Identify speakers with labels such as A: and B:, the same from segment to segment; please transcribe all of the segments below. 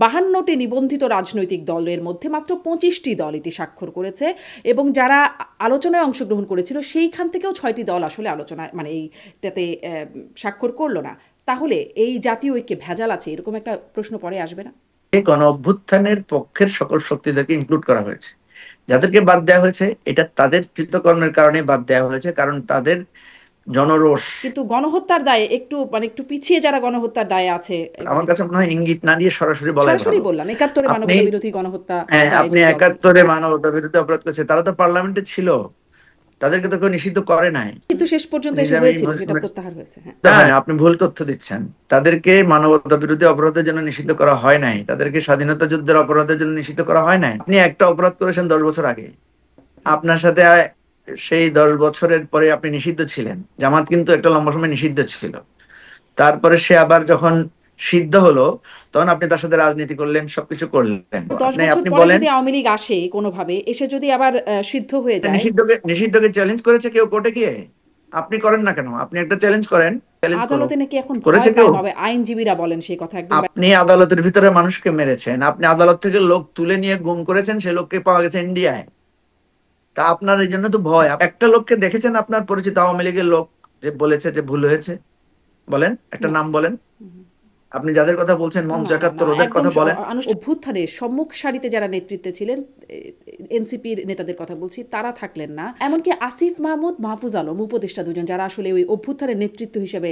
A: 52টি নিবন্ধিত রাজনৈতিক দলের মধ্যে মাত্র 25টি দল এটি স্বাক্ষর করেছে এবং যারা আলোচনায় অংশগ্রহণ করেছিল সেইখান থেকেও 6টি দল আসলে আলোচনায় মানে এইটাতে স্বাক্ষর করলো না। তাহলে এই জাতীয় ঐক্যে ভেজাল আছে, এরকম একটা প্রশ্ন পরে আসবে না?
B: গণ অভ্যুত্থানের পক্ষের সকল শক্তিদেরকে ইনক্লুড করা হয়েছে। যাদেরকে বাদ দেওয়া হয়েছে এটা তাদের কৃতকর্মের কারণে বাদ দেওয়া হয়েছে, কারণ তাদের জনরোষ।
A: কিন্তু গণহত্যার দায়ে একটু পিছিয়ে যারা গণহত্যার দায়ে আছে,
B: আমার কাছে মনে হয় ইঙ্গিত না দিয়ে সরাসরি বলাই
A: সরাসরি
B: ভালো।
A: বললাম 71-এ
B: আপনি
A: মানবতা বিরোধী গণহত্যা দায়ে
B: আপনি
A: যদি
B: 71-এ মানবতা বিরুদ্ধে অপরাধ করেছে, তারা তো পার্লামেন্টে ছিল, তাদেরকে তো কেউ নিষিদ্ধ করে নাই।
A: কিন্তু শেষ পর্যন্ত এসে
B: নিজামী
A: হয়েছিল, যেটা প্রত্যাহার হয়েছে। হ্যাঁ,
B: আপনি ভুল তথ্য দিচ্ছেন। তাদেরকে মানবতা বিরোধী অপরাধের জন্য নিষিদ্ধ করা হয় নাই, তাদেরকে স্বাধীনতা যুদ্ধের অপরাধের জন্য নিষিদ্ধ করা হয় নাই। আপনি একটা অপরাধ করেছেন 10 বছর আগে, আপনার সাথে সেই 10 বছরের পরে আপনি নিষিদ্ধ ছিলেন। জামাত কিন্তু একটা লম্বা সময় নিষিদ্ধ ছিল, তারপরে সে আবার যখন সিদ্ধ হলো তখন আপনি তার সাথে রাজনীতি করলেন, সবকিছু করলেন।
A: 10 বছর
B: আপনি
A: পরে
B: বলেন
A: যদি আওয়ামী লীগ আসে কোনোভাবে এসে যদি আবার সিদ্ধ হয়ে যায়।
B: নিষিদ্ধকে চ্যালেঞ্জ করেছে কেউ কোর্টে গিয়ে? আপনি করেন না কেন? আপনি একটা চ্যালেঞ্জ করেন, চ্যালেঞ্জ করুন।
A: আদালতে নাকি এখন
B: করেছে
A: ভয়
B: কেউ?
A: পায়, হবে আইনজীবীরা বলেন সেই কথা একদম।
B: আপনি আদালতের ভিতরে মানুষকে মেরেছেন, আপনি আদালত থেকে লোক তুলে নিয়ে গুম করেছেন, সে লোককে পাওয়া গেছে ইন্ডিয়ায়। তা আপনার এই জন্য তো ভয়। একটা লোককে দেখেছেন আপনার পরিচিত আওয়ামী লীগের লোক যে বলেছে যে ভুল হয়েছে? বলেন, একটা
A: না,
B: নাম বলেন। আপনি যাদের কথা বলছেন মঞ্চ
A: না, না, না,
B: 71, ওদের
A: একদম
B: কথা বলেন।
A: অভ্যুত্থানের সম্মুখ সারিতে যারা নেতৃত্বে ছিলেন, এনসিপির নেতাদের কথা বলছি, তারা থাকলেন না। এমনকি আসিফ মাহমুদ, মাহফুজ আলম উপদেষ্টা দুজন যারা আসলে ওই অভ্যুত্থানের নেতৃত্ব হিসেবে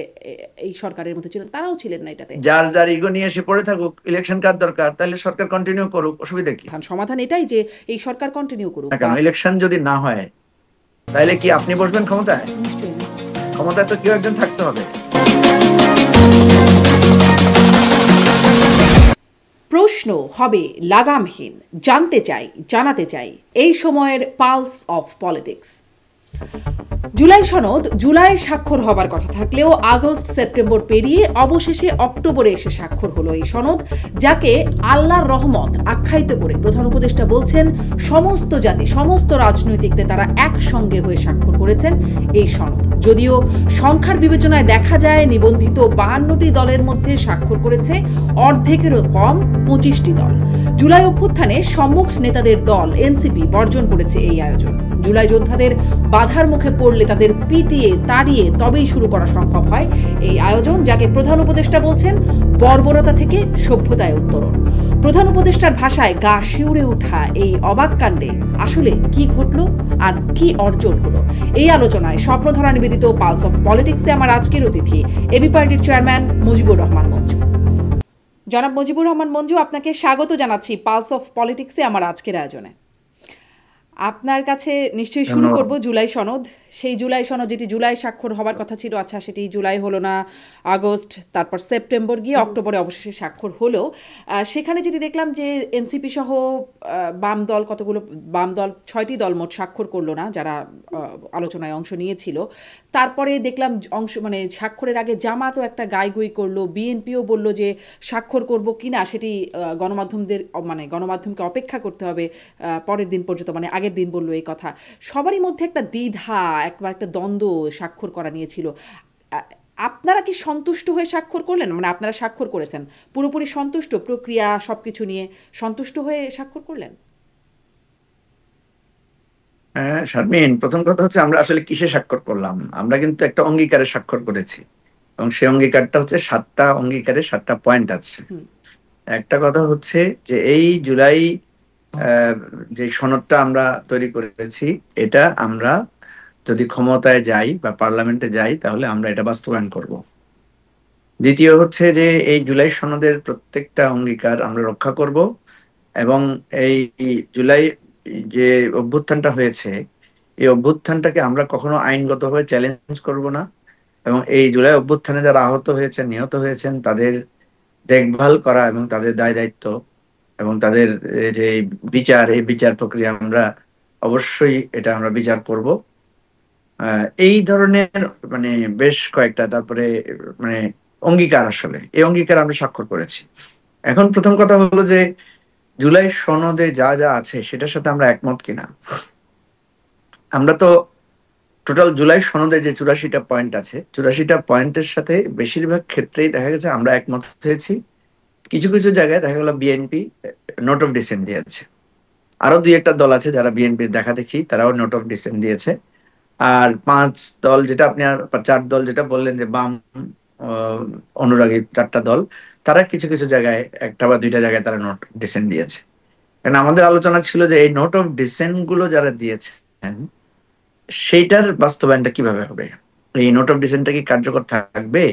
A: এই সরকারের মধ্যে ছিলেন, তারাও ছিলেন না এটাতে।
B: যার যার ইগো নিয়ে এসে পড়ে থাকুক, ইলেকশন কার দরকার, তাহলে সরকার কন্টিনিউ করুক, অসুবিধা কি?
A: সমাধান এটাই যে এই সরকার কন্টিনিউ করুক।
B: না কেন, ইলেকশন যদি না হয় তাহলে কি আপনি বসবেন ক্ষমতায়?
A: নিশ্চয়ই না।
B: ক্ষমতায় তো কেউ একজন থাকতে হবে।
A: প্রশ্ন হবে লাগামহীন, জানতে চাই, জানাতে চাই এই সময়ের পালস অফ পলিটিক্স। জুলাই সনদ জুলাই স্বাক্ষর হবার কথা থাকলেও আগস্ট সেপ্টেম্বর পেরিয়ে অবশেষে অক্টোবরে এসে স্বাক্ষর হলো এই সনদ, যাকে আল্লাহর রহমত আখ্যায়িত করে প্রধান উপদেষ্টা বলছেন সমস্ত জাতি, সমস্ত রাজনৈতিক নেতারা একসঙ্গে হয়ে স্বাক্ষর করেছেন এই সনদ। যদিও সংখ্যার বিবেচনায় দেখা যায় নিবন্ধিত 52টি দলের মধ্যে স্বাক্ষর করেছে অর্ধেকেরও কম 25টি দল। জুলাই অভ্যুত্থানে সম্মুখ নেতাদের দল এনসিপি বর্জন করেছে এই আয়োজন। জুলাই যোদ্ধাদের বাধার মুখে পড়লে তাদের পিটিয়ে তাড়িয়ে তবেই শুরু করা সম্ভব হয় এই আয়োজন, যাকে প্রধান উপদেষ্টা বলছেন বর্বরতা থেকে সভ্যতায় উত্তরণ। প্রধান উপদেষ্টার ভাষায় গা শিউরে ওঠা এই অবাক কাণ্ডে আসলে কি ঘটলো আর কি অর্জন হলো, এই আলোচনায় স্বপ্নধারা নিবেদিত পালস অফ পলিটিক্সে আমার আজকের অতিথি এবি পার্টির চেয়ারম্যান মুজিবুর রহমান মঞ্জু। জনাব মুজিবুর রহমান মঞ্জু, আপনাকে স্বাগত জানাচ্ছি পালস অফ পলিটিক্সে আমার আজকের আয়োজনে। আপনার কাছে নিশ্চয়ই শুরু করব জুলাই সনদ। সেই জুলাই সনদ যেটি জুলাই স্বাক্ষর হবার কথা ছিল, আচ্ছা সেটি জুলাই হলো না, আগস্ট, তারপর সেপ্টেম্বর গিয়ে অক্টোবরে অবশেষে স্বাক্ষর হলো। সেখানে যেটি দেখলাম যে এনসিপি সহ বাম দল 6টি দল মোট স্বাক্ষর করলো না, যারা আলোচনায় অংশ নিয়েছিল। তারপরে দেখলাম স্বাক্ষরের আগে জামাতও একটা গাইগুই করলো, বিএনপিও বলল যে স্বাক্ষর করব কিনা সেটি গণমাধ্যমকে অপেক্ষা করতে হবে পরের দিন পর্যন্ত, আগের দিন বললো এই কথা। সবারই মধ্যে একটা দ্বিধা, একটা দ্বন্দ্ব স্বাক্ষর করা নিয়েছিল। আপনারা কি সন্তুষ্ট হয়ে স্বাক্ষর করলেন? আপনারা স্বাক্ষর করেছেন, পুরোপুরি সন্তুষ্ট, প্রক্রিয়া সবকিছু নিয়ে সন্তুষ্ট হয়ে স্বাক্ষর করলেন?
B: হ্যাঁ শারমিন, প্রথম কথা হচ্ছে আমরা আসলে কিসে স্বাক্ষর করলাম? আমরা কিন্তু একটা অঙ্গীকারে স্বাক্ষর করেছি এবং সেই অঙ্গীকারটা হচ্ছে 7টা অঙ্গীকারে 7টা পয়েন্ট আছে। একটা কথা হচ্ছে যে এই জুলাই যে সনদটা আমরা তৈরি করেছি, এটা আমরা যদি ক্ষমতায় যাই বা পার্লামেন্টে যাই তাহলে আমরা এটা বাস্তবায়ন করব। দ্বিতীয় হচ্ছে যে এই জুলাই সনদের প্রত্যেকটা অঙ্গীকার আমরা রক্ষা করব এবং এই জুলাই যে অভ্যুত্থানটা হয়েছে এই অভ্যুত্থানটাকে আমরা কখনো আইনগতভাবে চ্যালেঞ্জ করব না এবং এই জুলাই অভ্যুত্থানে যারা আহত হয়েছেন, নিহত হয়েছেন, তাদের দেখভাল করা এবং তাদের দায় দায়িত্ব এবং তাদের যে বিচার, এই বিচার প্রক্রিয়া আমরা অবশ্যই এটা আমরা বিচার করব। এই ধরনের বেশ কয়েকটা তারপরে মানে অঙ্গীকার, আসলে এই অঙ্গীকার আমরা স্বাক্ষর করেছি। এখন প্রথম কথা হলো যে জুলাই সনদে যা যা আছে সেটার সাথে আমরা একমত কিনা। আমরা তো টোটাল জুলাই সনদে যে 84টা পয়েন্ট আছে, 84টা পয়েন্টের সাথে বেশিরভাগ ক্ষেত্রেই দেখা গেছে আমরা একমত হয়েছি। কিছু কিছু জায়গায় দেখা গেল বিএনপি নোট অফ ডিসেন্ট দিয়েছে। আরো দুই একটা দল আছে যারা বিএনপির দেখা দেখি, তারাও নোট অফ ডিসেন্ট দিয়েছে। আর পাঁচ দল যেটা আপনি, আর চার দল যেটা বললেন যে বাম আহ, অনুরাগী চারটা দল, তারা কিছু কিছু জায়গায় একটা বা দুইটা জায়গায় তারা নোট ডিসেন্ট দিয়েছে। কারণ আমাদের আলোচনা ছিল যে এই নোট অফ ডিসেন্ট গুলো যারা দিয়েছেন সেইটার বাস্তবায়নটা কিভাবে হবে। এই নোট অফ ডিসেন্টটা কি কার্যকর থাকবে,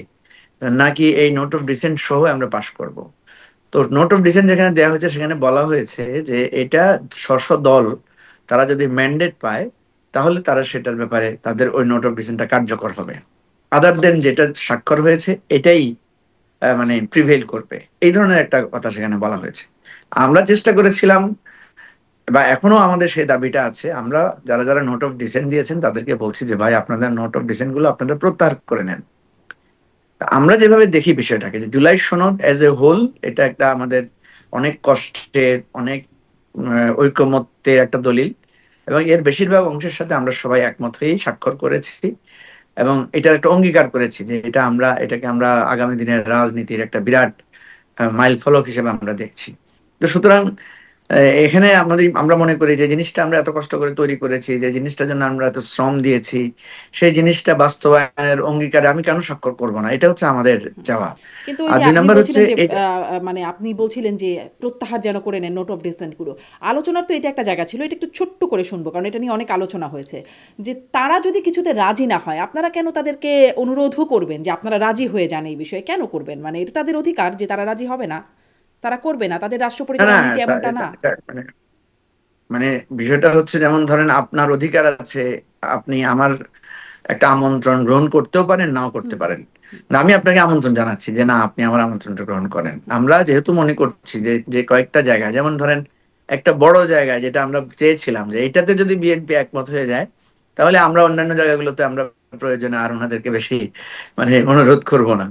B: নাকি এই নোট অফ ডিসেন্ট সহ আমরা পাশ করব। তো নোট অফ ডিসেন্ট যেখানে দেওয়া হয়েছে সেখানে বলা হয়েছে যে এটা স্ব দল তারা যদি ম্যান্ডেট পায় তাহলে তারা সেটার ব্যাপারে তাদের ওই নোট অফ ডিসেন্টটা কার্যকর হবে। আদার দেন যেটা স্বাক্ষর হয়েছে এটাই মানে প্রিভেইল করবে, এই ধরনের একটা কথা সেখানে বলা হয়েছে। আমরা চেষ্টা করেছিলাম, বা এখনো আমাদের সেই দাবিটা আছে, আমরা যারা যারা নোট অফ ডিসেন্ট দিয়েছেন তাদেরকে বলছি যে ভাই আপনাদের নোট অফ ডিসেন্ট গুলো আপনারা প্রত্যাহার করে নেন। তা আমরা যেভাবে দেখি বিষয়টাকে, যে জুলাই সনদ অ্যাজ এ হোল এটা একটা আমাদের অনেক কষ্টের, অনেক ঐকমত্যের একটা দলিল, এবং এর বেশিরভাগ অংশের সাথে আমরা সবাই একমত হয়েই স্বাক্ষর করেছি এবং এটার একটা অঙ্গীকার করেছি যে এটাকে আমরা আগামী দিনের রাজনীতির একটা বিরাট মাইল ফলক হিসেবে আমরা দেখছি। তো সুতরাং এখানে আমরা মনে করি যে জিনিসটা আমরা এত কষ্ট করে তৈরি করেছি, যে জিনিসটার জন্য আমরা এত শ্রম দিয়েছি, সেই জিনিসটা বাস্তবায়নের অঙ্গীকারে আমি কেন স্বাক্ষর করব না, এটা হচ্ছে আমাদের চাওয়া।
A: কিন্তু ওই
B: আর
A: যে
B: দুই
A: আপনি
B: নাম্বার হচ্ছে
A: বলছিলেন যে মানে আপনি বলছিলেন যে প্রত্যাহার যেন করে নেন নোট অফ ডিসেন্ট গুলো, আলোচনার তো এটা একটা জায়গা ছিল, এটা একটু ছোট্ট করে শুনবো কারণ এটা নিয়ে অনেক আলোচনা হয়েছে, যে তারা যদি কিছুতে রাজি না হয় আপনারা কেন তাদেরকে অনুরোধও করবেন যে আপনারা রাজি হয়ে যান এই বিষয়ে, কেন করবেন? মানে এটা তাদের অধিকার যে তারা রাজি হবে না, তারা করবে না, তাদের রাষ্ট্র
B: না না
A: পরিচালনা নীতি এমনটা
B: এটা
A: না।
B: এটা মানে মানে বিষয়টা হচ্ছে, যেমন ধরেন আপনার অধিকার আছে, আপনি আমার একটা আমন্ত্রণ গ্রহণ করতেও পারেন, নাও করতে
A: হুম
B: পারেন। না, আমি আপনাকে আমন্ত্রণ জানাচ্ছি যে না আপনি আমার আমন্ত্রণটা গ্রহণ করেন। আমরা যেহেতু মনে করছি যে যে কয়েকটা জায়গায়, যেমন ধরেন একটা বড় জায়গায় যেটা আমরা চেয়েছিলাম যে এটাতে যদি বিএনপি একমত হয়ে যায় তাহলে আমরা অন্যান্য জায়গাগুলোতে আমরা প্রয়োজনে আর ওনাদেরকে বেশি মানে অনুরোধ করব না।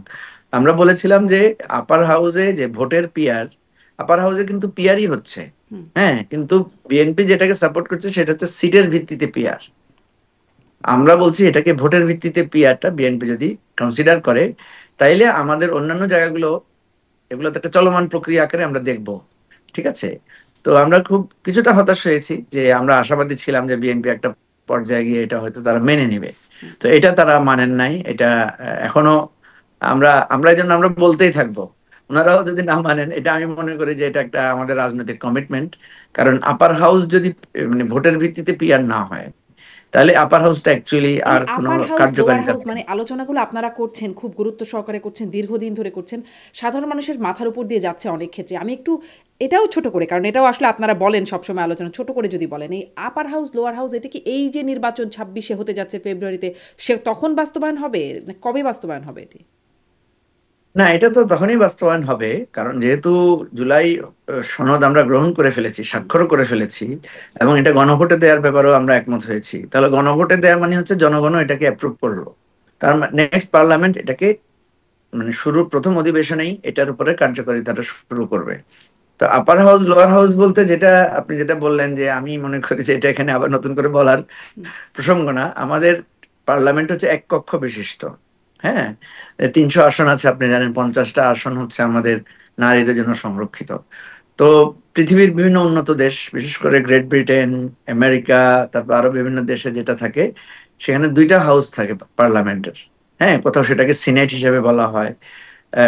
B: আমরা বলেছিলাম যে আপার হাউসে যে ভোটের পিয়ার, আপার হাউসে কিন্তু পিয়ারই হচ্ছে।
A: হুম।
B: হ্যাঁ, কিন্তু বিএনপি যেটাকে সাপোর্ট করছে সেটা হচ্ছে সিটের ভিত্তিতে পিয়ার। আমরা বলছি এটাকে ভোটের ভিত্তিতে পিয়ারটা বিএনপি যদি কনসিডার করে তাইলে আমাদের অন্যান্য জায়গাগুলো, এগুলো তো একটা চলমান প্রক্রিয়া আকারে আমরা দেখব। ঠিক আছে। তো আমরা খুব কিছুটা হতাশ হয়েছি, যে আমরা আশাবাদী ছিলাম যে বিএনপি একটা পর্যায়ে গিয়ে এটা হয়তো তারা মেনে নেবে। তো এটা তারা মানেন নাই। এটা এখনো আমরা আমরা এই জন্য আমরা বলতেই থাকবো, ওনারাও যদি না মানেন, এটা আমি মনে করি যে এটা একটা আমাদের রাজনৈতিক কমিটমেন্ট। কারণ আপার হাউস যদি মানে ভোটের ভিত্তিতে পিয়ার না হয় তাহলে আপার হাউসটা অ্যাকচুয়ালি
A: এই
B: আর কোনো
A: আপার হাউস লোয়ার
B: কার্যকারিতা
A: হাউস
B: থাকে
A: মানে
B: না।
A: আলোচনাগুলো আপনারা করছেন খুব গুরুত্ব সহকারে করছেন, দীর্ঘদিন ধরে করছেন, সাধারণ মানুষের মাথার উপর দিয়ে যাচ্ছে অনেক ক্ষেত্রে। আমি একটু এটাও ছোট করে, কারণ এটাও আসলে আপনারা বলেন সবসময় আলোচনা ছোট করে যদি বলেন, এই আপার হাউস লোয়ার হাউস এটা কি এই যে নির্বাচন 26-এ হতে যাচ্ছে ফেব্রুয়ারিতে, সে তখন বাস্তবায়ন হবে, কবে বাস্তবায়ন হবে এটি?
B: না, এটা তো তখনই বাস্তবায়ন হবে, কারণ যেহেতু জুলাই সনদ আমরা গ্রহণ করে ফেলেছি, স্বাক্ষর করে ফেলেছি, এবং এটা গণভোটে দেওয়ার ব্যাপারেও আমরা একমত হয়েছি। তাহলে গণভোটে দেওয়া মানে হচ্ছে জনগণও এটাকে অ্যাপ্রুভ করলো, তার নেক্সট পার্লামেন্ট এটাকে মানে প্রথম অধিবেশনেই এটার উপরে কার্যকারিতাটা শুরু করবে। তো আপার হাউস লোয়ার হাউস বলতে যেটা আপনি যেটা বললেন, যে আমি মনে করি যে এটা এখানে আবার নতুন করে বলার প্রসঙ্গ না। আমাদের পার্লামেন্ট হচ্ছে এক কক্ষ বিশিষ্ট। হ্যাঁ, 300 আসন আছে, আপনি জানেন 50টা আসন হচ্ছে আমাদের নারীদের জন্য সংরক্ষিত। তো পৃথিবীর বিভিন্ন উন্নত দেশ, বিশেষ করে গ্রেট ব্রিটেন, আমেরিকা, তারপর আরো বিভিন্ন দেশে যেটা থাকে, সেখানে দুইটা হাউস থাকে পার্লামেন্টের। হ্যাঁ, কোথাও সেটাকে সিনেট হিসেবে বলা হয়,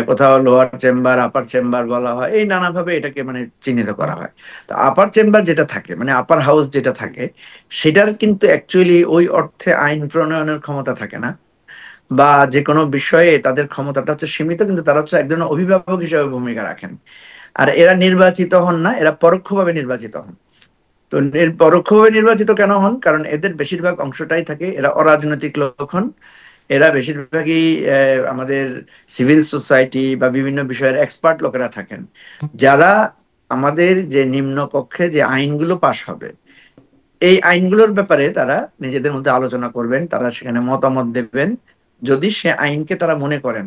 B: কোথাও লোয়ার চেম্বার, আপার চেম্বার বলা হয়, এই নানাভাবে এটাকে মানে চিহ্নিত করা হয়। তো আপার চেম্বার যেটা থাকে, মানে আপার হাউস যেটা থাকে, সেটার কিন্তু অ্যাকচুয়ালি ওই অর্থে আইন প্রণয়নের ক্ষমতা থাকে না, বা যে কোনো বিষয়ে তাদের ক্ষমতাটা হচ্ছে সীমিত, কিন্তু তারা হচ্ছে এক ধরনের অভিভাবক হিসেবে ভূমিকা রাখেন। আর এরা নির্বাচিত হন না, এরা পরোক্ষভাবে নির্বাচিত হন। তো পরোক্ষভাবে নির্বাচিত কেন হন? কারণ এদের বেশিরভাগ অংশটাই থাকে, এরা অরাজনৈতিক লোক হন। এরা বেশিরভাগই আমাদের সিভিল সোসাইটি বা বিভিন্ন বিষয়ের এক্সপার্ট লোকেরা থাকেন, যারা আমাদের যে নিম্ন কক্ষে যে আইনগুলো পাশ হবে এই আইনগুলোর ব্যাপারে তারা নিজেদের মধ্যে আলোচনা করবেন, তারা সেখানে মতামত দেবেন। যদি সে আইনকে তারা মনে করেন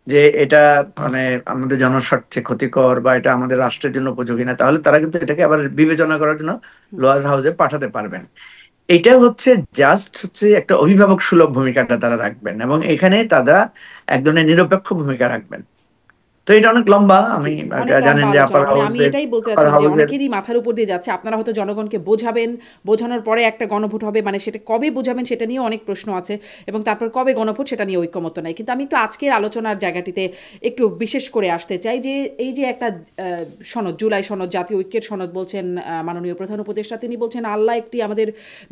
B: যে এটা মানে আমাদের জনস্বার্থে ক্ষতিকর বা এটা আমাদের রাষ্ট্রের জন্য উপযোগী না, তাহলে তারা কিন্তু এটাকে আবার বিবেচনা করার জন্য লোয়ার হাউসে পাঠাতে পারবেন। এটা হচ্ছে জাস্ট হচ্ছে একটা অভিভাবক সুলভ ভূমিকাটা তারা রাখবেন, এবং এখানে তারা এক ধরনের নিরপেক্ষ ভূমিকা রাখবেন। তো এটা অনেক লম্বা।
A: জি,
B: আমি
A: অনেক
B: জানেন
A: লম্বা
B: যে
A: আলোচনা।
B: আপার
A: মানে আমি
B: হাউসের
A: এটাই বলতে
B: আপার
A: চাচ্ছিলাম যে
B: হাউসের
A: অনেকেরই মাথার উপর দিয়ে যাচ্ছে। আপনারা হয়তো জনগণকে বোঝাবেন, বোঝানোর পরে একটা গণভোট হবে। মানে সেটা কবে বোঝাবেন সেটা নিয়েও অনেক প্রশ্ন আছে এবং তারপর কবে গণভোট সেটা নিয়ে ঐকমত্য নাই। কিন্তু আমি একটু আজকের আলোচনার জায়গাটিতে একটু বিশেষ করে আসতে চাই যে এই যে একটা সনদ, জুলাই সনদ, জাতীয় ঐক্যের সনদ বলছেন মাননীয় প্রধান উপদেষ্টা, তিনি বলছেন আল্লাহ একটি আমাদের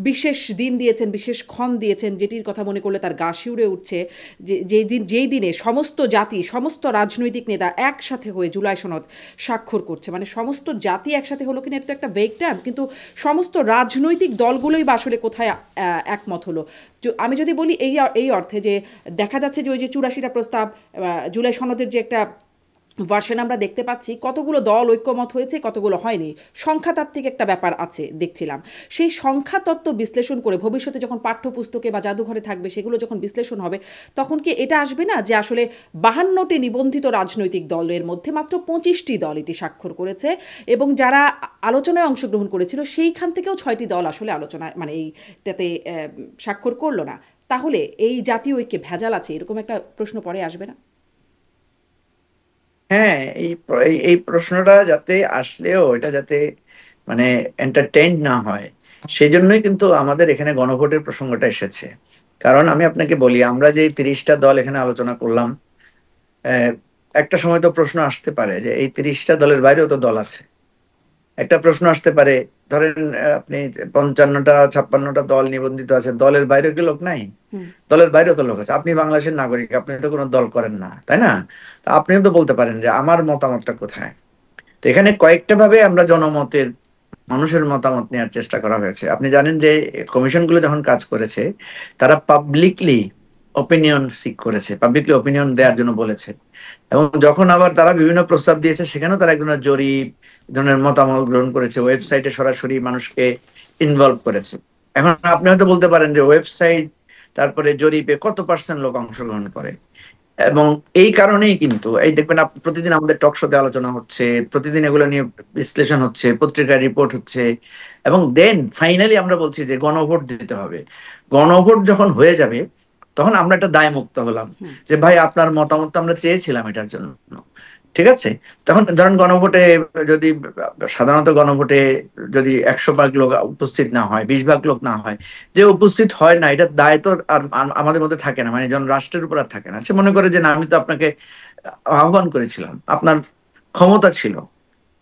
A: বিশেষ দিন দিয়েছেন, বিশেষ ক্ষণ দিয়েছেন, যেটির কথা মনে করলে তার গা শিউরে উঠছে। যেই দিনে সমস্ত জাতি, সমস্ত রাজনৈতিক নেতা একসাথে হয়ে জুলাই সনদ স্বাক্ষর করছে। মানে সমস্ত জাতি একসাথে হলো কিনা এটা তো একটা ভেগ টার্ম, কিন্তু সমস্ত রাজনৈতিক দলগুলোই বা আসলে কোথায় একমত হলো। আমি যদি বলি এই অর্থে যে দেখা যাচ্ছে যে ওই যে 84টা প্রস্তাব, জুলাই সনদের যে একটা ভার্সন আমরা দেখতে পাচ্ছি, কতগুলো দল ঐক্যমত হয়েছে, কতগুলো হয়নি, সংখ্যাতাত্ত্বিক একটা ব্যাপার আছে দেখছিলাম। সেই সংখ্যাতত্ত্ব বিশ্লেষণ করে ভবিষ্যতে যখন পাঠ্যপুস্তকে বা জাদুঘরে থাকবে সেগুলো যখন বিশ্লেষণ হবে, তখন কি এটা আসবে না যে আসলে 52টি নিবন্ধিত রাজনৈতিক দলের মধ্যে মাত্র 25টি দল এটি স্বাক্ষর করেছে, এবং যারা আলোচনায় অংশগ্রহণ করেছিল সেইখান থেকেও 6টি দল আসলে আলোচনায় মানে এইটাতে স্বাক্ষর করলো না। তাহলে এই জাতীয় ঐক্যে ভেজাল আছে, এরকম একটা প্রশ্ন পরে আসবে না?
B: হ্যাঁ, এই প্রশ্নটা যাতে আসলেও এটা যাতে মানে এন্টারটেইন না হয়, সেই জন্যই কিন্তু আমাদের এখানে গণভোটের প্রসঙ্গটা এসেছে। কারণ আমি আপনাকে বলি, আমরা যে 30টা দল এখানে আলোচনা করলাম, আহ, একটা সময় তো প্রশ্ন আসতে পারে যে এই 30টা দলের বাইরেও তো দল আছে। একটা প্রশ্ন আসতে পারে, ধরেন আপনি 55টা 56টা দল নিবন্ধিত আছে, দলের বাইরেও কি লোক নাই?
A: হুম।
B: দলের বাইরেও তো লোক আছে। আপনি বাংলাদেশের নাগরিক, আপনি তো কোনো দল করেন না, তাই না? তা আপনিও তো বলতে পারেন যে আমার মতামতটা কোথায়। তো এখানে কয়েকটা ভাবে আমরা জনমতের, মানুষের মতামত নেওয়ার চেষ্টা করা হয়েছে। আপনি জানেন যে কমিশনগুলো যখন কাজ করেছে, তারা পাবলিকলি ওপিনিয়ন সিক করেছে, পাবলিকলি ওপিনিয়ন দেওয়ার জন্য বলেছে। এবং যখন আবার তারা বিভিন্ন প্রস্তাব দিয়েছে, সেখানেও তারা এক ধরনের জরিপ, এক ধরনের মতামত গ্রহণ করেছে, ওয়েবসাইটে সরাসরি মানুষকে ইনভলভ করেছে। এখন আপনি হয়তো বলতে পারেন যে ওয়েবসাইট, তারপরে জরিপে কত পার্সেন্ট লোক অংশগ্রহণ করে। এবং এই কারণেই কিন্তু এই দেখবেন, প্রতিদিন আমাদের টক শোতে আলোচনা হচ্ছে, প্রতিদিন এগুলো নিয়ে বিশ্লেষণ হচ্ছে, পত্রিকায় রিপোর্ট হচ্ছে, এবং দেন ফাইনালি আমরা বলছি যে গণভোট দিতে হবে। গণভোট যখন হয়ে যাবে, তখন আমরা একটা দায় মুক্ত হলাম
A: হুম।
B: যে ভাই আপনার মতামত তো আমরা চেয়েছিলাম এটার জন্য, ঠিক আছে? তখন ধরেন গণভোটে যদি, সাধারণত গণভোটে যদি 100 ভাগ লোক উপস্থিত না হয়, 20 ভাগ লোক না হয়, যে উপস্থিত হয় না, এটার দায় তো আর আমাদের মধ্যে থাকে না, মানে জন রাষ্ট্রের উপর আর থাকে না। সে মনে করে যে না, আমি তো আপনাকে আহ্বান করেছিলাম, আপনার ক্ষমতা ছিল,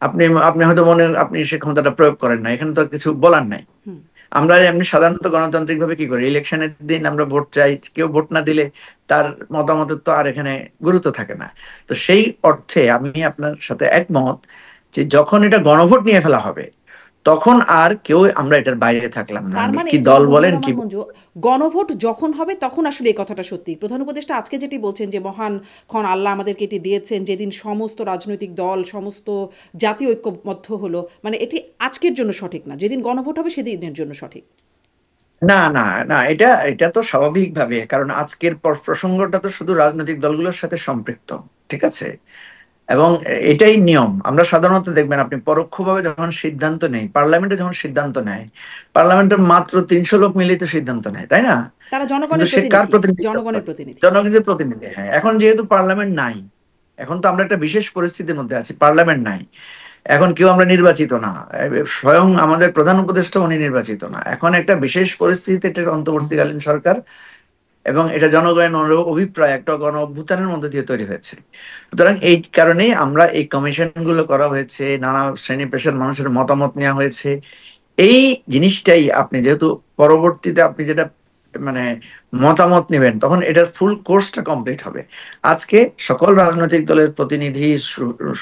B: আপনি আপনি হয়তো আপনি সে ক্ষমতাটা প্রয়োগ করেন না, এখানে তো আর কিছু বলার নাই।
A: হুম।
B: আমরা এমনি সাধারণত গণতান্ত্রিক ভাবে কি করি, ইলেকশনের দিন আমরা ভোট চাই, কেউ ভোট না দিলে তার মতামতের তো আর এখানে গুরুত্ব থাকে না। তো সেই অর্থে আমি আপনার সাথে একমত যে যখন এটা গণভোট নিয়ে ফেলা হবে, তখন আর কেউ আমরা এটার বাইরে থাকলাম না,
A: তার মানে
B: কি
A: যে
B: দল
A: মঞ্জুর
B: বলেন কি।
A: রহমান মঞ্জু, গণভোট যখন হবে তখন আসলে এই কথাটা সত্যি। প্রধান উপদেষ্টা আজকে যেটি বলছেন যে মহান ক্ষণ আল্লাহ আমাদেরকে এটি দিয়েছেন, যেদিন সমস্ত রাজনৈতিক দল, সমস্ত জাতি ঐক্যবদ্ধ হলো, মানে এটি আজকের জন্য সঠিক না, যেদিন গণভোট হবে সেদিনের জন্য সঠিক।
B: না না না, এটা এটা তো স্বাভাবিকভাবে, কারণ আজকের প্রসঙ্গটা তো শুধু রাজনৈতিক দলগুলোর সাথে সম্পৃক্ত, ঠিক আছে? এবং এটাই নিয়ম। আমরা সাধারণত দেখবেন, আপনি পরোক্ষভাবে যখন সিদ্ধান্ত নেই, পার্লামেন্টে যখন সিদ্ধান্ত নেয়, পার্লামেন্টে মাত্র 300 লোক মিলিত সিদ্ধান্ত নেয়, তাই না?
A: তারা
B: কিন্তু
A: জনগণের
B: সে কার
A: প্রতিনিধি,
B: প্রতিনিধিত্ব
A: জনগণের
B: করে?
A: প্রতিনিধি।
B: জনগণের প্রতিনিধি। হ্যাঁ, এখন যেহেতু পার্লামেন্ট নাই, এখন তো আমরা একটা বিশেষ পরিস্থিতির মধ্যে আছি, পার্লামেন্ট নাই, এখন কেউ আমরা নির্বাচিত না, স্বয়ং আমাদের প্রধান উপদেষ্টা উনি নির্বাচিত না, এখন একটা বিশেষ পরিস্থিতিতে একটা অন্তর্বর্তীকালীন সরকার, এবং এটা জনগণের অভিপ্রায় একটা গণ অভ্যুত্থানের মধ্যে দিয়ে তৈরি হয়েছে। সুতরাং এই কারণেই আমরা এই কমিশন গুলো করা হয়েছে, নানা শ্রেণী পেশার মানুষের মতামত নেওয়া হয়েছে। এই জিনিসটাই আপনি যেহেতু পরবর্তীতে আপনি যেটা মানে মতামত নেবেন, তখন এটার ফুল কোর্সটা কমপ্লিট হবে। আজকে সকল রাজনৈতিক দলের প্রতিনিধি,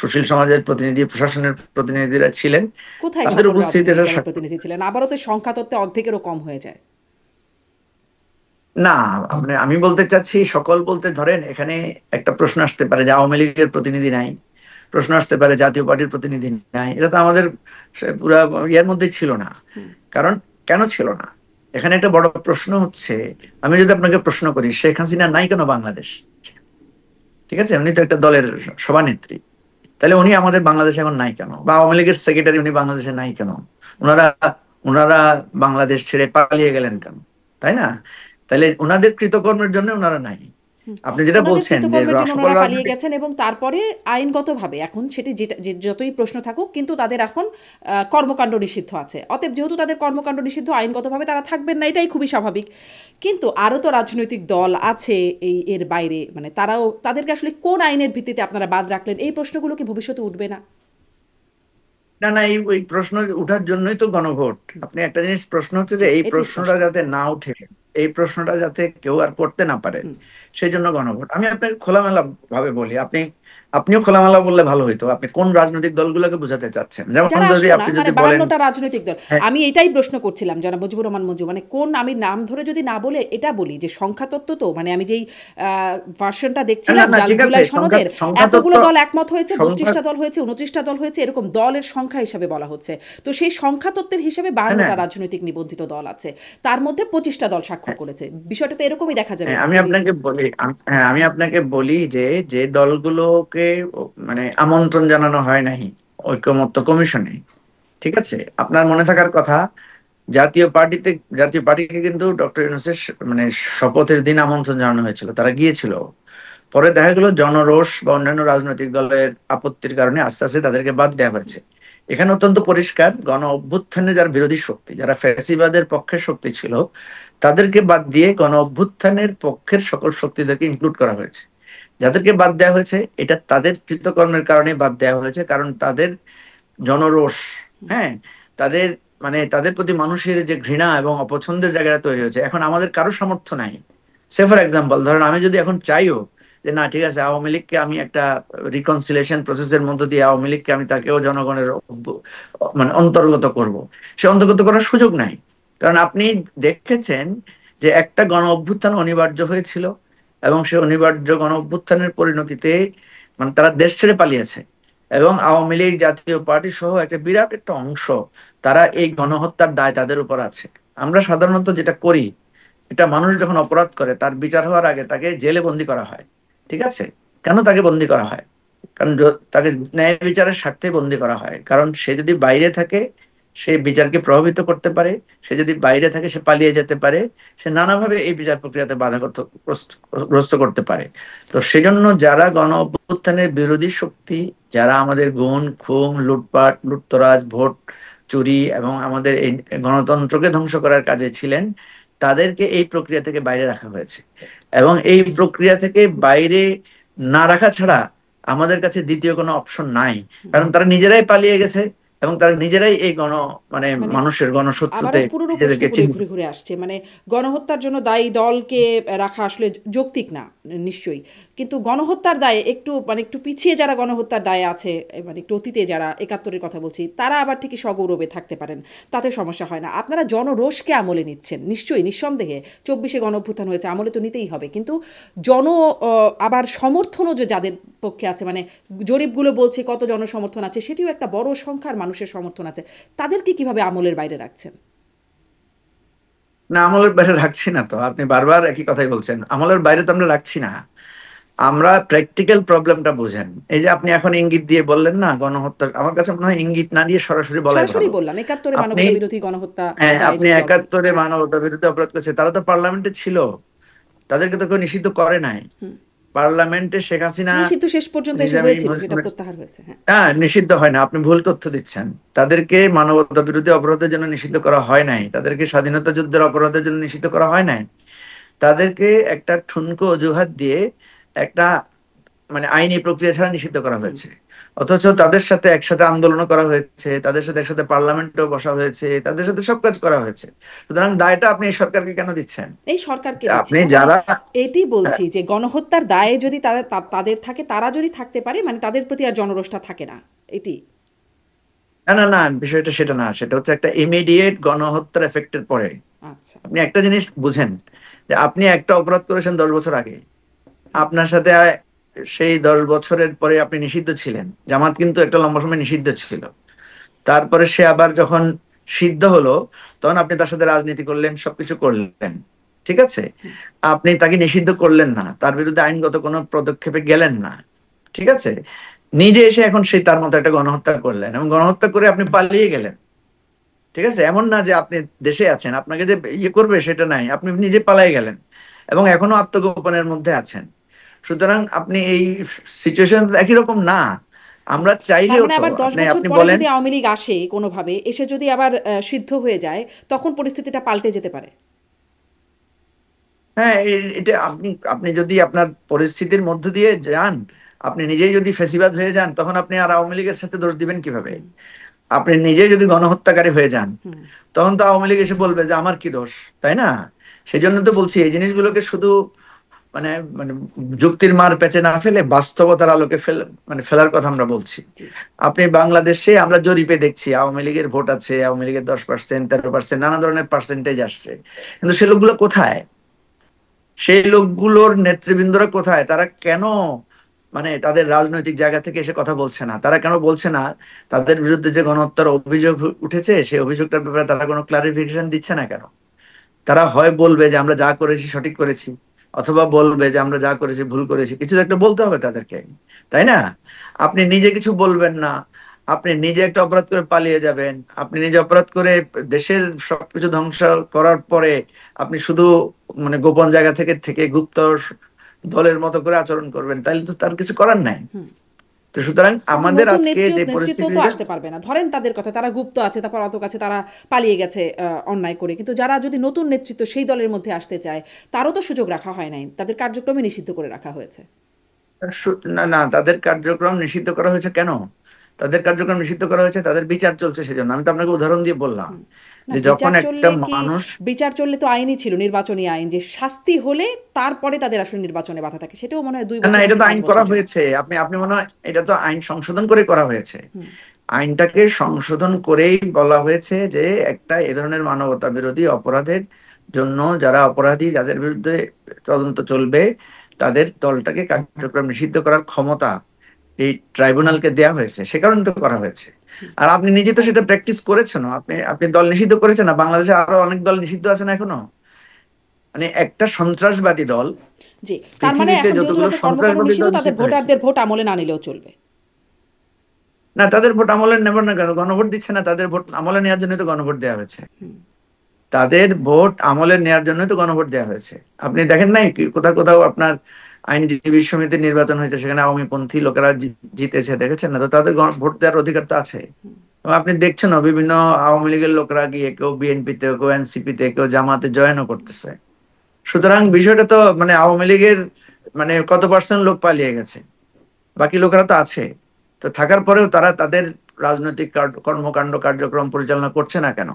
B: সুশীল সমাজের প্রতিনিধি, প্রশাসনের প্রতিনিধিরা ছিলেন,
A: কোথায়
B: তাদের
A: সকল
B: উপস্থিতিতে
A: রাজনৈতিক
B: এটা
A: দলের প্রতিনিধি ছিলেন? আবারও তো সংখ্যা তত্ত্বে অর্ধেকেরও কম হয়ে যায়।
B: না, আমি বলতে চাচ্ছি সকল বলতে, ধরেন এখানে একটা প্রশ্ন আসতে পারে যে আওয়ামী লীগের প্রতিনিধি নাই, প্রশ্ন আসতে পারে জাতীয় পার্টির প্রতিনিধি নাই, এটা তো আমাদের পুরা ইয়ার মধ্যে ছিল না।
A: হুম।
B: কারণ কেন ছিল না, এখানে একটা বড় প্রশ্ন হচ্ছে, আমি যদি আপনাকে প্রশ্ন করি শেখ হাসিনা নাই কেন বাংলাদেশ, ঠিক আছে? উনি তো একটা দলের সভানেত্রী, তাহলে উনি আমাদের বাংলাদেশে এখন নাই কেন? বা আওয়ামী লীগের সেক্রেটারি উনি বাংলাদেশে নাই কেন? ওনারা ওনারা বাংলাদেশ ছেড়ে পালিয়ে গেলেন কেন? তাই না? তাহলে ওনাদের কৃতকর্মের জন্য ওনারা নাই। আপনি যেটা
A: ওনাদের
B: বলছেন যে
A: কৃতকর্মের জন্য
B: সকল
A: ওনারা পালিয়ে
B: রাজনৈতিক
A: গেছেন এবং তারপরে আইনগতভাবে এখন সেটি যতই প্রশ্ন থাকুক কিন্তু তাদের এখন কর্মকাণ্ড নিষিদ্ধ আছে, অতএব যেহেতু তাদের কর্মকাণ্ড নিষিদ্ধ আইনগতভাবে তারা থাকবেন না, এটাই খুবই স্বাভাবিক। কিন্তু আরও তো রাজনৈতিক দল আছে এর বাইরে, মানে তারাও, তাদেরকে আসলে কোন আইনের ভিত্তিতে আপনারা বাদ রাখলেন, এই প্রশ্নগুলো কি ভবিষ্যতে উঠবে না?
B: না না, এই ওই প্রশ্ন উঠার জন্যই তো গণভোট। আপনি একটা জিনিস, প্রশ্ন হচ্ছে যে
A: জি,
B: এই
A: এটি
B: প্রশ্নটা
A: স্পষ্ট।
B: যাতে না উঠে, এই প্রশ্নটা যাতে কেউ আর করতে না পারে,
A: হুম।
B: সেই জন্য গণভোট। আমি আপনাকে খোলামেলা ভাবে বলি, আপনিও খোলামেলা বললে ভালো হইতো। আপনি কোন রাজনৈতিক দলগুলোকে বোঝাতে চাচ্ছেন? যেমন
A: যারা
B: যদি
A: আসলো না,
B: আপনি
A: মানে
B: যদি বলেন,
A: 52টা রাজনৈতিক দল,
B: হ্যাঁ,
A: আমি এটাই প্রশ্ন করছিলাম জনাব মুজিবুর রহমান মঞ্জু, মানে কোন, আমি নাম ধরে যদি না বলে এটা বলি যে সংখ্যাতত্ত্ব, তো মানে আমি যেই ভার্সনটা
B: না
A: দেখছিলাম
B: না ঠিক আছে,
A: জুলাই সনদের,
B: সংখ্যা তত্ত্ব,
A: এতগুলো দল একমত হয়েছে,
B: সংখ্যা,
A: 32টা দল হয়েছে, 29টা দল হয়েছে, এরকম দলের সংখ্যা হিসাবে বলা হচ্ছে। তো সেই সংখ্যাতত্ত্বের হিসেবে
B: হ্যাঁ,
A: 52টা
B: হ্যাঁ,
A: রাজনৈতিক নিবন্ধিত দল আছে, তার মধ্যে 25টা দল স্বাক্ষর করেছে। বিষয়টা তো এরকমই দেখা যাবে
B: হ্যাঁ, আমি
A: যদি।
B: আপনাকে বলি, হ্যাঁ আমি আপনাকে বলি যে যে দলগুলোকে মানে আমন্ত্রণ জানানো হয় নাই ঐকমত্য কমিশনে, ঠিক আছে, আপনার মনে থাকার কথা, জাতীয় পার্টিতে, জাতীয় পার্টিকে কিন্তু ডক্টর ইউনূসের মানে শপথের দিন আমন্ত্রণ জানানো হয়েছিল, তারা গিয়েছিল। পরে দেখা গেল জনরোষ বা অন্যান্য রাজনৈতিক দলের আপত্তির কারণে আস্তে আস্তে তাদেরকে বাদ দেওয়া হয়েছে। এখানে অত্যন্ত পরিষ্কার, গণ অভ্যুত্থানে যারা বিরোধী শক্তি, যারা ফ্যাসিবাদের পক্ষের শক্তি ছিল, তাদেরকে বাদ দিয়ে গণ অভ্যুত্থানের পক্ষের সকল শক্তিদেরকে ইনক্লুড করা হয়েছে। যাদেরকে বাদ দেওয়া হয়েছে এটা তাদের কৃতকর্মের কারণে বাদ দেওয়া হয়েছে, কারণ তাদের জনরোষ, হ্যাঁ, তাদের মানে তাদের প্রতি মানুষের যে ঘৃণা এবং অপছন্দের জায়গাটা তৈরি হয়েছে। এখন আমাদের কারো সামর্থ্য নাই। সে ফর এক্সাম্পল ধরেন, আমি যদি এখন চাইও যে না ঠিক আছে, আওয়ামী লীগকে আমি একটা রিকনসিলিয়েশন প্রসেসের মধ্য দিয়ে আওয়ামী লীগকে আমি তাকেও জনগণের মানে অন্তর্গত করব, সে অন্তর্গত করার সুযোগ নাই। কারণ আপনি দেখেছেন যে একটা গণ অভ্যুত্থান অনিবার্য হয়েছিল, এবং সে অনিবার্য গণ অভ্যুত্থানের পরিণতিতে মানে তারা দেশ ছেড়ে পালিয়েছে। এবং আওয়ামী লীগ, জাতীয় পার্টি সহ একটা বিরাট একটা অংশ, তারা এই গণহত্যার দায় তাদের উপর আছে। আমরা সাধারণত যেটা করি, এটা মানুষ যখন অপরাধ করে তার বিচার হওয়ার আগে তাকে জেলে বন্দি করা হয়, ঠিক আছে। কেন তাকে বন্দি করা হয়? কারণ তাকে ন্যায় বিচারের স্বার্থে বন্দি করা হয়, কারণ সে যদি বাইরে থাকে সে বিচারকে প্রভাবিত করতে পারে, সে যদি বাইরে থাকে সে পালিয়ে যেতে পারে, সে নানাভাবে এই বিচার প্রক্রিয়াতে বাধাগ্রস্ত গ্রস্ত করতে পারে। তো সেজন্য যারা গণ অভ্যুত্থানের বিরোধী শক্তি, যারা আমাদের গুম খুন লুটপাট লুটতরাজ ভোট চুরি এবং আমাদের এই গণতন্ত্রকে ধ্বংস করার কাজে ছিলেন, তাদেরকে এই প্রক্রিয়া থেকে বাইরে রাখা হয়েছে। এবং এই প্রক্রিয়া থেকে বাইরে না রাখা ছাড়া আমাদের কাছে দ্বিতীয় কোনো অপশন নাই, কারণ তারা নিজেরাই পালিয়ে গেছে এবং তারা নিজেরাই এই মানে
A: মানে
B: মানুষের গণশত্রুতে
A: আবারও পুরনো
B: নিজেদেরকে
A: প্রশ্নগুলো
B: চিহ্নিত।
A: ঘুরে ঘুরে আসছে, মানে গণহত্যার জন্য দায়ী দলকে রাখা আসলে যৌক্তিক না, নিশ্চয়ই। কিন্তু গণহত্যার দায়ে একটু, মানে একটু পিছিয়ে যারা গণহত্যার দায়ে আছে, মানে একটু অতীতে যারা, 71-এর কথা বলছি, তারা আবার ঠিকই সগৌরবে থাকতে পারেন, তাতে সমস্যা হয় না। আপনারা জনরোষকে আমলে নিচ্ছেন নিশ্চয়ই, নিঃসন্দেহে 24-এ গণঅভ্যুত্থান হয়েছে, আমলে তো নিতেই হবে, কিন্তু জন আবার সমর্থনও যে যাদের পক্ষে আছে, মানে জরিপগুলো বলছে কত জনসমর্থন আছে, সেটিও একটা বড় সংখ্যার মানুষের সমর্থন আছে, তাদেরকে কিভাবে আমলের বাইরে রাখছেন?
B: না, আমলের বাইরে রাখছি না, তো আপনি বারবার একই কথাই বলছেন, আমলের বাইরে তো আমরা রাখছি না। আমরা প্র্যাকটিক্যাল প্রবলেমটা বুঝেন। এই যে আপনি এখন ইঙ্গিত দিয়ে বললেন না গণহত্যা, আমার কাছে মনে হয় ইঙ্গিত না দিয়ে সরাসরি বলাই
A: সরাসরি
B: ভালো।
A: বললাম, 71-এ
B: আপনি,
A: মানবতা বিরোধী গণহত্যা
B: হ্যাঁ,
A: দায়ে
B: আপনি
A: যে দলটি।
B: 71-এ মানবতা বিরুদ্ধে অপরাধ করেছে, তারা তো পার্লামেন্টে ছিল, তাদেরকে তো কেউ নিষিদ্ধ করে নাই। পার্লামেন্টে শেখ হাসিনা
A: নিষিদ্ধ শেষ পর্যন্ত এসে
B: নিজামী,
A: হয়েছিল, সেটা প্রত্যাহার হয়েছে, হ্যাঁ।
B: হ্যাঁ, নিষিদ্ধ হয় না, আপনি ভুল তথ্য দিচ্ছেন। তাদেরকে মানবতা বিরোধী অপরাধের জন্য নিষিদ্ধ করা হয় নাই, তাদেরকে স্বাধীনতা যুদ্ধের অপরাধের জন্য নিষিদ্ধ করা হয় নাই। তাদেরকে একটা ঠুনকো অজুহাত দিয়ে একটা মানে আইনি প্রক্রিয়া ছাড়া নিষিদ্ধ করা হয়েছে। অথচ তাদের সাথে একসাথে আন্দোলনও করা হয়েছে, তাদের সাথে একসাথে পার্লামেন্টেও বসা হয়েছে, তাদের সাথে সব কাজ করা হয়েছে। সুতরাং দায়টা আপনি এই সরকারকে কেন দিচ্ছেন?
A: এই সরকারকে
B: যে
A: দিচ্ছি
B: আপনি
A: না, মানে
B: যারা,
A: এটি বলছি যে গণহত্যার দায়ে যদি তাদের থাকে, তারা যদি থাকতে পারে, মানে তাদের প্রতি আর জনরোষটা থাকে না, এটি।
B: না না না, বিষয়টা সেটা না, সেটা হচ্ছে একটা ইমিডিয়েট গণহত্যার এফেক্টের পরে।
A: আচ্ছা।
B: আপনি একটা জিনিস বুঝেন, যে আপনি একটা অপরাধ করেছেন 10 বছর আগে, আপনার সাথে সেই 10 বছরের পরে আপনি নিষিদ্ধ ছিলেন। জামাত কিন্তু একটা লম্বা সময় নিষিদ্ধ ছিল, তারপরে সে আবার যখন সিদ্ধ হলো তখন আপনি তার সাথে রাজনীতি করলেন, সবকিছু করলেন, ঠিক আছে। আপনি তাকে নিষিদ্ধ করলেন না, তার বিরুদ্ধে আইনগত কোনো পদক্ষেপে গেলেন না, ঠিক আছে। নিজে এসে এখন সেই তার মতো একটা গণহত্যা করলেন এবং গণহত্যা করে আপনি পালিয়ে গেলেন, ঠিক আছে। এমন না যে আপনি দেশে আছেন, আপনাকে যে ইয়ে করবে সেটা নাই, আপনি নিজে পালাই গেলেন এবং এখনো আত্মগোপনের মধ্যে আছেন। সুতরাং আপনি এই সিচুয়েশন একই রকম না, আমরা
A: তার
B: চাইলেও
A: মানে
B: তো
A: আবার ১০
B: আপনি
A: বছর
B: আপনি
A: পরে
B: বলেন।
A: যদি আওয়ামী লীগ আসে কোনোভাবে, এসে যদি আবার সিদ্ধ হয়ে যায়, তখন পরিস্থিতিটা পাল্টে যেতে পারে।
B: হ্যাঁ, এটা আপনি আপনি যদি আপনার পরিস্থিতির মধ্য দিয়ে যান, আপনি নিজেই যদি ফেসিবাদ হয়ে যান, তখন আপনি আর আওয়ামী লীগের সাথে দোষ দিবেন কিভাবে?
A: হুম,
B: আপনি নিজেই যদি গণহত্যাকারী হয়ে যান,
A: হুম।
B: তখন তো আওয়ামী লীগ এসে বলবে যে আমার কি দোষ, তাই না? সেই জন্য তো বলছি এই জিনিসগুলোকে শুধু মানে মানে যুক্তির মার পেঁচে না ফেলে বাস্তবতার আলোকে ফেলার কথা আমরা বলছি।
A: জি।
B: আপনি বাংলাদেশে আমরা জরিপে দেখছি আওয়ামী লীগের ভোট আছে, আওয়ামী লীগের 10%, 13%, নানা ধরনের পার্সেন্টেজ আসছে, কিন্তু সে লোকগুলো কোথায়? সেই লোকগুলোর নেতৃবৃন্দরা কোথায়? তারা কেন তাদের রাজনৈতিক জায়গা থেকে এসে কথা বলছে না? তারা কেন বলছে না তাদের বিরুদ্ধে যে গণহত্যার অভিযোগ উঠেছে সেই অভিযোগটার ব্যাপারে তারা কোনো ক্লারিফিকেশন দিচ্ছে না কেন? তারা হয় বলবে যে আমরা যা করেছি সঠিক করেছি, অথবা বলবে যে আমরা যা করেছি ভুল করেছি, কিছু তো একটা বলতে হবে তাদেরকে, তাই না? আপনি নিজে কিছু বলবেন না, আপনি নিজে একটা অপরাধ করে পালিয়ে যাবেন, আপনি নিজে অপরাধ করে দেশের সবকিছু ধ্বংস করার পরে আপনি শুধু গোপন জায়গা থেকে থেকে গুপ্ত দলের মতো করে আচরণ করবেন, তাইলে তো তার কিছু করার নাই।
A: হুম।
B: তো সুতরাং
A: কিন্তু
B: আমাদের
A: নতুন
B: আজকে যে
A: নেতৃত্ব তো
B: পরিস্থিতিটা,
A: আসতে পারবে না, ধরেন তাদের কথা, তারা গুপ্ত আছে, তারপর অত কাছে তারা পালিয়ে গেছে অন্যায় করে, কিন্তু যারা যদি নতুন নেতৃত্ব সেই দলের মধ্যে আসতে চায়, তারও তো সুযোগ রাখা হয় নাই, তাদের কার্যক্রমে নিষিদ্ধ করে রাখা হয়েছে।
B: না না, তাদের কার্যক্রম নিষিদ্ধ করা হয়েছে কেন? তাদের কার্যক্রম নিষিদ্ধ করা হয়েছে, তাদের বিচার চলছে সেজন্য। আমি তো আপনাকে উদাহরণ দিয়ে বললাম
A: হুম। না,
B: যে যখন
A: বিচার
B: একটা
A: চললে কি,
B: মানুষ,
A: বিচার চললে তো আইনই ছিল, নির্বাচনী আইন, যে শাস্তি হলে তারপরে তাদের আসলে নির্বাচনে বাধা থাকে, সেটাও মনে হয় ২
B: না না,
A: বছর
B: এটা
A: নাকি
B: তো
A: ৫
B: আইন করা
A: বছর ছিল।
B: হয়েছে, আপনি আপনি মনে হয় এটা তো আইন সংশোধন করে করা হয়েছে।
A: হুম।
B: আইনটাকে সংশোধন করেই বলা হয়েছে যে একটা এ ধরনের মানবতা বিরোধী অপরাধের জন্য যারা অপরাধী, যাদের বিরুদ্ধে তদন্ত চলবে, তাদের দলটাকে কার্যক্রম নিষিদ্ধ করার ক্ষমতা এই ট্রাইব্যুনালকে দেয়া হয়েছে, সে কারণে তো করা হয়েছে।
A: হুম।
B: আর আপনি নিজে তো সেটা প্র্যাকটিস করেছেন, আপনি আপনি দল নিষিদ্ধ করেছেন না, বাংলাদেশে আরো অনেক দল নিষিদ্ধ আছে না এখনো? একটা সন্ত্রাসবাদী দল
A: জি। তার মানে
B: পৃথিবীতে
A: এখন যেহেতু
B: যতগুলো
A: তাদের কর্মকাণ্ড
B: সন্ত্রাসবাদী
A: নিষিদ্ধ,
B: দল
A: তাদের
B: নিষিদ্ধ হয়েছে।
A: ভোটারদের ভোট আমলে না নিলেও চলবে।
B: না, তাদের ভোট আমলে নেবেন না কেন? গণভোট দিচ্ছে না, তাদের ভোট আমলে নেওয়ার জন্য তো গণভোট দেওয়া হয়েছে।
A: হুম।
B: তাদের ভোট আমলে নেওয়ার জন্য তো গণভোট দেওয়া হয়েছে। আপনি দেখেন নাই কি কোথাও কোথাও আপনার আইনজীবী সমিতির নির্বাচন হয়েছে, সেখানে আওয়ামী পন্থী লোকেরা জিতেছে, দেখেছেন না? তো তাদের ভোট দেওয়ার অধিকার তো আছে। এবং আপনি দেখছেন না, বিভিন্ন আওয়ামী লীগের লোকরা গিয়ে কেউ বিএনপিতে, কেউ এনসিপিতে, কেউ জামাতে জয়েনও করতেছে। সুতরাং বিষয়টা তো আওয়ামী লীগের কত পার্সেন্ট লোক পালিয়ে গেছে, বাকি লোকেরা তো আছে। তো থাকার পরেও তারা তাদের রাজনৈতিক কর্মকাণ্ড কার্যক্রম পরিচালনা করছে না কেন?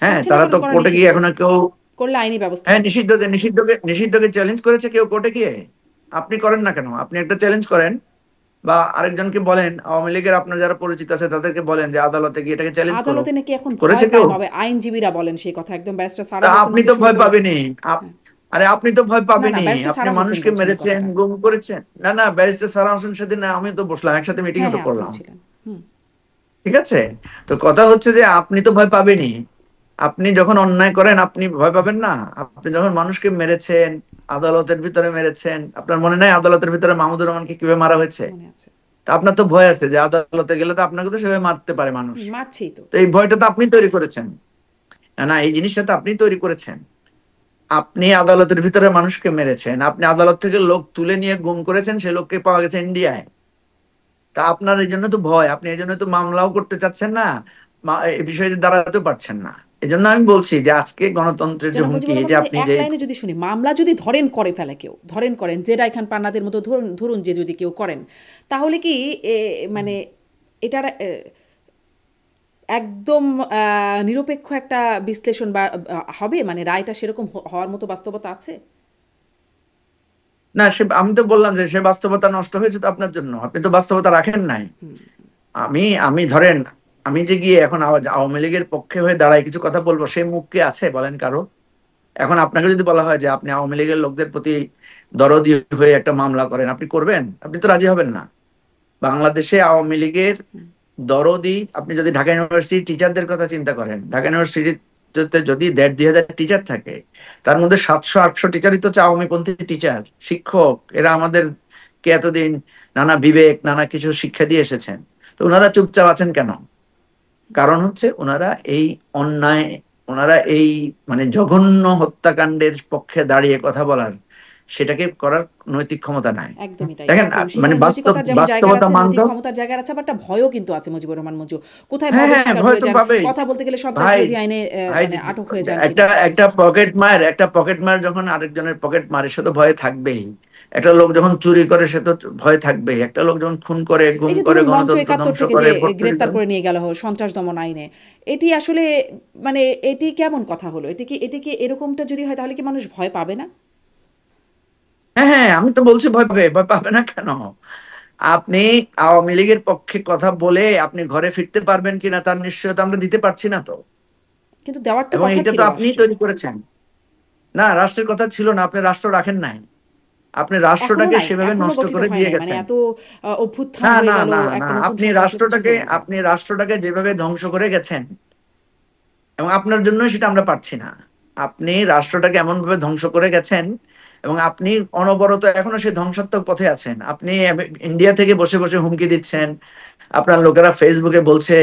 B: হ্যাঁ,
A: করছে না
B: তারা
A: কেন?
B: তো
A: করা
B: কোর্টে গিয়ে
A: নিষিদ্ধ।
B: এখনো কেউ,
A: করলে আইনি ব্যবস্থা
B: হ্যাঁ,
A: হবে।
B: নিষিদ্ধকে চ্যালেঞ্জ করেছে কেউ কোর্টে গিয়ে। আপনি করেন না কেন? আপনি একটা চ্যালেঞ্জ করেন, বা আরেকজনকে বলেন, আওয়ামী লীগের আপনার যারা পরিচিত আছে তাদেরকে বলেন যে আদালতে গিয়ে এটাকে চ্যালেঞ্জ করো।
A: আদালতে নাকি এখন
B: করেছে
A: ভয়
B: কেউ?
A: পায়, হবে আইনজীবীরা বলেন সেই কথা, একদম ব্যারিস্টার
B: তা
A: সারা হোসেন
B: আপনি
A: থেকে
B: তো
A: শুরু
B: ভয়
A: করে।
B: পাবেনই।
A: হ্যাঁ।
B: আরে আপনি তো ভয়
A: না, না,
B: পাবেনই,
A: ব্যারিস্টার
B: আপনি
A: সারা হোসেন
B: মানুষকে
A: বলছেন এই
B: মেরেছেন,
A: কথাটা।
B: গুম করেছেন। না না, ব্যারিস্টার সারা হোসেন সেদিন আমি তো বসলাম একসাথে, মিটিং
A: হ্যাঁ,
B: তো
A: হ্যাঁ, আপনিও
B: করলাম।
A: ছিলেন। হুম।
B: ঠিক আছে? তো কথা হচ্ছে যে আপনি তো ভয় পাবেনই। আপনি যখন অন্যায় করেন আপনি ভয় পাবেন না? আপনি যখন মানুষকে মেরেছেন, আদালতের ভিতরে মেরেছেন, আপনার মনে নাই আদালতের ভিতরে মাহমুদুর রহমানকে কিভাবে মারা হয়েছে?
A: মনে আছে।
B: তা আপনার তো ভয় আছে যে আদালতে গেলে তো আপনাকে তো সেভাবে মারতে পারে মানুষ।
A: হুম, মারছেই তো।
B: তো এই ভয়টা তো আপনি তৈরি করেছেন। না না, এই জিনিসটা তো আপনি তৈরি করেছেন। আপনি আদালতের ভিতরে মানুষকে মেরেছেন, আপনি আদালত থেকে লোক তুলে নিয়ে গুম করেছেন, সে লোককে পাওয়া গেছে ইন্ডিয়ায়। তা আপনার এই জন্য তো ভয়, আপনি এই জন্য তো মামলাও করতে চাচ্ছেন না, এই বিষয়ে দাঁড়াতেও পারছেন না। এই জন্য আমি বলছি যে আজকে গণতন্ত্রের যে
A: জনাব
B: হুমকি,
A: মুজিবুর
B: যে
A: রহমান, যদি
B: আপনি
A: এক
B: যে,
A: লাইনে যদি শুনি, মামলা যদি ধরেন করে ফেলে কেউ, ধরেন করেন যে রায়খান পান্নাদের মতো, ধরুন ধরুন যে যদি কেউ করেন, তাহলে কি মানে এটার একদম নিরপেক্ষ একটা বিশ্লেষণ বা হবে, মানে রায়টা সেরকম হওয়ার মতো বাস্তবতা আছে?
B: না, সে আমি তো বললাম যে সে বাস্তবতা নষ্ট হয়েছে তো আপনার জন্য, আপনি তো বাস্তবতা রাখেন নাই।
A: হুম।
B: আমি আমি ধরেন, আমি যে গিয়ে এখন আওয়ামী লীগের পক্ষে হয়ে দাঁড়ায় কিছু কথা বলবো, সেই মুখ কি আছে বলেন কারো? এখন আপনাকে যদি বলা হয় যে আপনি আওয়ামী লীগের লোকদের প্রতি দরদি হয়ে একটা মামলা করেন, আপনি করবেন? আপনি তো রাজি হবেন না। বাংলাদেশে আওয়ামী লীগের দরদি, আপনি যদি ঢাকা ইউনিভার্সিটির টিচারদের কথা চিন্তা করেন, ঢাকা ইউনিভার্সিটিতে যদি ১,৫-২,০০০ টিচার থাকে, তার মধ্যে ৭০০-৮০০ টিচারই তো হচ্ছে আওয়ামীপন্থী টিচার, শিক্ষক। এরা আমাদেরকে এতদিন নানা বিবেক, নানা কিছু শিক্ষা দিয়ে এসেছেন। তো ওনারা চুপচাপ আছেন কেন? কারণ হচ্ছে ওনারা এই অন্যায়, ওনারা এই জঘন্য হত্যাকাণ্ডের পক্ষে দাঁড়িয়ে কথা বলার সেটাকে করার নৈতিক ক্ষমতা নাই।
A: একদমই তাই,
B: দেখেন
A: একদম।
B: মানে
A: সেখানে নৈতিকতার যেমন জায়গা
B: বাস্তবতা
A: আছে,
B: মানতে
A: নৈতিক
B: হবে।
A: ক্ষমতার জায়গা আছে, আবার একটা ভয়ও কিন্তু আছে মুজিবুর রহমান মঞ্জু। কোথায়
B: হ্যাঁ
A: মবের
B: হ্যাঁ,
A: শিকার
B: ভয়
A: হয়ে
B: তো
A: যান,
B: পাবেই
A: কথা বলতে গেলে সন্ত্রাস
B: ভাই।
A: বিরোধী আইনে
B: ভাই
A: মানে আটক হয়ে যান
B: একটা
A: কিনা।
B: একটা পকেট মার যখন আরেকজনের পকেট মারে, সে তো ভয় থাকবেই। একটা লোক যখন চুরি করে সে তো ভয় থাকবেই। একটা লোক যখন খুন করে, গুম
A: এই যে
B: করে,
A: ধরুন মঞ্চ
B: গণতন্ত্র
A: ৭১
B: ধ্বংস
A: থেকে যে
B: করে, ভোট চুরি
A: গ্রেপ্তার
B: করে।
A: করে নিয়ে গেল সন্ত্রাস দমন আইনে, এটি আসলে মানে এটি কেমন কথা হলো? এটি কি এরকমটা যদি হয় তাহলে কি মানুষ ভয় পাবে না?
B: হ্যাঁ হ্যাঁ, আমি তো বলছি ভয় পাবে। ভয় পাবে না কেন? আপনি আওয়ামী লীগের পক্ষে কথা বলে আপনি ঘরে ফিরতে পারবেন কিনা তার নিশ্চয়তা আমরা দিতে পারছি না তো।
A: কিন্তু দেওয়ার তো
B: এবং
A: কথা
B: এটা
A: ছিল
B: তো আপনিই
A: রাষ্ট্রের।
B: তৈরি করেছেন। না, রাষ্ট্রের কথা ছিল না, আপনি রাষ্ট্র রাখেন নাই। আপনি
A: এখনো
B: রাষ্ট্রটাকে
A: নাই,
B: সেভাবে
A: এখনো
B: নষ্ট
A: গঠিত
B: করে
A: হয়
B: দিয়ে
A: নাই, মানে
B: গেছেন।
A: এত অভ্যুত্থান
B: না
A: হয়ে
B: না
A: গেল,
B: না না,
A: একটা নতুন সরকার আসলে তো চলবে না।
B: আপনি রাষ্ট্রটাকে যেভাবে ধ্বংস করে গেছেন, এবং আপনার জন্যই সেটা আমরা পারছি না। আপনি রাষ্ট্রটাকে এমন ভাবে ধ্বংস করে গেছেন, এবং আপনি অনবরত এখনো সেই ধ্বংসাত্মক পথে আছেন। আপনি ইন্ডিয়া থেকে বসে বসে হুমকি দিচ্ছেন। আপনার লোকেরা ফেসবুকে বলছে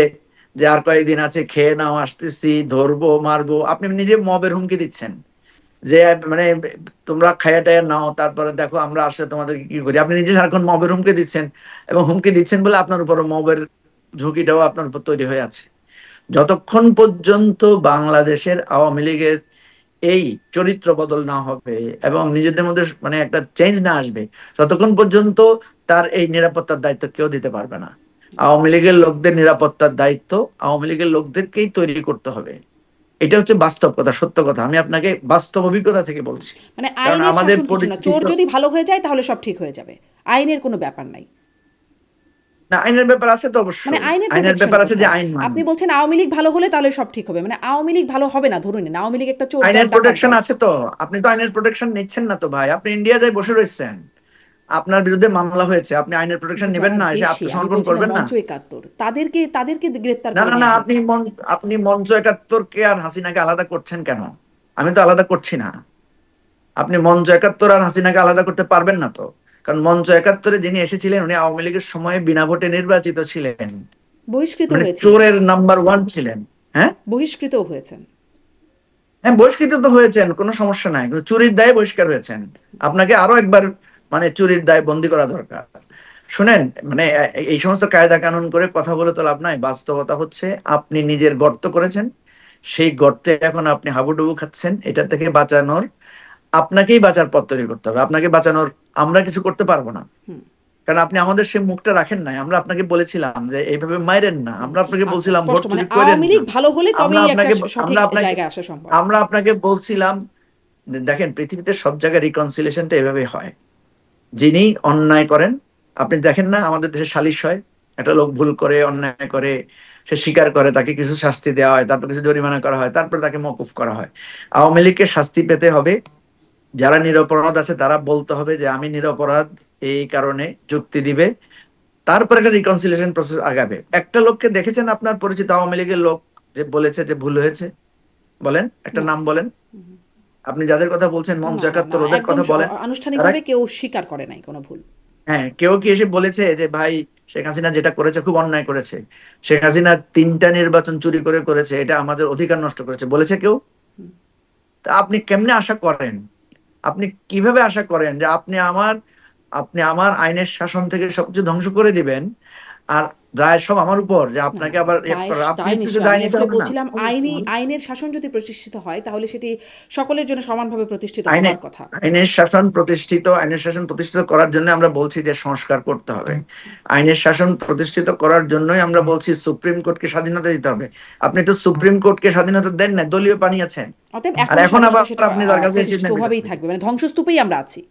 B: যে আর কয়েকদিন আছে, খেয়ে নাও, আসতেছি, ধরবো, মারবো। আপনি নিজে মবের হুমকি দিচ্ছেন যে মানে তোমরা খায়া টায়া নাও, তারপরে দেখো আমরা আসলে তোমাদেরকে কি করি। আপনি নিজে সারাক্ষণ মবের হুমকি দিচ্ছেন, এবং হুমকি দিচ্ছেন বলে আপনার উপর মবের ঝুঁকিটাও আপনার উপর তৈরি হয়ে আছে। যতক্ষণ পর্যন্ত বাংলাদেশের আওয়ামী লীগের এই চরিত্র বদল না হবে এবং নিজেদের মধ্যে মানে একটা চেঞ্জ না আসবে, ততক্ষণ পর্যন্ত তার এই নিরাপত্তার দায়িত্ব কেউ দিতে পারবে না। আওয়ামী লীগের লোকদের নিরাপত্তার দায়িত্ব আওয়ামী লীগের লোকদেরকেই তৈরি করতে হবে। এটা হচ্ছে বাস্তব কথা, সত্য কথা। আমি আপনাকে বাস্তব অভিজ্ঞতা থেকে বলছি।
A: মানে
B: কারণ
A: আইনের
B: আমাদের
A: শাসন কিছু না, চোর
B: পরিচিত।
A: যদি ভালো হয়ে যায় তাহলে সব ঠিক হয়ে যাবে, আইনের কোনো ব্যাপার নাই।
B: না, আইনের ব্যাপার আছে তো
A: মানে
B: অবশ্যই।
A: আইনের
B: আইনের
A: প্রোটেকশন
B: ব্যাপার আছে যে
A: কোথায়?
B: আইন
A: আপনি
B: মানবে।
A: বলছেন আওয়ামী লীগ ভালো হলে তাহলে সব ঠিক হবে, মানে আওয়ামী লীগ ভালো হবে না, ধরুন না আওয়ামী লীগ একটা চোর দল,
B: আইনের
A: ডাকাত
B: প্রোটেকশন
A: দল।
B: আছে তো। আপনি তো আইনের প্রোটেকশন নিচ্ছেন না তো ভাই। আপনি ইন্ডিয়া যাই বসে রয়েছেন, আপনার বিরুদ্ধে মামলা হয়েছে, আপনি আইনের
A: কিন্তু
B: প্রোটেকশন নেবেন
A: যারা
B: না? এসে
A: দেশে, আমি
B: আত্মসমর্পণ
A: বলছি না
B: করবেন না?
A: মঞ্চ ৭১, তাদেরকে গ্রেপ্তার
B: না
A: করে
B: না না,
A: নিয়ে আসুক।
B: আপনি মঞ্চ ৭১-কে আর হাসিনাকে আলাদা করছেন কেন? আমি তো আলাদা করছি না। আপনি মঞ্চ ৭১ আর হাসিনাকে আলাদা করতে পারবেন না তো। কারণ মঞ্চ ৭১-এ যিনি এসেছিলেন উনি আওয়ামী লীগের সময়ে বিনা ভোটে নির্বাচিত ছিলেন।
A: বহিষ্কৃত
B: মানে
A: হয়েছেন,
B: চোরের নাম্বার ওয়ান ছিলেন। হ্যাঁ
A: বহিষ্কৃতও হয়েছেন।
B: হ্যাঁ, বহিষ্কৃত তো হয়েছেন, কোনো সমস্যা নাই, কিন্তু চুরির দায়ে বহিষ্কার হয়েছেন। আপনাকে আরো একবার মানে চুরির দায়ে বন্দী করা দরকার। শুনেন, মানে এই সমস্ত কায়দা কানুন করে কথা বলে তো লাভ নাই। বাস্তবতা হচ্ছে আপনি নিজের গর্ত করেছেন, সেই গর্তে এখন আপনি হাবুডুবু খাচ্ছেন। এটা থেকে বাঁচানোর, আপনাকেই বাঁচার পথ তৈরি করতে হবে। আপনাকে বাঁচানোর আমরা কিছু করতে পারবো না,
A: হুম।
B: কারণ আপনি আমাদের সেই মুখটা রাখেন নাই। আমরা আপনাকে বলেছিলাম যে এইভাবে মাইরেন না, আমরা আপনাকে
A: আচ্ছা,
B: বলছিলাম ভোট
A: স্পষ্ট মানে
B: চুরি করেন
A: আওয়ামী
B: না।
A: লীগ ভালো হলে
B: আমরা
A: তবেই একটা
B: আপনাকে
A: সঠিক
B: আমরা আপনাকে
A: জায়গায় আসা সম্ভব।
B: আমরা আপনাকে বলছিলাম যে দেখেন, পৃথিবীতে সব জায়গায় রিকনসিলিয়েশনটা এভাবে হয়। যিনি অন্যায় করেন, আপনি দেখেন না আমাদের দেশে সালিশ হয়, একটা লোক ভুল করে, অন্যায় করে, সে স্বীকার করে, তাকে কিছু শাস্তি দেওয়া হয়, তারপর কিছু জরিমানা করা হয়, তারপর তাকে মওকুফ করা হয়। আওয়ামী লীগকে শাস্তি পেতে হবে। যারা নিরপরাধ আছে তারা বলতে হবে যে আমি নিরপরাধ, এই কারণে যুক্তি দিবে। তারপর একটা রিকনসিলিয়েশন প্রসেস আগাবে। একটা লোককে দেখেছেন আপনার পরিচিত আওয়ামী লীগের লোক যে বলেছে যে ভুল হয়েছে? বলেন, একটা
A: না,
B: নাম বলেন। আপনি যাদের কথা বলছেন মঞ্চ
A: না, না, না,
B: ৭১, ওদের
A: একদম
B: কথা বলেন। তারা,
A: আনুষ্ঠানিকভাবে কেউ স্বীকার করে নাই কোনো ভুল।
B: হ্যাঁ, কেউ কি এসে বলেছে যে ভাই শেখ হাসিনা যেটা করেছে খুব অন্যায় করেছে, শেখ হাসিনা 3টা নির্বাচন চুরি করে করেছে, এটা আমাদের অধিকার নষ্ট করেছে, বলেছে কেউ? তা আপনি কেমনে আশা করেন, আপনি কিভাবে আশা করেন যে আপনি আমার আইনের শাসন থেকে সবকিছু ধ্বংস করে দিবেন, আর দায় সব আমার উপর, যে
A: না,
B: আপনাকে
A: না,
B: আবার
A: দায়
B: আপনি
A: দায়
B: কিছু
A: নিশ্চয়,
B: দায়
A: আমি
B: নিতে
A: আসলে
B: হবে না?
A: বলছিলাম আইনের শাসন যদি প্রতিষ্ঠিত হয় তাহলে সেটি সকলের জন্য সমানভাবে প্রতিষ্ঠিত
B: আইনে
A: হওয়ার কথা।
B: আইনের শাসন প্রতিষ্ঠিত করার জন্য আমরা বলছি যে সংস্কার করতে হবে। আইনের শাসন প্রতিষ্ঠিত করার জন্যই আমরা বলছি সুপ্রিম কোর্টকে স্বাধীনতা দিতে হবে। আপনি তো সুপ্রিম কোর্টকে স্বাধীনতা দেন না, দলীয় বানিয়েছেন।
A: অতএব
B: আর
A: এখনো
B: এখন আবার
A: স্বাধীনতা সেটা
B: আপনি তার কাছে এসে
A: প্রতিষ্ঠিত ভাবেই থাকবে, মানে ধ্বংসস্তূপেই আমরা আছি।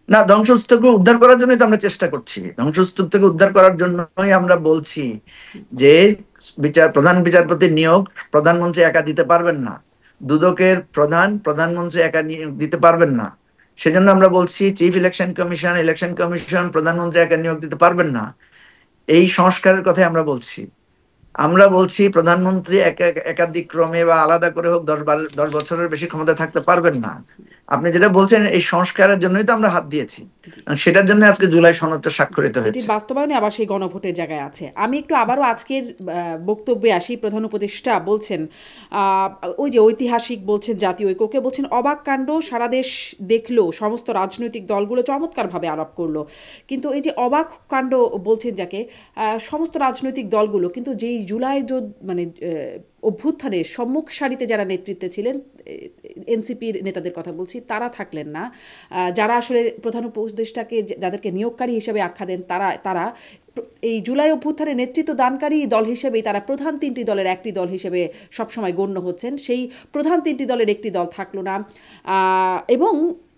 B: না, ধ্বংসস্তূপকে উদ্ধার করার জন্যই তো আমরা চেষ্টা করছি। ধ্বংসস্তূপ থেকে উদ্ধার করার জন্যই আমরা বলছি যে প্রধান বিচারপতি নিয়োগ প্রধানমন্ত্রী একা দিতে পারবেন না। দুদকের প্রধানমন্ত্রী একা দিতে পারবেন না। সেজন্য আমরা বলছি চিফ ইলেকশন কমিশন প্রধানমন্ত্রী একা নিয়োগ দিতে পারবেন না। এই সংস্কারের কথাই আমরা বলছি। আমরা বলছি প্রধানমন্ত্রী একাধিক ক্রমে বা আলাদা করে হোক 10 বছরের বেশি ক্ষমতা থাকতে পারবেন না। আপনি যেটা বলছেন এই সংস্কারের জন্যই তো আমরা হাত দিয়েছি, সেটার জন্য আজকে জুলাই সনদটা স্বাক্ষরিত
A: এটির
B: হয়েছে।
A: বাস্তবায়নে আবার সেই গণভোটের জায়গায় আছে। আমি একটু আবারও আজকের বক্তব্যে আসি। প্রধান উপদেষ্টা বলছেন ওই যে ঐতিহাসিক বলছেন, জাতীয় ঐক্যকে বলছেন অবাক কাণ্ড, সারা দেশ দেখলো, সমস্ত রাজনৈতিক দলগুলো চমৎকারভাবে আলাপ করলো। কিন্তু এই যে অবাক কাণ্ড বলছেন যাকে, সমস্ত রাজনৈতিক দলগুলো কিন্তু যেই জুলাই মানে অভ্যুত্থানের সম্মুখ সারিতে যারা নেতৃত্বে ছিলেন, এনসিপির নেতাদের কথা বলছি, তারা থাকলেন না। যারা আসলে প্রধান উপদেষ্টাকে যাদেরকে নিয়োগকারী হিসেবে আখ্যা দেন, তারা এই জুলাই অভ্যুত্থানের নেতৃত্ব দানকারী দল হিসেবেই তারা প্রধান তিনটি দলের একটি দল হিসেবে সবসময় গণ্য হচ্ছেন। সেই প্রধান তিনটি দলের একটি দল থাকলো না। এবং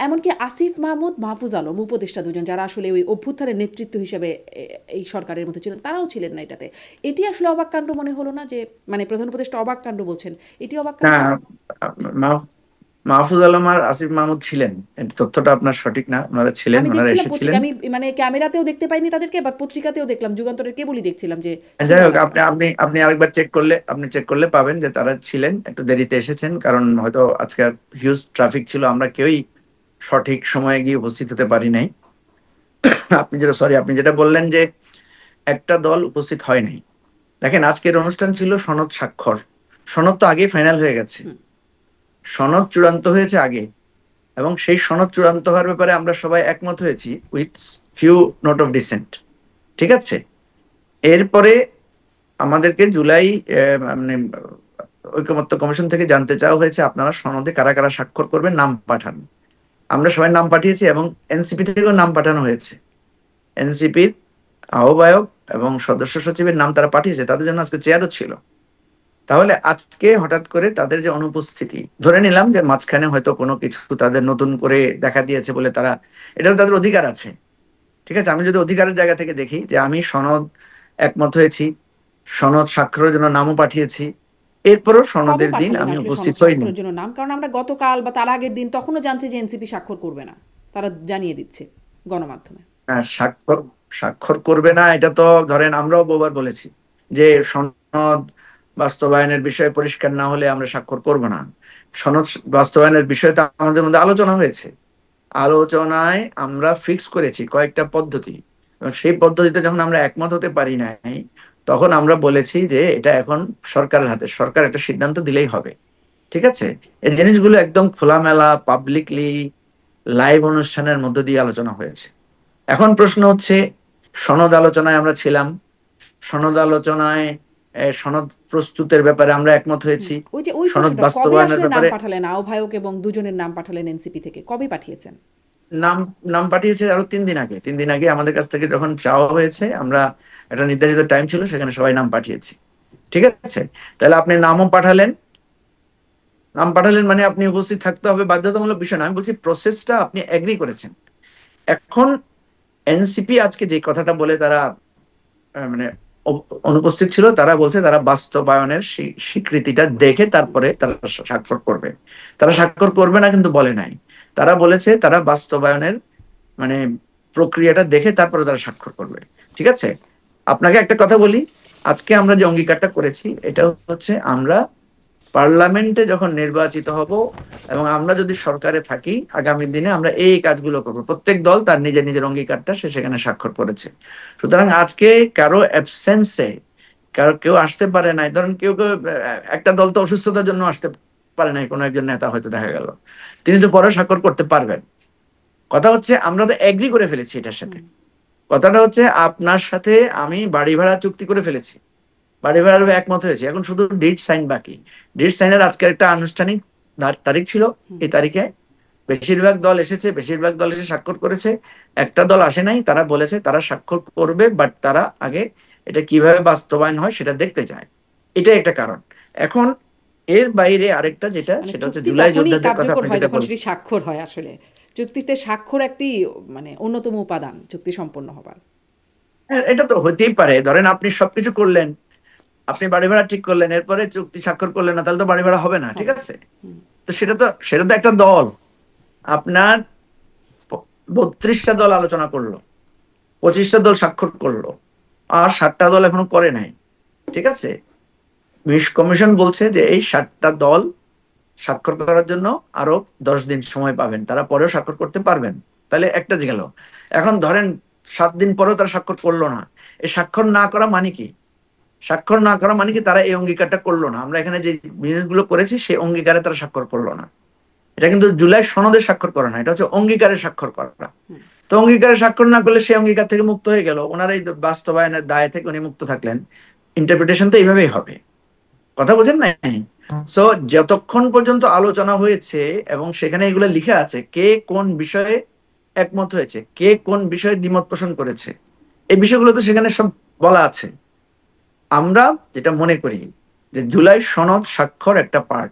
A: এমনকি আসিফ মাহমুদ, মাহফুজ আলম উপদেষ্টা দুজন, যারা আসলে ওই অভ্যুত্থানের নেতৃত্ব হিসেবে এই সরকারের মধ্যে ছিলেন, তারাও ছিলেন না এটাতে। এটি আসলে অবাক কাণ্ড মনে হলো না? যে মানে প্রধান উপদেষ্টা অবাক কাণ্ড বলছেন, এটি অবাক কাণ্ড?
B: না, মাহফুজ আলম আর আসিফ মাহমুদ ছিলেন, এই তথ্যটা আপনার সঠিক না। ওনারা ছিলেন,
A: আমি
B: ওনারা
A: দেখছিলাম
B: এসেছিলেন।
A: পত্রিকা, আমি মানে ক্যামেরাতেও দেখতে পাইনি তাদেরকে, বা পত্রিকাতেও দেখলাম, যুগান্তরের কেবলই দেখছিলাম যে
B: যাই
A: ছিলেন
B: হোক,
A: না
B: আপনি
A: তারা।
B: আপনি আপনি আরেকবার চেক করলে পাবেন যে তারা ছিলেন, একটু দেরিতে এসেছেন, কারণ হয়তো আজকে হিউজ ট্রাফিক ছিল, আমরা কেউই সঠিক সময়ে গিয়ে উপস্থিত হতে পারি নাই। আপনি যেটা বললেন যে একটা দল উপস্থিত হয় নাই, দেখেন আজকের অনুষ্ঠান ছিল সনদ স্বাক্ষর। সনদ তো আগেই ফাইনাল হয়ে গেছে,
A: হুম।
B: সনদ চূড়ান্ত হয়েছে আগে, এবং সেই সনদ চূড়ান্ত হওয়ার ব্যাপারে আমরা সবাই একমত হয়েছি with few note of dissent. ঠিক আছে, এরপরে আমাদেরকে জুলাই মানে ঐকমত্য কমিশন থেকে জানতে চাওয়া হয়েছে আপনারা সনদে কারা কারা স্বাক্ষর করবেন, নাম পাঠান। আমরা সবাই নাম পাঠিয়েছি এবং এনসিপি থেকেও নাম পাঠানো হয়েছে। এনসিপির আহ্বায়ক এবং সদস্য সচিবের নাম তারা পাঠিয়েছে, তাদের জন্য আজকে চেয়ারও ছিল। তাহলে আজকে হঠাৎ করে তাদের যে অনুপস্থিতি, ধরে নিলাম যে মাঝখানে হয়তো কোনো কিছু তাদের নতুন করে দেখা দিয়েছে বলে তারা, এটাও তাদের অধিকার আছে। ঠিক আছে, আমি যদি অধিকারের জায়গা থেকে দেখি যে আমি সনদ একমত হয়েছি, সনদ স্বাক্ষরের জন্য নামও পাঠিয়েছি, এরপরও
A: কবে
B: সনদের দিন
A: পাঠালেন
B: আমি
A: আসলে
B: উপস্থিত
A: সনদ
B: হইনি।
A: স্বাক্ষরের জন্য নাম? কারণ আমরা গতকাল বা তার আগের দিন তখনও জানছি যে এনসিপি স্বাক্ষর করবে না, তারা জানিয়ে দিচ্ছে গণমাধ্যমে।
B: স্বাক্ষর স্বাক্ষর করবে না, এটা তো ধরেন আমরাও বহুবার বলেছি যে সনদ বাস্তবায়নের বিষয়ে পরিষ্কার না হলে আমরা স্বাক্ষর করব না। সনদ বাস্তবায়নের বিষয়ে তো আমাদের মধ্যে আলোচনা হয়েছে, আলোচনায় আমরা ফিক্স করেছি কয়েকটা পদ্ধতি, এবং সেই পদ্ধতিতে যখন আমরা একমত হতে পারি নাই, তখন আমরা বলেছি যে এটা এখন সরকারের হাতে, সরকার একটা সিদ্ধান্ত দিলেই হবে। ঠিক আছে, এই জিনিসগুলো একদম খোলামেলা পাবলিকলি লাইভ অনুষ্ঠানের মধ্য দিয়ে আলোচনা হয়েছে। এখন প্রশ্ন হচ্ছে, সনদ আলোচনায় আমরা ছিলাম, সনদ আলোচনায় সনদ প্রস্তুতের ব্যাপারে আমরা একমত হয়েছি,
A: ওই যে ওই
B: সনদ
A: প্রশ্নটা, কবে
B: বাস্তবায়নের
A: আসলে নাম
B: ব্যাপারে
A: পাঠালেন আহ্বায়ক এবং দুজনের নাম পাঠালেন এনসিপি থেকে, কবে পাঠিয়েছেন?
B: নাম নাম পাঠিয়েছে আরো 3 দিন আগে। 3 দিন আগে আমাদের কাছ থেকে যখন চাওয়া হয়েছে, আমরা একটা নির্ধারিত টাইম ছিল, সেখানে সবাই নাম পাঠিয়েছি। ঠিক আছে, তাহলে আপনি নামও পাঠালেন, নাম পাঠালেন মানে আপনি উপস্থিত থাকতে হবে, বাধ্যতামূলক বিষয় না। আমি বলছি প্রসেসটা আপনি এগ্রি করেছেন। এখন এনসিপি আজকে যে কথাটা বলে তারা মানে অনুপস্থিত ছিল, তারা বলছে তারা বাস্তবায়নের স্বীকৃতিটা দেখে তারপরে তারা স্বাক্ষর করবে। তারা স্বাক্ষর করবে না কিন্তু বলে নাই, তারা বলেছে তারা বাস্তবায়নের মানে প্রক্রিয়াটা দেখে তারপরে তারা স্বাক্ষর করবে। ঠিক আছে, আপনাকে একটা কথা বলি, আজকে আমরা যে অঙ্গীকারটা করেছি এটা হচ্ছে আমরা পার্লামেন্টে যখন নির্বাচিত হব এবং আমরা যদি সরকারে থাকি আগামী দিনে আমরা এই কাজগুলো করব। প্রত্যেক দল তার নিজের নিজের অঙ্গীকারটা সে সেখানে স্বাক্ষর করেছে। সুতরাং আজকে কারো অ্যাবসেন্সে কেউ আসতে পারে নাই, ধরেন কেউ কেউ একটা দল তো অসুস্থতার জন্য আসতে পারে নাই, কোনো একজন নেতা হয়তো দেখা গেল, তিনি তো পরে স্বাক্ষর করতে পারবেন। কথা হচ্ছে আমরা তো এগ্রি করে ফেলেছি এটার সাথে। কথাটা হচ্ছে আপনার সাথে আমি বাড়ি ভাড়া চুক্তি করে ফেলেছি, বাড়ি ভাড়ার একমত হয়েছে, এখন শুধু ডেট সাইন বাকি। ডেট সাইনের আজকের একটা আনুষ্ঠানিক তারিখ ছিল, এই তারিখে বেশিরভাগ দল এসেছে, বেশিরভাগ দল এসে স্বাক্ষর করেছে। একটা দল আসে নাই, তারা বলেছে তারা স্বাক্ষর করবে, বাট তারা আগে এটা কিভাবে বাস্তবায়ন হয় সেটা দেখতে চায়। এটাই একটা কারণ। এখন এর বাইরে আরেকটা যেটা,
A: মানে
B: সেটা হচ্ছে
A: চুক্তি
B: জুলাই
A: তখনই
B: যোদ্ধাদের কথা
A: কার্যকর
B: আপনি
A: হয়
B: যেটা
A: যখন সেটি
B: বলছেন।
A: স্বাক্ষর হয়। আসলে চুক্তিতে স্বাক্ষর একটি মানে অন্যতম উপাদান চুক্তি সম্পন্ন হবার।
B: হ্যাঁ, এটা তো হতেই পারে, ধরেন আপনি সবকিছু করলেন, আপনি বাড়ি ভাড়া ঠিক করলেন, এরপরে চুক্তি স্বাক্ষর করলেন না, তাহলে তো বাড়ি ভাড়া হবে না। ঠিক
A: হবে না।
B: আছে, তো সেটা তো একটা দল, আপনার 32টা দল আলোচনা করলো, 25টা দল স্বাক্ষর করলো, আর 7টা দল এখনো করে নাই। ঠিক আছে, কমিশন বলছে যে এই 7টা দল স্বাক্ষর করার জন্য আরো 10 দিন সময় পাবেন, তারা পরেও স্বাক্ষর করতে পারবেন। তাহলে একটা গেল। এখন ধরেন 7 দিন পরেও তারা স্বাক্ষর করলো না, এই স্বাক্ষর না করা মানে কি? স্বাক্ষর না করা মানে কি তারা এই অঙ্গীকারটা করলো না। আমরা এখানে যে জিনিসগুলো করেছি সেই অঙ্গীকারে তারা স্বাক্ষর করলো না। এটা কিন্তু জুলাই সনদে স্বাক্ষর করা না, এটা হচ্ছে অঙ্গীকারে স্বাক্ষর করা। তো অঙ্গীকারে স্বাক্ষর না করলে সেই অঙ্গীকার থেকে মুক্ত হয়ে গেল, ওনার এই বাস্তবায়নের দায় থেকে উনি মুক্ত থাকলেন। ইন্টারপ্রিটেশন তো এইভাবেই হবে, কথা বোঝেন নাই? সো যতক্ষণ পর্যন্ত আলোচনা হয়েছে এবং সেখানে এগুলো লিখে আছে কে কোন বিষয়ে একমত হয়েছে, কে কোন বিষয়ে দ্বিমত পোষণ করেছে, এই বিষয়গুলো তো সেখানে সব বলা আছে। আমরা যেটা মনে করি যে জুলাই সনদ স্বাক্ষর একটা পার্ট,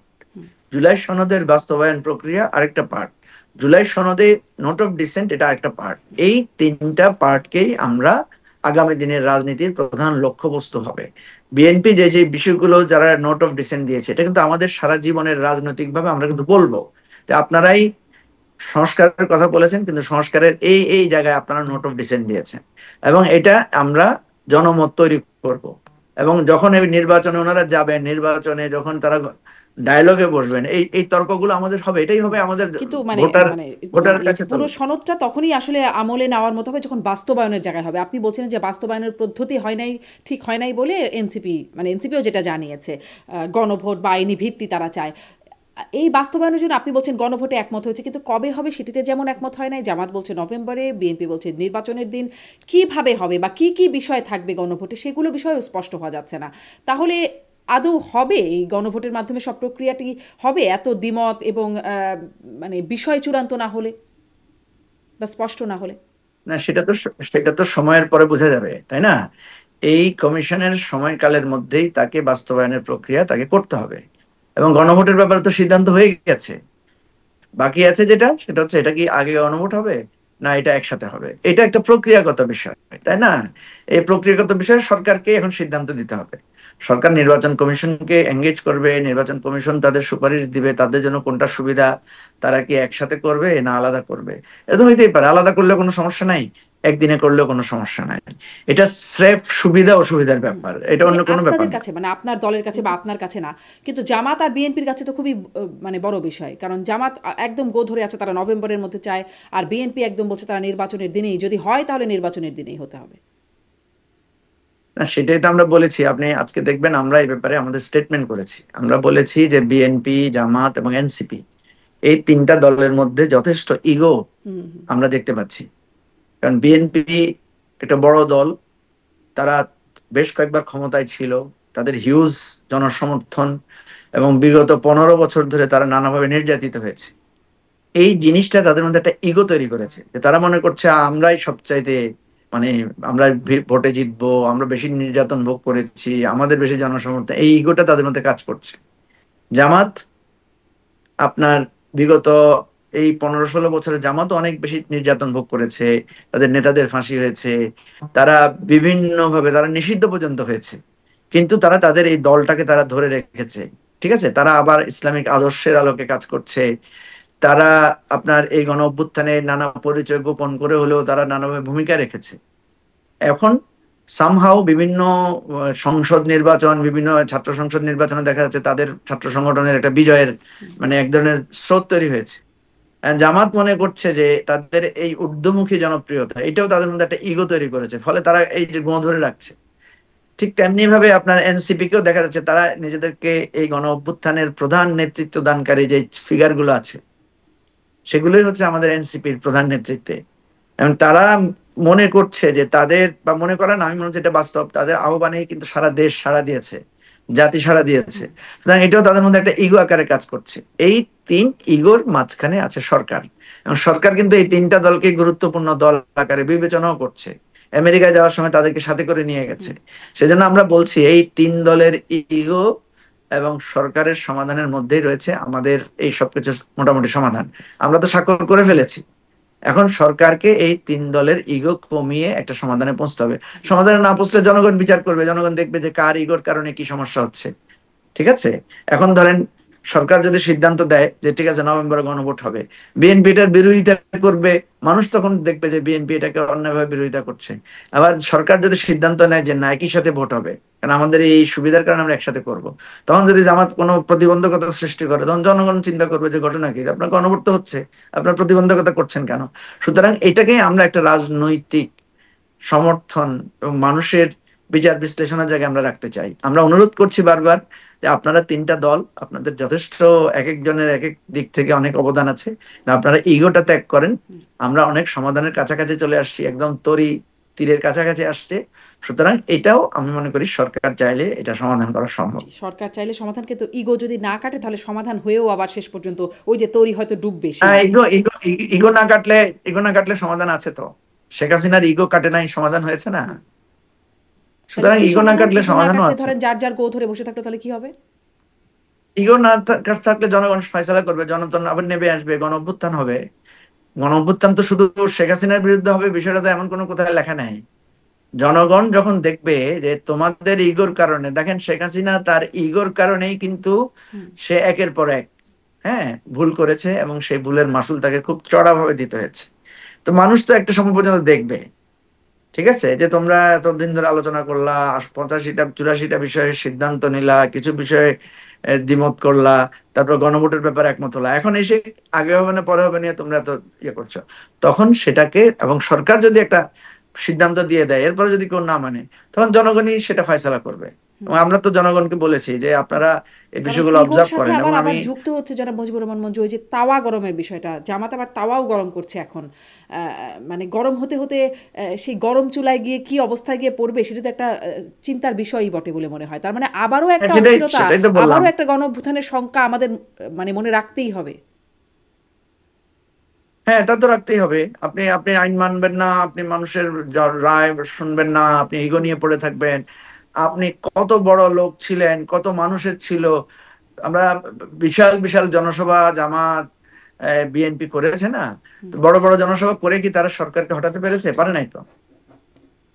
B: জুলাই সনদের বাস্তবায়ন প্রক্রিয়া আরেকটা পার্ট, জুলাই সনদে নোট অফ ডিসেন্ট এটা আরেকটা পার্ট। এই তিনটা পার্টকেই আমরা আগামী দিনের রাজনীতির প্রধান লক্ষ্যবস্তু হবে। বিএনপি যে যে বিষয়গুলো যারা নোট অফ ডিসেন্ট দিয়েছে, এটা কিন্তু আমাদের সারা জীবনের রাজনৈতিক ভাবে আমরা কিন্তু বলবো যে আপনারাই সংস্কারের কথা বলেছেন, কিন্তু সংস্কারের এই এই জায়গায় আপনারা নোট অফ ডিসেন্ট দিয়েছেন, এবং এটা আমরা জনমত তৈরি করব। এবং যখন এই নির্বাচনে ওনারা যাবেন, নির্বাচনে যখন তারা ডায়লগে বসবেন, এই এই তর্কগুলো আমাদের হবে, এটাই হবে আমাদের
A: কিন্তু মানে
B: ভোটার
A: মানে
B: ভোটার
A: এই
B: কাছে
A: পুরো সনদটা তখনই আসলে আমলে নেওয়ার মতো হবে যখন বাস্তবায়নের জায়গায় হবে। আপনি বলছেন যে বাস্তবায়নের পদ্ধতি হয় নাই, ঠিক হয় নাই বলে এনসিপি, মানে এনসিপিও যেটা জানিয়েছে, গণভোট বা আইনি ভিত্তি তারা চায়। এই বাস্তবায়নের জন্য আপনি বলছেন গণভোটে একমত হয়েছে, কিন্তু কবে হবে সেটিতে যেমন একমত হয় নাই। জামাত বলছে নভেম্বরে, বিএনপি বলছে নির্বাচনের দিন। কিভাবে হবে বা কি কি বিষয় থাকবে গণভোটে, সেগুলো বিষয়েও স্পষ্ট হওয়া যাচ্ছে না। তাহলে আদৌ হবে এই গণভোটের মাধ্যমে সব প্রক্রিয়াটি হবে এত দ্বিমত এবং মানে বিষয় চূড়ান্ত না হলে বা স্পষ্ট না হলে?
B: না, সেটা তো সময়ের পরে বোঝা যাবে, তাই না? এই কমিশনের সময়কালের মধ্যেই তাকে বাস্তবায়নের প্রক্রিয়া তাকে করতে হবে। এবং গণভোটের ব্যাপারে তো সিদ্ধান্ত হয়ে গেছে, বাকি আছে যেটা, সেটা হচ্ছে এটা কি আগে গণভোট হবে না এটা একসাথে হবে, এটা একটা প্রক্রিয়াগত বিষয়, তাই না? এই প্রক্রিয়াগত বিষয়ে সরকারকে এখন সিদ্ধান্ত দিতে হবে। সরকার নির্বাচন কমিশনকে এঙ্গেজ করবে, নির্বাচন কমিশন তাদের সুপারিশ দিবে তাদের জন্য কোনটা সুবিধা, তারা কি একসাথে করবে না আলাদা করবে। এটা তো হইতেই পারে, আলাদা করলে কোনো সমস্যা নাই, একদিনে করলেও কোনো সমস্যা নাই। এটা স্রেফ সুবিধা অসুবিধার ব্যাপার, এটা
A: মানে
B: অন্য কোনো ব্যাপার
A: আপনাদের
B: না।
A: কাছে, মানে আপনার দলের কাছে বা আপনার কাছে না, কিন্তু জামাত আর বিএনপির কাছে তো খুবই মানে বড় বিষয়। কারণ জামাত একদম গো ধরে আছে, তারা নভেম্বরের মধ্যে চায়, আর বিএনপি একদম বলছে তারা নির্বাচনের দিনেই, যদি হয় তাহলে নির্বাচনের দিনেই হতে হবে।
B: না, সেটাই তো আমরা বলেছি। আপনি আজকে দেখবেন আমরা এই ব্যাপারে আমাদের স্টেটমেন্ট করেছি, আমরা বলেছি যে বিএনপি, জামাত এবং এনসিপি এই তিনটা দলের মধ্যে যথেষ্ট ইগো আমরা দেখতে পাচ্ছি। কারণ বিএনপি একটা বড় দল, তারা বেশ কয়েকবার ক্ষমতায় ছিল, তাদের হিউজ জনসমর্থন, এবং বিগত 15 বছর ধরে তারা নানাভাবে নির্যাতিত হয়েছে। এই জিনিসটা তাদের মধ্যে একটা ইগো তৈরি করেছে, যে তারা মনে করছে আমরাই সবচাইতে, মানে আমরা ভোটে জিতবো, আমরা বেশি নির্যাতন ভোগ করেছি, আমাদের বেশি জনসমর্থন, এই ইগোটা তাদের মধ্যে কাজ করছে। জামাত আপনার বিগত এই 15-16 বছরে জামাতও অনেক বেশি নির্যাতন ভোগ করেছে, তাদের নেতাদের ফাঁসি হয়েছে, তারা বিভিন্ন ভাবে তারা নিষিদ্ধ পর্যন্ত হয়েছে, কিন্তু তারা তাদের এই দলটাকে তারা ধরে রেখেছে। ঠিক আছে, তারা আবার ইসলামিক আদর্শের আলোকে কাজ করছে। তারা আপনার এই গণ অভ্যুত্থানে নানা পরিচয় গোপন করে হলেও তারা নানাভাবে ভূমিকা রেখেছে। এখন সামহাও বিভিন্ন সংসদ নির্বাচন, বিভিন্ন ছাত্র সংসদ নির্বাচনে দেখা যাচ্ছে তাদের ছাত্র সংগঠনের একটা বিজয়ের মানে এক ধরনের স্রোত তৈরি হয়েছে। জামাত মনে করছে যে তাদের এই ঊর্ধ্বমুখী জনপ্রিয়তা এটাও তাদের মধ্যে একটা ইগো তৈরি করেছে, ফলে তারা এই যে গোঁ ধরে রাখছে। ঠিক তেমনি ভাবে আপনার এনসিপি কেও দেখা যাচ্ছে তারা নিজেদেরকে এই গণ অভ্যুত্থানের প্রধান নেতৃত্ব দানকারী যে ফিগার গুলো আছে সেগুলোই হচ্ছে আমাদের এনসিপির প্রধান নেতৃত্বে। এবং তারা মনে করছে যে তাদের, বা মনে করে না, আমি মনে হচ্ছে এটা বাস্তব, তাদের আহ্বানেই কিন্তু সারা দেশ সাড়া দিয়েছে, জাতি সাড়া দিয়েছে। সুতরাং এটাও তাদের মধ্যে একটা ইগো আকারে কাজ করছে। এই তিন ইগোর মাঝখানে আছে সরকার, এবং সরকার কিন্তু এই তিনটা দলকে গুরুত্বপূর্ণ দল আকারে বিবেচনাও করছে। আমেরিকায় যাওয়ার সময় তাদেরকে সাথে করে নিয়ে গেছে। সেজন্য আমরা বলছি এই তিন দলের ইগো এবং সরকারের সমাধানের মধ্যেই রয়েছে আমাদের এই সবকিছু মোটামুটি সমাধান। আমরা তো স্বাক্ষর করে ফেলেছি, এখন সরকারকে এই তিন দলের ইগো কমিয়ে একটা সমাধানে পৌঁছতে হবে। সমাধানে না পৌঁছলে জনগণ বিচার করবে, জনগণ দেখবে যে কার ইগোর কারণে কি সমস্যা হচ্ছে। ঠিক আছে, এখন ধরেন সরকার যদি সিদ্ধান্ত দেয় যে ঠিক আছে নভেম্বরে গণভোট হবে, বিএনপি এটার বিরোধিতা করবে, মানুষ তখন দেখবে যে বিএনপি এটাকে অন্যায়ভাবে বিরোধিতা করছে। আবার সরকার যদি সিদ্ধান্ত নেয় যে না একই সাথে ভোট হবে, কারণ আমাদের এই সুবিধার কারণে আমরা একসাথে করব, তখন যদি জামাত কোনো প্রতিবন্ধকতা সৃষ্টি করে, তখন জনগণ চিন্তা করবে যে ঘটনা কি, আপনার গণভোট তো হচ্ছে, আপনার প্রতিবন্ধকতা করছেন কেন? সুতরাং এটাকেই আমরা একটা রাজনৈতিক সমর্থন এবং মানুষের বিচার বিশ্লেষণের জায়গায় আমরা রাখতে চাই। আমরা অনুরোধ করছি বারবার যে আপনারা তিনটা দল, আপনাদের যথেষ্ট এক একজনের এক এক দিক থেকে অনেক অবদান আছে, আপনারা ইগোটা ত্যাগ করেন। আমরা অনেক সমাধানের কাছাকাছি চলে আসছি, একদম তীরের কাছাকাছি আসছে। সুতরাং এটাও আমি মনে করি সরকার চাইলে এটা সমাধান করা সম্ভব।
A: সরকার চাইলে সমাধান, কিন্তু ইগো যদি না কাটে তাহলে সমাধান হয়েও আবার শেষ পর্যন্ত ওই যে তরি হয়তো ডুববে।
B: হ্যাঁ, ইগো না কাটলে সমাধান আছে তো। শেখ হাসিনার ইগো কাটে নাই, সমাধান হয়েছে না। সুতরাং ইগো না কাটলে সমাধানও আছে।
A: ধরেন যার যার গো ধরে বসে থাকলো তাহলে কি হবে?
B: ইগো না থাকলে জনগণ ফয়সালা করবে, জনগণ আবার নেমে আসবে, গণ অভ্যুত্থান হবে। গণ অভ্যুত্থান তো শুধু শেখ হাসিনার বিরুদ্ধে হবে বিষয়টা তো এমন কোনো কোথায় লেখা নাই। জনগণ যখন দেখবে যে তোমাদের ইগোর কারণে, দেখেন শেখ হাসিনা তার ইগোর কারণেই কিন্তু সে একের পর এক ভুল করেছে এবং সেই ভুলের মাসুল তাকে খুব চড়াভাবে দিতে হয়েছে। তো মানুষ তো একটা সময় পর্যন্ত দেখবে, ঠিক আছে, যে তোমরা এতদিন ধরে আলোচনা করলা, 85টা 84টা বিষয়ে সিদ্ধান্ত নিলা, কিছু বিষয়ে দ্বিমত করলা, তারপর গণভোটের ব্যাপারে একমত হলা, এখন এসে আগে হবে না পরে হবে নিয়ে তোমরা এত ইয়ে করছো। তখন সেটাকে, এবং সরকার যদি একটা সিদ্ধান্ত দিয়ে দেয়, এরপরে যদি কেউ না মানে, তখন জনগণই সেটা ফয়সালা করবে। এবং আমরা তো জনগণকে বলেছি যে আপনারা এই বিষয়গুলো অবজার্ভ করেন। এবং আমি
A: যুক্ত হচ্ছে যারা মুজিবুর রহমান মঞ্জু, ওই যে তাওয়া গরমের বিষয়টা, জামাত আবার তাওয়াও গরম করছে এখন। মানে গরম হতে হতে সেই গরম চুলায় গিয়ে কি অবস্থায় গিয়ে পড়বে সেটা তো একটা চিন্তার বিষয়ই বটে বলে মনে হয়। তার মানে আবারও একটা অস্থিরতা, আবারও একটা গণ অভ্যুত্থানের শঙ্কা আমাদের মানে মনে রাখতেই হবে।
B: হ্যাঁ, তা তো রাখতেই হবে। আপনি আপনি আইন মানবেন না, আপনি মানুষের রায় শুনবেন না, আপনি ইগো নিয়ে পড়ে থাকবেন। আপনি কত বড় লোক ছিলেন, কত মানুষের ছিল, আমরা বিশাল বিশাল জনসভা জামাত বিএনপি করেছে না, তো বড় বড় জনসভা করে কি তারা সরকারকে হটাতে পেরেছে? পারে নাই তো।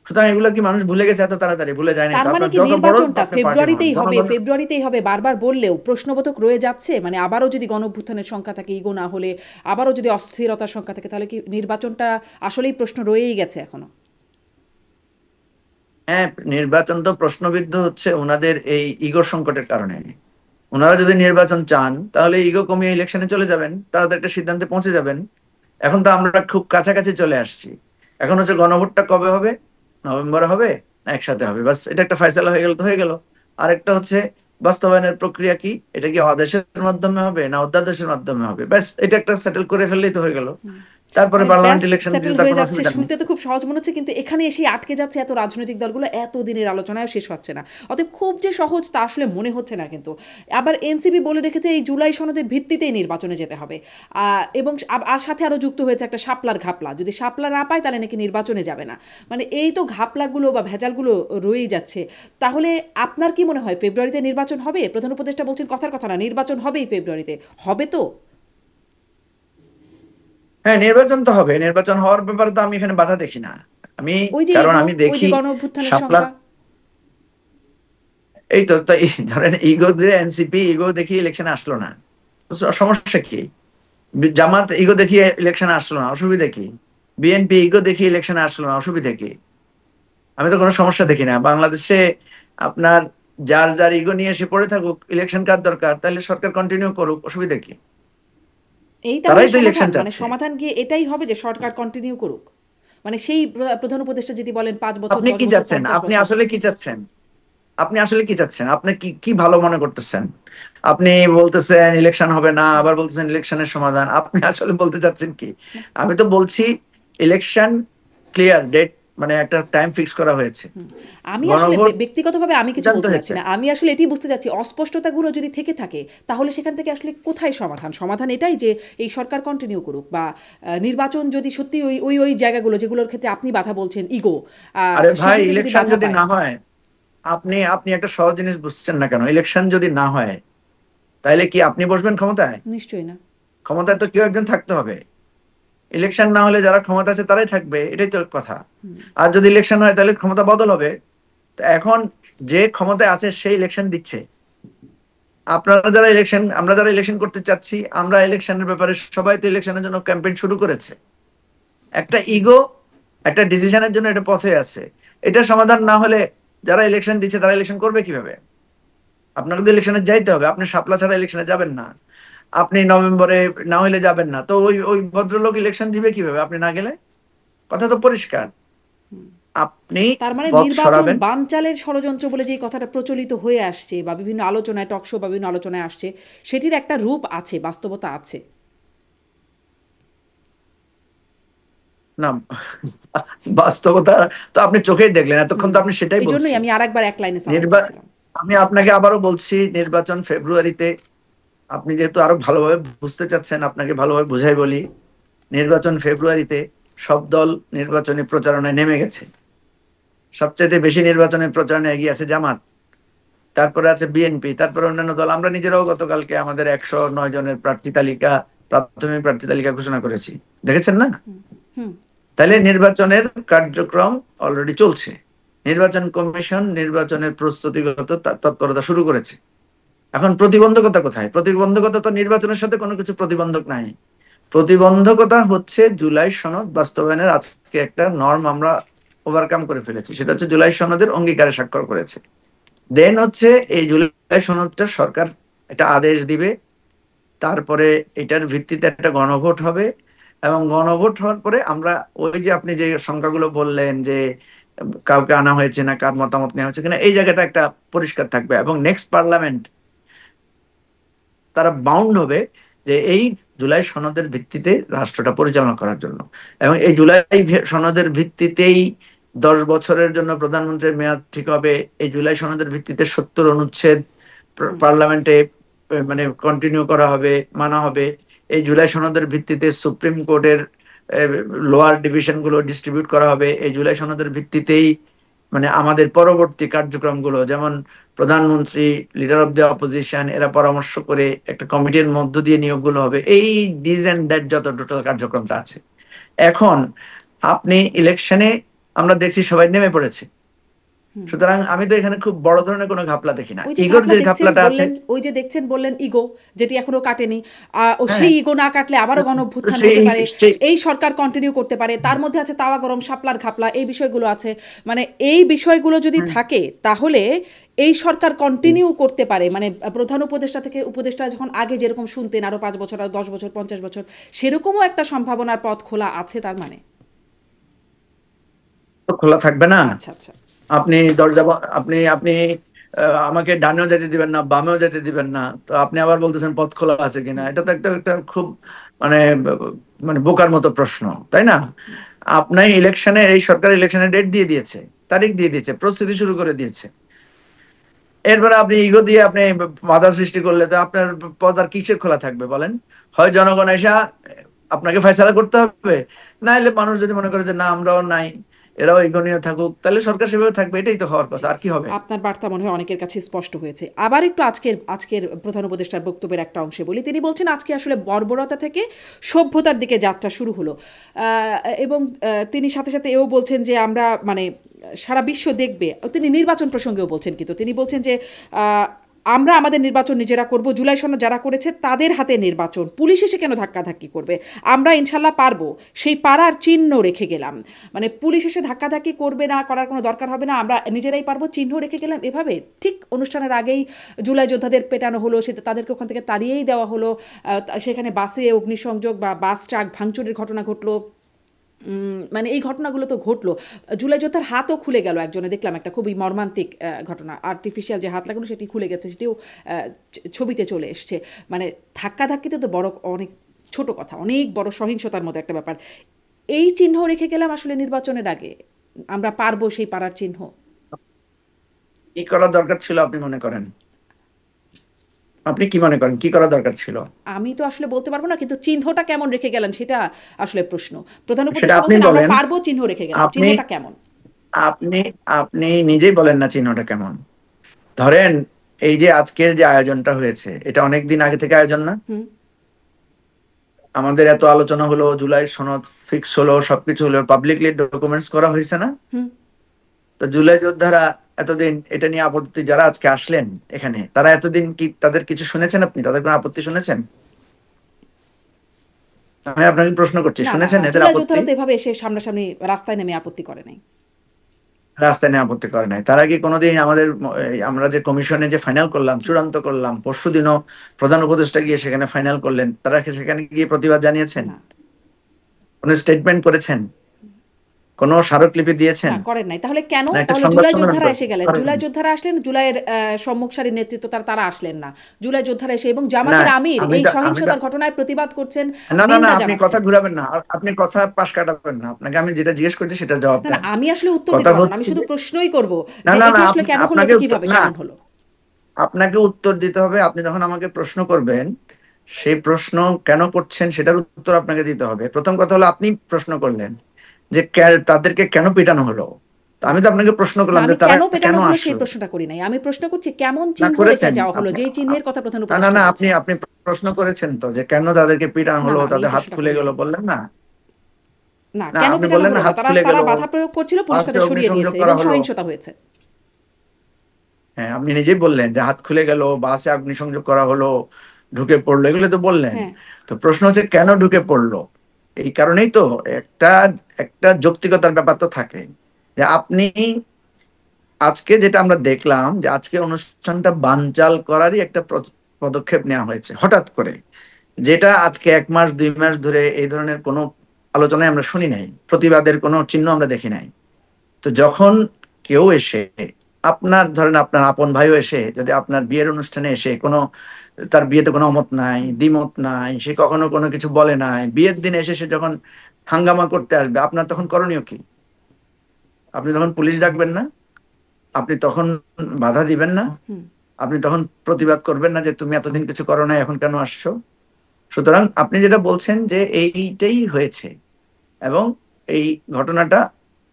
B: সুতরাং এগুলো কি মানুষ ভুলে গেছে এত তাড়াতাড়ি? ভুলে যায় না।
A: তার মানে কি নির্বাচনটা ফেব্রুয়ারিতেই হবে? ফেব্রুয়ারিতেই হবে বারবার বললেও প্রশ্নবোধক রয়ে যাচ্ছে। মানে আবারও যদি গণঅভ্যুত্থানের সংখ্যা থাকে, ইগো না হলে, আবারও যদি অস্থিরতার সংখ্যা থাকে, তাহলে কি নির্বাচনটা আসলেই প্রশ্ন রয়েই গেছে এখনো?
B: হ্যাঁ, নির্বাচন তো প্রশ্নবিদ্ধ হচ্ছে ওনাদের এই ইগোর সংকটের কারণে। ওনারা যদি নির্বাচন চান তাহলে ইগো কমিয়ে ইলেকশনে চলে যাবেন, তাড়াতাড়ি একটা সিদ্ধান্তে পৌঁছে যাবেন। এখন তো আমরা খুব কাছাকাছি চলে আসছি। এখন হচ্ছে গণভোটটা কবে হবে, নভেম্বরে হবে না একসাথে হবে, বাস এটা একটা ফয়সালা হয়ে গেল তো হয়ে গেল। আরেকটা হচ্ছে বাস্তবায়নের প্রক্রিয়া কি, এটা কি আদেশের মাধ্যমে হবে না অধ্যাদেশের মাধ্যমে হবে, ব্যাস এটা একটা সেটেল করে ফেললেই তো হয়ে গেল। তারপরে পার্লামেন্ট ইলেকশন
A: শুনতে তো খুব সহজ মনে হচ্ছে, কিন্তু এখানে এসে আটকে যাচ্ছে এত রাজনৈতিক দলগুলো, এত দিনের আলোচনায় শেষ হচ্ছে না। অতএব খুব যে সহজ তা আসলে মনে হচ্ছে না। কিন্তু আবার এনসিপি বলে রেখেছে এই জুলাই সনদের ভিত্তিতেই নির্বাচনে যেতে হবে, এবং আর সাথে আরো যুক্ত হয়েছে একটা শাপলার ঘাপলা, যদি শাপলা না পায় তাহলে নাকি নির্বাচনে যাবে না। মানে এই তো ঘাপলাগুলো বা ভেজালগুলো রয়েই যাচ্ছে। তাহলে আপনার কি মনে হয় ফেব্রুয়ারিতে নির্বাচন হবে? প্রধান উপদেষ্টা বলছেন কথার কথা না, নির্বাচন হবেই ফেব্রুয়ারিতে, হবে তো?
B: হ্যাঁ, নির্বাচন তো হবে। নির্বাচন হওয়ার ব্যাপারে তো আমি এখানে বাধা দেখি না। আমি কারণ আমি দেখি শাপলা, এই তো ধরেন ইগো দিয়ে এনসিপি ইগো দেখি ইলেকশনে আসলো না, সমস্যা কি? জামাত ইগো দেখিয়ে ইলেকশনে আসলো না, অসুবিধা কি? বিএনপি ইগো দেখিয়ে ইলেকশনে আসলো না, অসুবিধা কি? আমি তো কোনো সমস্যা দেখি না। বাংলাদেশে আপনার যার যার ইগো নিয়ে এসে পড়ে থাকুক, ইলেকশন কার দরকার, তাহলে সরকার কন্টিনিউ করুক, অসুবিধা কি? তারাই তো ইলেকশন চাচ্ছে।
A: মানে সমাধান কি এটাই হবে যে সরকার কন্টিনিউ করুক? মানে সেই প্রধান উপদেষ্টা যদি বলেন 5 বছর,
B: আপনি কি চাচ্ছেন? আপনি আসলে কি চাচ্ছেন? আপনি আসলে কি চাচ্ছেন? আপনি কি কি ভালো মনে করতেছেন? আপনি বলতেছেন ইলেকশন হবে না, আবার বলতেছেন ইলেকশনের সমাধান। আপনি আসলে বলতে চাচ্ছেন কি? আমি তো বলছি ইলেকশন ক্লিয়ার ডেট, মানে একটা টাইম ফিক্স করা হয়েছে।
A: আমি আসলে ব্যক্তিগতভাবে আমি কিছু বলতে চাচ্ছি না, আমি আসলে এটাই বুঝতে চাচ্ছি অস্পষ্টতাগুলো যদি থেকে থাকে তাহলে সেখান থেকে আসলে কোথায় সমাধান? সমাধান এটাই যে এই সরকার কন্টিনিউ করুক, বা নির্বাচন যদি সত্যি ওই ওই ওই জায়গাগুলো যেগুলোর ক্ষেত্রে আপনি বাধা বলছেন ইগো।
B: আরে ভাই, ইলেকশন যদি না হয়, আপনি আপনি একটা সহজ জিনিস বুঝছেন না কেন? ইলেকশন যদি না হয় তাহলে কি আপনি বসবেন ক্ষমতায়?
A: নিশ্চয়ই না।
B: ক্ষমতায় তো কেউ একজন থাকতে হবে। ইলেকশন না হলে যারা ক্ষমতা আছে তারাই থাকবে, এটাই তো কথা। আর যদি ইলেকশন হয় তাহলে ক্ষমতা বদল হবে। এখন যে ক্ষমতায় আছে সেই ইলেকশন দিচ্ছে, আমরা যারা ইলেকশন করতে চাচ্ছি, আমরা ইলেকশনের ব্যাপারে সবাই তো ইলেকশনের জন্য ক্যাম্পেইন শুরু করেছে। একটা ইগো, একটা ডিসিশনের জন্য এটা পথে আছে। এটা সমাধান না হলে যারা ইলেকশন দিচ্ছে তারা ইলেকশন করবে কিভাবে? আপনাকে তো ইলেকশনে যাইতে হবে, আপনি শাপলা ছাড়া ইলেকশনে যাবেন না, আপনি নভেম্বরে না হলে যাবেন না, তো ওই ওই ভদ্রলোক ইলেকশন দিবে কিভাবে আপনি না গেলে? কথা তো পরিষ্কার। আপনি
A: তার মানে
B: পথ
A: নির্বাচন
B: সরাবেন।
A: বানচালের ষড়যন্ত্র বলে যে কথাটা প্রচলিত হয়ে আসছে বা বিভিন্ন আলোচনায়, টকশো বা বিভিন্ন আলোচনায় আসছে, সেটির একটা রূপ আছে, বাস্তবতা আছে।
B: না, বাস্তবতা তো আপনি চোখেই দেখলেন, এতক্ষণ তো আপনি সেটাই
A: এই জন্যই
B: বলছি।
A: আমি আরেকবার এক লাইনে সামারি
B: নির্বা
A: দিচ্ছিলাম।
B: আমি আপনাকে আবারও বলছি, নির্বাচন ফেব্রুয়ারিতে। আপনি যেহেতু আরো ভালোভাবে বুঝতে চাচ্ছেন, আপনাকে ভালোভাবে বুঝাই বলি। নির্বাচন ফেব্রুয়ারিতে, সব দল নির্বাচনী প্রচারণায় নেমে গেছে। সবচেয়ে বেশি নির্বাচনের প্রচারণায় এগিয়ে আছে জামাত, তারপরে আছে বিএনপি, তারপরে অন্যান্য দল। আমরা নিজেরাও গতকালকে আমাদের 109 জনের প্রার্থী তালিকা, প্রাথমিক প্রার্থী তালিকা ঘোষণা করেছি, দেখেছেন না?
A: হুম।
B: তাহলে নির্বাচনের কার্যক্রম অলরেডি চলছে। নির্বাচন কমিশন নির্বাচনের প্রস্তুতিগত তৎপরতা শুরু করেছে। এখন প্রতিবন্ধকতা কোথায়? প্রতিবন্ধকতা তো নির্বাচনের সাথে কোনো কিছু প্রতিবন্ধক নাই। প্রতিবন্ধকতা হচ্ছে জুলাই সনদ বাস্তবায়নের আজকে একটা নর্ম আমরা ওভারকাম করে ফেলেছি, সেটা হচ্ছে জুলাই সনদের অঙ্গীকারে স্বাক্ষর করেছে। দেন হচ্ছে এই জুলাই সনদটা সরকার একটা আদেশ দিবে, তারপরে এটার ভিত্তিতে একটা গণভোট হবে, এবং গণভোট হওয়ার পরে আমরা ওই যে আপনি যে সংখ্যাগুলো বললেন যে কাউকে আনা হয়েছে না, কার মতামত নেওয়া হয়েছে কিনা, এই জায়গাটা একটা পরিষ্কার থাকবে। এবং নেক্সট পার্লামেন্ট তারা বাউন্ড হবে যে এই জুলাই সনদের ভিত্তিতে রাষ্ট্রটা পরিচালনা করার জন্য। এবং এই জুলাই সনদের ভিত্তিতেই 10 বছরের জন্য প্রধানমন্ত্রীর মেয়াদ ঠিক হবে। এই জুলাই সনদের ভিত্তিতে 70 অনুচ্ছেদ পার্লামেন্টে মানে কন্টিনিউ করা হবে, মানা হবে। এই জুলাই সনদের ভিত্তিতে সুপ্রিম কোর্টের লোয়ার ডিভিশন গুলো ডিস্ট্রিবিউট করা হবে। এই জুলাই সনদের ভিত্তিতেই মানে আমাদের পরবর্তী কার্যক্রমগুলো, যেমন প্রধানমন্ত্রী, লিডার অফ দ্য অপোজিশন, এরা পরামর্শ করে একটা কমিটির মধ্য দিয়ে নিয়োগগুলো হবে। এই দিস এন্ড দ্যাট যত টোটাল কার্যক্রমটা আছে। এখন আপনি ইলেকশনে আমরা দেখছি সবাই নেমে পড়েছে, সুতরাং আমি তো এখানে খুব বড় ধরনের কোনো ঘাপলা দেখি না।
A: ওই যে
B: ইগোর
A: ঘাপলা
B: যে
A: দেখছেন
B: ঘাপলাটা আছে,
A: বললেন, ওই যে দেখছেন বললেন ইগো, যেটি এখনো কাটেনি। ও
B: হ্যাঁ,
A: সেই ইগো না কাটলে আবারও গণঅভ্যুত্থান
B: সেই
A: হতে পারে,
B: সেই
A: এই সরকার কন্টিনিউ করতে পারে। তার মধ্যে আছে তাওয়া গরম, শাপলার ঘাপলা, এই বিষয়গুলো আছে। মানে এই বিষয়গুলো যদি
B: হুম,
A: থাকে তাহলে এই সরকার কন্টিনিউ করতে পারে। মানে প্রধান উপদেষ্টা থেকে উপদেষ্টা যখন আগে যেরকম শুনতেন আরো 5 বছর, আর 10 বছর, 50 বছর, সেরকমও একটা সম্ভাবনার পথ খোলা আছে তার মানে।
B: তো খোলা থাকবে না।
A: আচ্ছা আচ্ছা।
B: আপনি দরজা আপনি আপনি আমাকে ডানেও যেতে দিবেন না, বামেও যেতে দিবেন না, তো আপনি আবার বলতেছেন পথ খোলা আছে কিনা। এটা তো একটা একটা খুব মানে মানে বোকার মতো প্রশ্ন, তাই না? আপনার ইলেকশনে, এই সরকার ইলেকশনের ডেট দিয়ে দিয়েছে, তারিখ দিয়ে দিয়েছে, প্রস্তুতি শুরু করে দিয়েছে। এরপরে আপনি ইগো দিয়ে আপনি বাধা সৃষ্টি করলে তো আপনার পথ আর কিসের খোলা থাকবে বলেন? হয় জনগণ এসে আপনাকে ফয়সালা করতে হবে, না হলে মানুষ যদি মনে করে যে না আমরাও নাই, এরাও ইগো নিয়ে থাকুক, তাহলে সরকার সেভাবে থাকবে। এটাই তো হওয়ার কথা, আর কি হবে?
A: আপনার বার্তা মনে হয় অনেকের কাছে স্পষ্ট হয়েছে। আবার একটু আজকের আজকের প্রধান উপদেষ্টার বক্তব্যের একটা অংশে বলি। তিনি বলছেন আজকে আসলে বর্বরতা থেকে সভ্যতার দিকে যাত্রা শুরু হলো। এবং তিনি সাথে সাথে এও বলছেন যে আমরা মানে সারা বিশ্ব দেখবে। তিনি নির্বাচন প্রসঙ্গেও বলছেন, কিন্তু তিনি বলছেন যে আমরা আমাদের নির্বাচন নিজেরা করব, জুলাই সনদ যারা করেছে তাদের হাতে নির্বাচন, পুলিশ এসে কেন ধাক্কাধাক্কি করবে, আমরা ইনশাল্লাহ পারবো, সেই পারার চিহ্ন রেখে গেলাম। মানে পুলিশ এসে ধাক্কাধাক্কি করবে না, করার কোনো দরকার হবে না, আমরা নিজেরাই পারবো, চিহ্ন রেখে গেলাম। এভাবে ঠিক অনুষ্ঠানের আগেই জুলাই যোদ্ধাদের পেটানো হলো, সেটা তাদেরকে ওখান থেকে তাড়িয়েই দেওয়া হলো। সেখানে বাসে অগ্নিসংযোগ বা বাস ট্রাক ভাঙচুরের ঘটনা ঘটলো। মানে এই ঘটনাগুলো তো ঘটলো। জুলাই যোদ্ধার হাতও খুলে গেল একজনে, দেখলাম একটা খুবই মর্মান্তিক ঘটনা। আর্টিফিশিয়াল যে হাত লাগানো সেটি খুলে গেছে, সেটিও ছবিতে চলে এসছে। মানে ধাক্কাধাক্কিতে তো বড় অনেক ছোট কথা, অনেক বড় সহিংসতার মতো একটা ব্যাপার। এই চিহ্ন রেখে গেলাম আসলে নির্বাচনের আগে, আমরা পারবো সেই পারার চিহ্ন।
B: কি করা দরকার ছিল আপনি মনে করেন? আপনি কি মনে করেন কি করা দরকার ছিল?
A: আমি তো আসলে বলতে পারবো না, কিন্তু চিহ্নটা কেমন রেখে গেলেন সেটা আসলে প্রশ্ন। প্রধান
B: সেটা
A: উপদেষ্টা
B: আপনি
A: বলছেন আমরা
B: বলেন।
A: পারবো, চিহ্ন রেখে গেলাম,
B: আপনি
A: চিহ্নটা কেমন?
B: আপনি আপনি নিজেই বলেন না চিহ্নটা কেমন। ধরেন এই যে আজকের যে আয়োজনটা হয়েছে, এটা অনেক দিন আগে থেকে আয়োজন না?
A: হুম
B: আমাদের এত আলোচনা হলো, জুলাই সনদ ফিক্স হলো, সবকিছু হলো, পাবলিকলি ডকুমেন্টস করা হয়েছে না?
A: হুম
B: তো জুলাই যোদ্ধারা এতদিন এটা নিয়ে আপত্তি, যারা আজকে আসলেন এখানে, তারা এতদিন কি তাদের কিছু শুনেছেন? আপনি তাদের কোনো আপত্তি শুনেছেন? আমি আপনাকে প্রশ্ন করছি,
A: না না
B: শুনেছেন
A: না,
B: এদের
A: জুলাই
B: আপত্তি?
A: যোদ্ধারা তো এভাবে এসে সামনাসামনি রাস্তায় নেমে আপত্তি করে নাই।
B: রাস্তায় নিয়ে আপত্তি করে নাই। তারা কি কোনোদিন আমাদের আমরা যে কমিশনে যে ফাইনাল করলাম, চূড়ান্ত করলাম, পরশুদিনও প্রধান উপদেষ্টা গিয়ে সেখানে ফাইনাল করলেন, তারা কি সেখানে গিয়ে প্রতিবাদ জানিয়েছেন?
A: না
B: কোনো স্টেটমেন্ট করেছেন? কোনো স্মারকলিপি দিয়েছেন?
A: না, করেন নাই। তাহলে কেন?
B: না একটা
A: তাহলে
B: সংবাদ
A: জুলাই
B: সম্মেলন
A: যোদ্ধারা এসে গেলেন,
B: করেন?
A: জুলাই যোদ্ধারা আসলেন, জুলাইয়ের সম্মুখ সারির নেতৃত্ব তারা আসলেন না। জুলাই যোদ্ধারা এসে এবং
B: না
A: জামাতের আমির
B: আমি
A: এই
B: তো আমি তো
A: সহিংসতার ঘটনায় প্রতিবাদ করছেন,
B: না না না,
A: নিন্দা
B: আপনি কথা
A: জানাচ্ছেন।
B: ঘুরাবেন না, আপনি কথা পাশ কাটাবেন না। আপনাকে আমি যেটা জিজ্ঞেস করছি সেটার জবাব
A: না না,
B: দেন।
A: আমি আসলে উত্তর
B: কথা
A: দিতে পারবো না, আমি
B: হচ্ছে
A: শুধু
B: যে
A: প্রশ্নই করব
B: না
A: যে
B: না
A: এটি
B: না,
A: আসলে কেন হলো,
B: আপনাকে
A: এটা
B: উত্তর
A: কিভাবে
B: না,
A: কেমন হলো।
B: আপনাকে উত্তর দিতে হবে। আপনি যখন আমাকে প্রশ্ন করবেন, সেই প্রশ্ন কেন করছেন সেটার উত্তর আপনাকে দিতে হবে। প্রথম কথা হলো, আপনি প্রশ্ন করলেন যে তাদেরকে কেন পিটানো হলো। তো আমি তো আপনাকে প্রশ্ন
A: না,
B: করলাম যে
A: আমি
B: তারা
A: কেন পেটানো
B: কেন
A: হলো সেই
B: আসলো।
A: প্রশ্নটা করি নাই, আমি প্রশ্ন করছি কেমন
B: না
A: চিহ্ন রেখে
B: করেছেন
A: যাওয়া হলো,
B: আপনি,
A: যেই চিহ্নের কথা প্রধান
B: না না
A: উপদেষ্টা
B: না, আপনি
A: বলছেন।
B: আপনি প্রশ্ন করেছেন তো যে কেন তাদেরকে পিটানো
A: না
B: হলো,
A: না, আমি এই
B: তাদের হাত
A: প্রশ্নটা
B: খুলে
A: করি
B: গেল,
A: নাই।
B: বললেন না?
A: না,
B: না
A: কেন
B: আপনি
A: পেটানো
B: বললেন
A: হলো
B: না
A: না,
B: হাত
A: তারা
B: খুলে গেল,
A: তারা বাধা প্রয়োগ করছিল, পুলিশ
B: বাসে
A: তাদের সরিয়ে
B: অগ্নিসংযোগ
A: দিয়েছে
B: করা
A: এবং
B: হলো।
A: সহিংসতা হয়েছে।
B: হ্যাঁ আপনি নিজেই বললেন যে হাত খুলে গেল, বাসে অগ্নিসংযোগ করা হলো, ঢুকে পড়লো, এগুলো তো বললেন।
A: হ্যাঁ,
B: তো প্রশ্ন হচ্ছে কেন ঢুকে পড়লো। এই কারণেই তো একটা একটা যৌক্তিকতার ব্যাপার তো থাকে, যে আপনি আজকে যেটা আমরা দেখলাম যে আজকে অনুষ্ঠানটা বানচাল করারই একটা পদক্ষেপ নেওয়া হয়েছে হঠাৎ করে, যেটা আজকে 1 মাস 2 মাস ধরে এই ধরনের কোনো আলোচনায় আমরা শুনি নাই, প্রতিবাদের কোনো চিহ্ন আমরা দেখি নাই। তো যখন কেউ এসে, আপনার ধরেন আপনার আপন ভাইও এসে যদি আপনার বিয়ের অনুষ্ঠানে এসে কোনো, তার বিয়েতে কোনো অমত নাই, দ্বিমত নাই, সে কখনো কোনো কিছু বলে নাই, বিয়ের দিনে এসে সে যখন হাঙ্গামা করতে আসবে, আপনার তখন করণীয় কি? আপনি তখন পুলিশ ডাকবেন না? আপনি তখন বাধা দিবেন না?
A: হুম।
B: আপনি তখন প্রতিবাদ করবেন না যে তুমি এতদিন কিছু করো নাই, এখন কেন আসছো? সুতরাং আপনি যেটা বলছেন যে এইটাই হয়েছে, এবং এই ঘটনাটা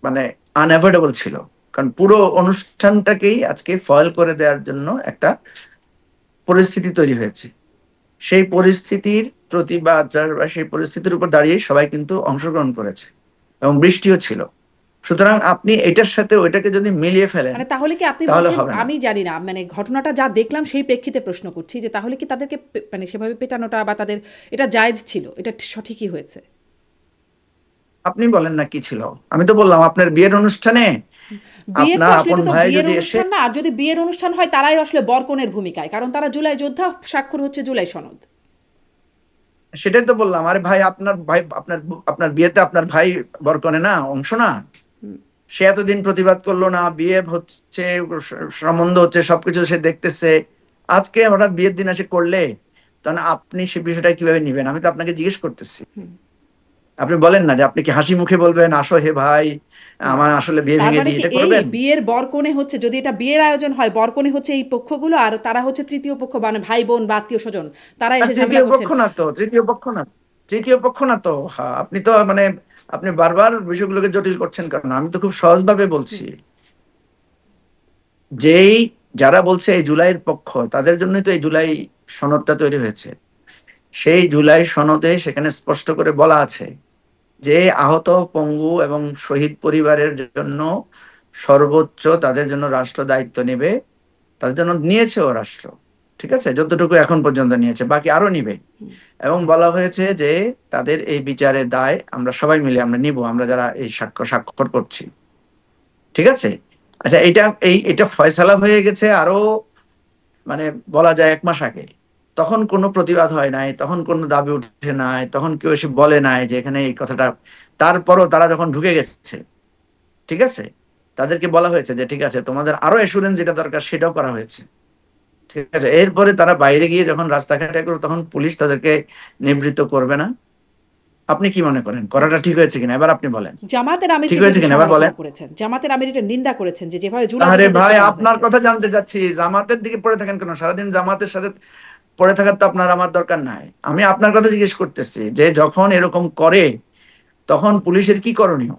B: মানে আনঅ্যাভয়েডেবল ছিল, কারণ পুরো অনুষ্ঠানটাকেই আজকে ফয়েল করে দেওয়ার জন্য একটা পরিস্থিতি তৈরি হয়েছে। সেই পরিস্থিতির প্রতিবাদ বা সেই পরিস্থিতির উপর দাঁড়িয়ে সবাই কিন্তু অংশগ্রহণ করেছে, এবং বৃষ্টিও ছিল। সুতরাং আপনি এটার সাথে ওইটাকে যদি মিলিয়ে ফেলেন,
A: মানে তাহলে কি আপনি
B: তাহলে
A: বলছেন,
B: হবে না।
A: আমি জানি না, মানে ঘটনাটা যা দেখলাম সেই প্রেক্ষিতে প্রশ্ন করছি যে তাহলে কি তাদেরকে মানে সেভাবে পেটানোটা বা তাদের এটা জায়েজ ছিল, এটা সঠিকই হয়েছে?
B: আপনি বলেন না কি ছিল। আমি তো বললাম আপনার বিয়ের অনুষ্ঠানে
A: বিয়ের তো
B: আপনার
A: আসলে
B: আপন
A: এটা তো
B: ভাই
A: বিয়ের
B: যদি এসে,
A: অনুষ্ঠান না, আর যদি বিয়ের অনুষ্ঠান হয় তারাই আসলে বরকনের ভূমিকায়, কারণ তারা জুলাই যোদ্ধা, স্বাক্ষর হচ্ছে জুলাই সনদ।
B: সেটাই তো বললাম, আরে ভাই আপনার ভাই, আপনার আপনার বিয়েতে আপনার ভাই বরকনে না, অংশ না? সে এতদিন প্রতিবাদ করলো না, বিয়ে হচ্ছে, সম্বন্ধ হচ্ছে, সবকিছু সে দেখতেছে, আজকে হঠাৎ বিয়ের দিন এসে করলে, তখন আপনি সে বিষয়টা কিভাবে নিবেন? আমি তো আপনাকে জিজ্ঞেস করতেছি। আপনি বলেন না যে আপনি কি হাসি মুখে বলবেন আসো হে ভাই, আমার আসলে বিয়ে
A: তার
B: ভেঙে
A: মানে
B: দিই,
A: কি
B: এটা
A: এই
B: করবেন?
A: বিয়ের বরকনে হচ্ছে, যদি এটা বিয়ের আয়োজন হয়, বরকনে হচ্ছে এই পক্ষগুলো, আর তারা হচ্ছে তৃতীয় পক্ষ, মানে ভাই বোন বা আত্মীয় স্বজন, তারা
B: আর
A: এসে ঝামেলা
B: তৃতীয় পক্ষ
A: করছেন।
B: না তো, তৃতীয় পক্ষ না, তৃতীয় পক্ষ না তো। হ্যাঁ আপনি তো মানে আপনি বারবার বিষয়গুলোকে জটিল করছেন, কারণ আমি তো খুব সহজভাবে বলছি। যেই যারা বলছে এই জুলাইয়ের পক্ষ, তাদের জন্যই তো এই জুলাই সনদটা তৈরি হয়েছে। সেই জুলাই সনদে সেখানে স্পষ্ট করে বলা আছে যে আহত, পঙ্গু এবং শহীদ পরিবারের জন্য সর্বোচ্চ তাদের জন্য রাষ্ট্র দায়িত্ব নেবে, তাদের জন্য নিয়েছেও রাষ্ট্র। ঠিক আছে, যতটুকু এখন পর্যন্ত নিয়েছে, বাকি আরো নিবে। এবং বলা হয়েছে যে তাদের এই বিচারের দায় আমরা সবাই মিলে আমরা নিব, আমরা যারা এই স্বাক্ষর করছি। ঠিক আছে। আচ্ছা, এটা ফয়সালা হয়ে গেছে আরো মানে বলা যায় 1 মাস আগে। তখন কোনো প্রতিবাদ হয় নাই, তখন কোনো দাবি উঠে নাই, তখন কেউ এসে বলে নাই যে এখানে এই কথাটা। তারপরও তারা যখন ঢুকে গেছে, ঠিক আছে, তাদেরকে বলা হয়েছে যে ঠিক আছে, তোমাদের আরো অ্যাসুরেন্স যেটা দরকার সেটাও করা হয়েছে। ঠিক আছে, এরপরে তারা বাইরে গিয়ে যখন রাস্তাঘাটে করবে, তখন পুলিশ তাদেরকে নিবৃত্ত করবে না? আপনি কি মনে করেন করাটা ঠিক হয়েছে কিনা? এবার আপনি বলেন
A: জামাতের আমির
B: ঠিক
A: কিন্তু
B: হয়েছে
A: এটি
B: কিনা, এবার বলেন।
A: সমালোচনা করেছেন, জামাতের আমির এটা নিন্দা করেছেন যে যেভাবে জুলাই
B: আরে
A: যোদ্ধাদের
B: ভাই,
A: পেটানো
B: আপনার
A: হয়েছে।
B: কথা জানতে চাচ্ছি, জামাতের দিকে পড়ে থাকেন কেন সারাদিন? জামাতের সাথে পড়ে থাকার তো আপনার আমার দরকার নাই। আমি আপনার কথা জিজ্ঞেস করতেছি যে যখন এরকম করে তখন পুলিশের কি করণীয়?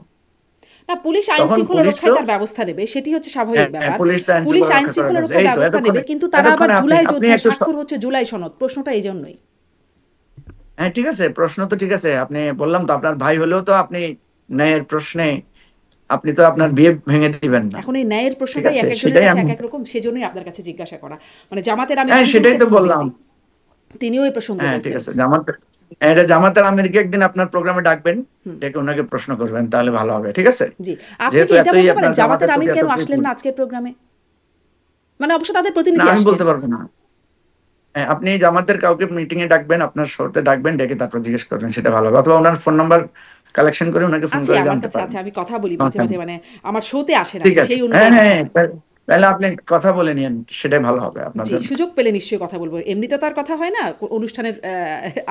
A: না, পুলিশ আইন
B: তখন
A: শৃঙ্খলা
B: পুলিশ তো,
A: রক্ষায় তার ব্যবস্থা নেবে, সেটি হচ্ছে স্বাভাবিক
B: হ্যাঁ,
A: ব্যাপার।
B: পুলিশ তো আইন
A: পুলিশ
B: শৃঙ্খলা
A: আইন
B: রক্ষা করার
A: শৃঙ্খলা
B: কাছে,
A: রক্ষায়
B: এই তো
A: ব্যবস্থা নেবে,
B: এতক্ষণে,
A: কিন্তু তারা আবার
B: এতক্ষণে আপনি
A: জুলাই
B: আপনি
A: যোদ্ধা,
B: একটু
A: স্বাক্ষর হচ্ছে জুলাই সনদ, প্রশ্নটা এই জন্যই।
B: হ্যাঁ ঠিক আছে, প্রশ্ন তো ঠিক আছে, আপনি বললাম তো আপনার ভাই হলেও তো আপনি ন্যায়ের প্রশ্নে আপনি তো আপনার বিয়ে ভেঙে দিবেন না।
A: এখন এই ন্যায়ের
B: ঠিক
A: প্রসঙ্গটাই
B: আছে,
A: এক একজনের
B: সেটাই
A: কাছে
B: আমি,
A: এক এক রকম, সেজন্যই আপনার কাছে জিজ্ঞাসা করা। মানে জামাতের আমির
B: হ্যাঁ সেটাই তো
A: গুরুত্বপূর্ণ
B: বললাম।
A: ব্যক্তি, তিনিও এই প্রসঙ্গে
B: হ্যাঁ ঠিক
A: বলছেন।
B: আছে, এটা জামাতের আমিরকে একদিন আপনার প্রোগ্রামে ডাকবেন,
A: হুম।
B: ডেকে ওনাকে প্রশ্ন করবেন, তাহলে ভালো হবে। ঠিক আছে,
A: জি, আপনি
B: যেহেতু
A: কি এটা
B: এতই
A: বলতে পারেন
B: আপনার
A: জামাতের
B: জামাতের প্রতি
A: আমির
B: এত
A: কেন আসলেন
B: প্রীতি।
A: না আজকের প্রোগ্রামে? মানে অবশ্য তাদের
B: না
A: প্রতিনিধি
B: আমি
A: আসছেন।
B: বলতে পারবো না। হ্যাঁ, আপনি জামাতের কাউকে মিটিং এ ডাকবেন, আপনার শোতে ডাকবেন, ডেকে তারপর জিজ্ঞেস করবেন, সেটা ভালো হবে। অথবা ওনার ফোন নাম্বার কালেকশন করে ওনাকে ফোন
A: আছে
B: করে
A: আমার
B: জানতে
A: কাছে,
B: পারেন।
A: আছে, আমি কথা বলি মাঝে
B: সমস্যা
A: মাঝে,
B: নেই।
A: মানে আমার শোতে আসেন আর
B: ঠিক
A: কি,
B: আছে,
A: সেই
B: হ্যাঁ
A: অনুযায়ী
B: হ্যাঁ
A: কথা
B: হ্যাঁ,
A: বলি।
B: তাহলে আপনি কথা বলে নিন, সেটাই ভালো হবে আপনার
A: জি,
B: জন্য।
A: সুযোগ পেলে নিশ্চয়ই কথা বলবো, এমনি তো তার কথা হয় না, অনুষ্ঠানের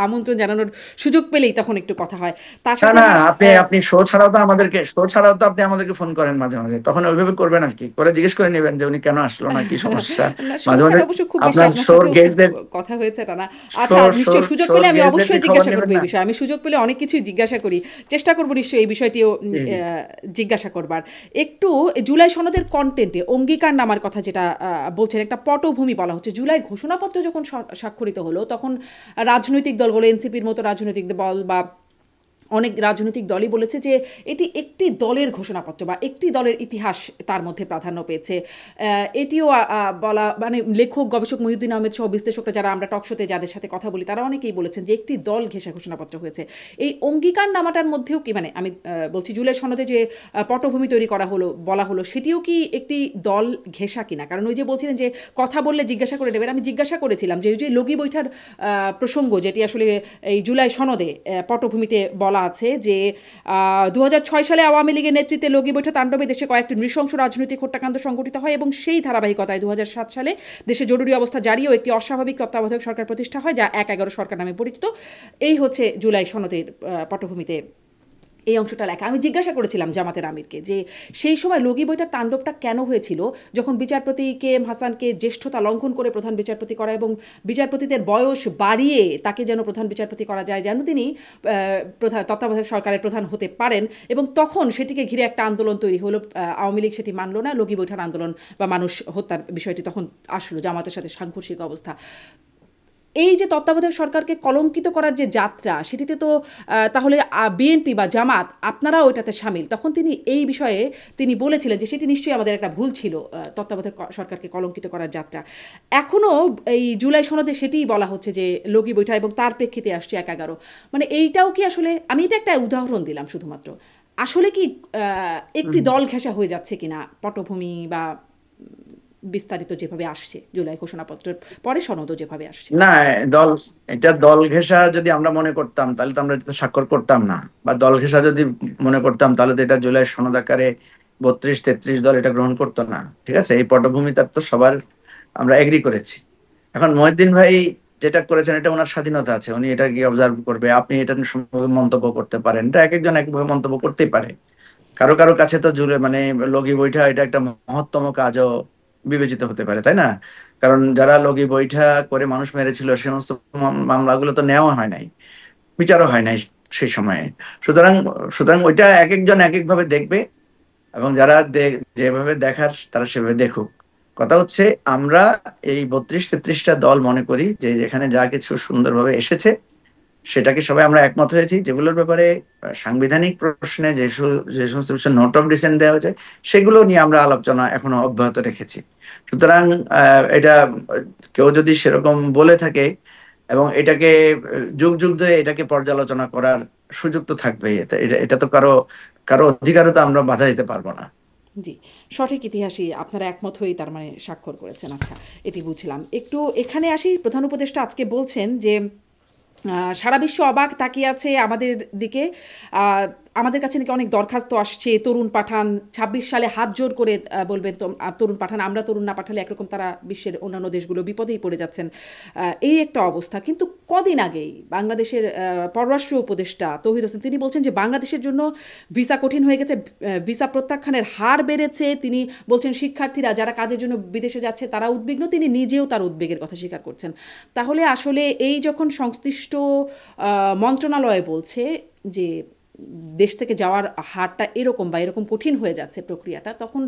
A: আমন্ত্রণ জানানোর সুযোগ পেলেই তখন একটু কথা হয় তার
B: না
A: সাথে
B: না,
A: আমার।
B: আপনি আপনি শো ছাড়াও তো আপনি আমাদেরকে ফোন করেন মাঝে মাঝে, তখন ওইভাবে করবেন আর কি, করে জিজ্ঞেস করে নেবেন যে উনি কেন আসলো না, কি সমস্যা।
A: না, শো
B: মাঝে মাঝে
A: ছাড়া অবশ্য খুব বেশি
B: আপনার
A: আপনার
B: শোর
A: সাথেও খুব
B: গেস্টদের,
A: কথা হয়েছে তা না। আচ্ছা,
B: শোর শোর
A: নিশ্চয়ই সুযোগ
B: শোর
A: পেলে আমি
B: গেস্টদের কি
A: অবশ্যই
B: খবর
A: জিজ্ঞাসা
B: নেবেন
A: করবো এই
B: না?
A: বিষয়ে, আমি সুযোগ পেলে অনেক কিছুই জিজ্ঞাসা করি, চেষ্টা করবো নিশ্চয়ই এই বিষয়টিও
B: জি।
A: জিজ্ঞাসা করবার। একটু জুলাই সনদের কন্টেন্টে অঙ্গীকার নামার কথা যেটা বলছেন, একটা পটভূমি বলা হচ্ছে। জুলাই ঘোষণাপত্র যখন স্বাক্ষরিত হলো তখন রাজনৈতিক দলগুলো, এনসিপির মতো রাজনৈতিক দল বা অনেক রাজনৈতিক দলই বলেছে যে এটি একটি দলের ঘোষণাপত্র বা একটি দলের ইতিহাস তার মধ্যে প্রাধান্য পেয়েছে। এটিও বলা, মানে লেখক গবেষক মহিউদ্দিন আহমেদ সহ বিশ্লেষকরা যারা আমরা টকশোতে যাদের সাথে কথা বলি তারা অনেকেই বলেছেন যে একটি দল ঘেঁষা ঘোষণাপত্র হয়েছে। এই অঙ্গীকার নামাটার মধ্যেও কি, মানে আমি বলছি জুলাই সনদে যে পটভূমি তৈরি করা হলো, বলা হলো, সেটিও কি একটি দল ঘেঁষা কিনা? কারণ ওই যে বলছিলেন যে কথা বললে জিজ্ঞাসা করে নেবেন, আমি জিজ্ঞাসা করেছিলাম যে ওই যে লগি বৈঠার প্রসঙ্গ, যেটি আসলে এই জুলাই সনদে পটভূমিতে বলা আছে যে 2006 সালে আওয়ামী লীগের নেতৃত্বে লগি বৈঠা তাণ্ডবে দেশে কয়েকটি নৃশংস রাজনৈতিক হত্যাকাণ্ড সংঘটিত হয় এবং সেই ধারাবাহিকতায় 2007 সালে দেশে জরুরি অবস্থা জারি ও একটি অস্বাভাবিক তত্ত্বাবধায়ক সরকার প্রতিষ্ঠা হয়, যা 1/11 সরকার নামে পরিচিত। এই হচ্ছে জুলাই সনদের পটভূমিতে এই অংশটা লেখা। আমি জিজ্ঞাসা করেছিলাম জামাতের আমিরকে যে সেই সময় লগি বইটার তাণ্ডবটা কেন হয়েছিল, যখন বিচারপতি কে এম হাসানকে জ্যেষ্ঠতা লঙ্ঘন করে প্রধান বিচারপতি করা এবং বিচারপতিদের বয়স বাড়িয়ে তাকে যেন প্রধান বিচারপতি করা যায়, যেন তিনি প্রধান তত্ত্বাবধায়ক সরকারের প্রধান হতে পারেন, এবং তখন সেটিকে ঘিরে একটা আন্দোলন তৈরি হলো। আওয়ামী লীগ সেটি মানল না, লগি বৈঠার আন্দোলন বা মানুষ হত্যার বিষয়টি তখন আসলো, জামাতের সাথে সাংঘর্ষিক অবস্থা। এই যে তত্ত্বাবধায়ক সরকারকে কলঙ্কিত করার যে যাত্রা, সেটিতে তো তাহলে বিএনপি বা জামাত আপনারাও ওইটাতে সামিল। তখন তিনি এই বিষয়ে তিনি বলেছিলেন যে সেটি নিশ্চয়ই আমাদের একটা ভুল ছিল, তত্ত্বাবধায়ক সরকারকে কলঙ্কিত করার যাত্রা। এখনও এই জুলাই সনদে সেটিই বলা হচ্ছে যে লগি বৈঠা, এবং তার প্রেক্ষিতে আসছে 1/11। মানে এইটাও কি আসলে, আমি এটা একটা উদাহরণ দিলাম শুধুমাত্র, আসলে কি একটি দল ঘেঁষা হয়ে যাচ্ছে কিনা পটভূমি বা বিস্তারিত যেভাবে আসছে জুলাই ঘোষণাপত্রের পরে সনদও যেভাবে আসছে?
B: না, দল এটা দল ঘেঁষা যদি আমরা মনে করতাম তাহলে তো আমরা এটাতে স্বাক্ষর করতাম না, বা দল ঘেঁষা যদি মনে করতাম তাহলে তো এটা জুলাই সনদ আকারে 32-33 দল এটা গ্রহণ করতো না। ঠিক আছে, এই পটভূমিতার তো সবার আমরা এগ্রি করেছি। এখন মহিউদ্দিন ভাই যেটা করেছেন এটা ওনার স্বাধীনতা আছে, উনি এটা কি অবজার্ভ করবে, আপনি এটা সম্পর্কে মন্তব্য করতে পারেন, এটা এক একজন একভাবে মন্তব্য করতেই পারে। কারো কারো কাছে তো জুড়ে মানে লগি বৈঠা এটা একটা মহত্তম কাজও বিবেচিত হতে পারে, তাই না? কারণ যারা লগি বৈঠা করে মানুষ মেরেছিল সে সমস্ত মামলাগুলো তো নেওয়া হয় নাই, বিচারও হয় নাই সেই সময়ে। সুতরাং সুতরাং ওইটা এক একজন এক এক ভাবে দেখবে, এবং যারা যেভাবে দেখার তারা সেভাবে দেখুক। কথা হচ্ছে আমরা এই 32-33টা দল মনে করি যে যেখানে যা কিছু সুন্দরভাবে এসেছে সেটাকে সবাই আমরা একমত হয়েছি। যেগুলোর ব্যাপারে সাংবিধানিক প্রশ্নে যে সমস্ত বিষয়ে নোট অফ ডিসেন্ট দেওয়া হয়েছে সেগুলো নিয়ে আমরা আলোচনা এখনো অব্যাহত রেখেছি। সুতরাং এটা কেউ যদি সেরকম বলে থাকে এবং এটাকে যুগ যুগ ধরে এটাকে পর্যালোচনা করার সুযোগ তো থাকবেই। এটা এটা তো কারো কারো অধিকারও তো আমরা বাধা দিতে পারবো না।
A: জি, সঠিক ইতিহাসই আপনারা একমত হয়েই তার মানে স্বাক্ষর করেছেন। আচ্ছা, এটি বুঝলাম। একটু এখানে আসি, প্রধান উপদেষ্টা আজকে বলছেন যে সারা বিশ্ব অবাক তাকিয়ে আছে আমাদের দিকে, আমাদের কাছে নাকি অনেক দরখাস্ত আসছে, তরুণ পাঠান, 26 সালে হাত জোর করে বলবেন তরুণ পাঠান, আমরা তরুণ না পাঠালে একরকম তারা বিশ্বের অন্যান্য দেশগুলো বিপদেই পড়ে যাচ্ছেন, এই একটা অবস্থা। কিন্তু কদিন আগেই বাংলাদেশের পররাষ্ট্র উপদেষ্টা তৌহিদ হোসেন তিনি বলছেন যে বাংলাদেশের জন্য ভিসা কঠিন হয়ে গেছে, ভিসা প্রত্যাখ্যানের হার বেড়েছে। তিনি বলছেন শিক্ষার্থীরা যারা কাজের জন্য বিদেশে যাচ্ছে তারা উদ্বিগ্ন, তিনি নিজেও তার উদ্বেগের কথা স্বীকার করছেন। তাহলে আসলে এই যখন সংশ্লিষ্ট মন্ত্রণালয় বলছে যে দেশ থেকে যাওয়ার হারটা এরকম বা এরকম কঠিন হয়ে যাচ্ছে প্রক্রিয়াটা, তখন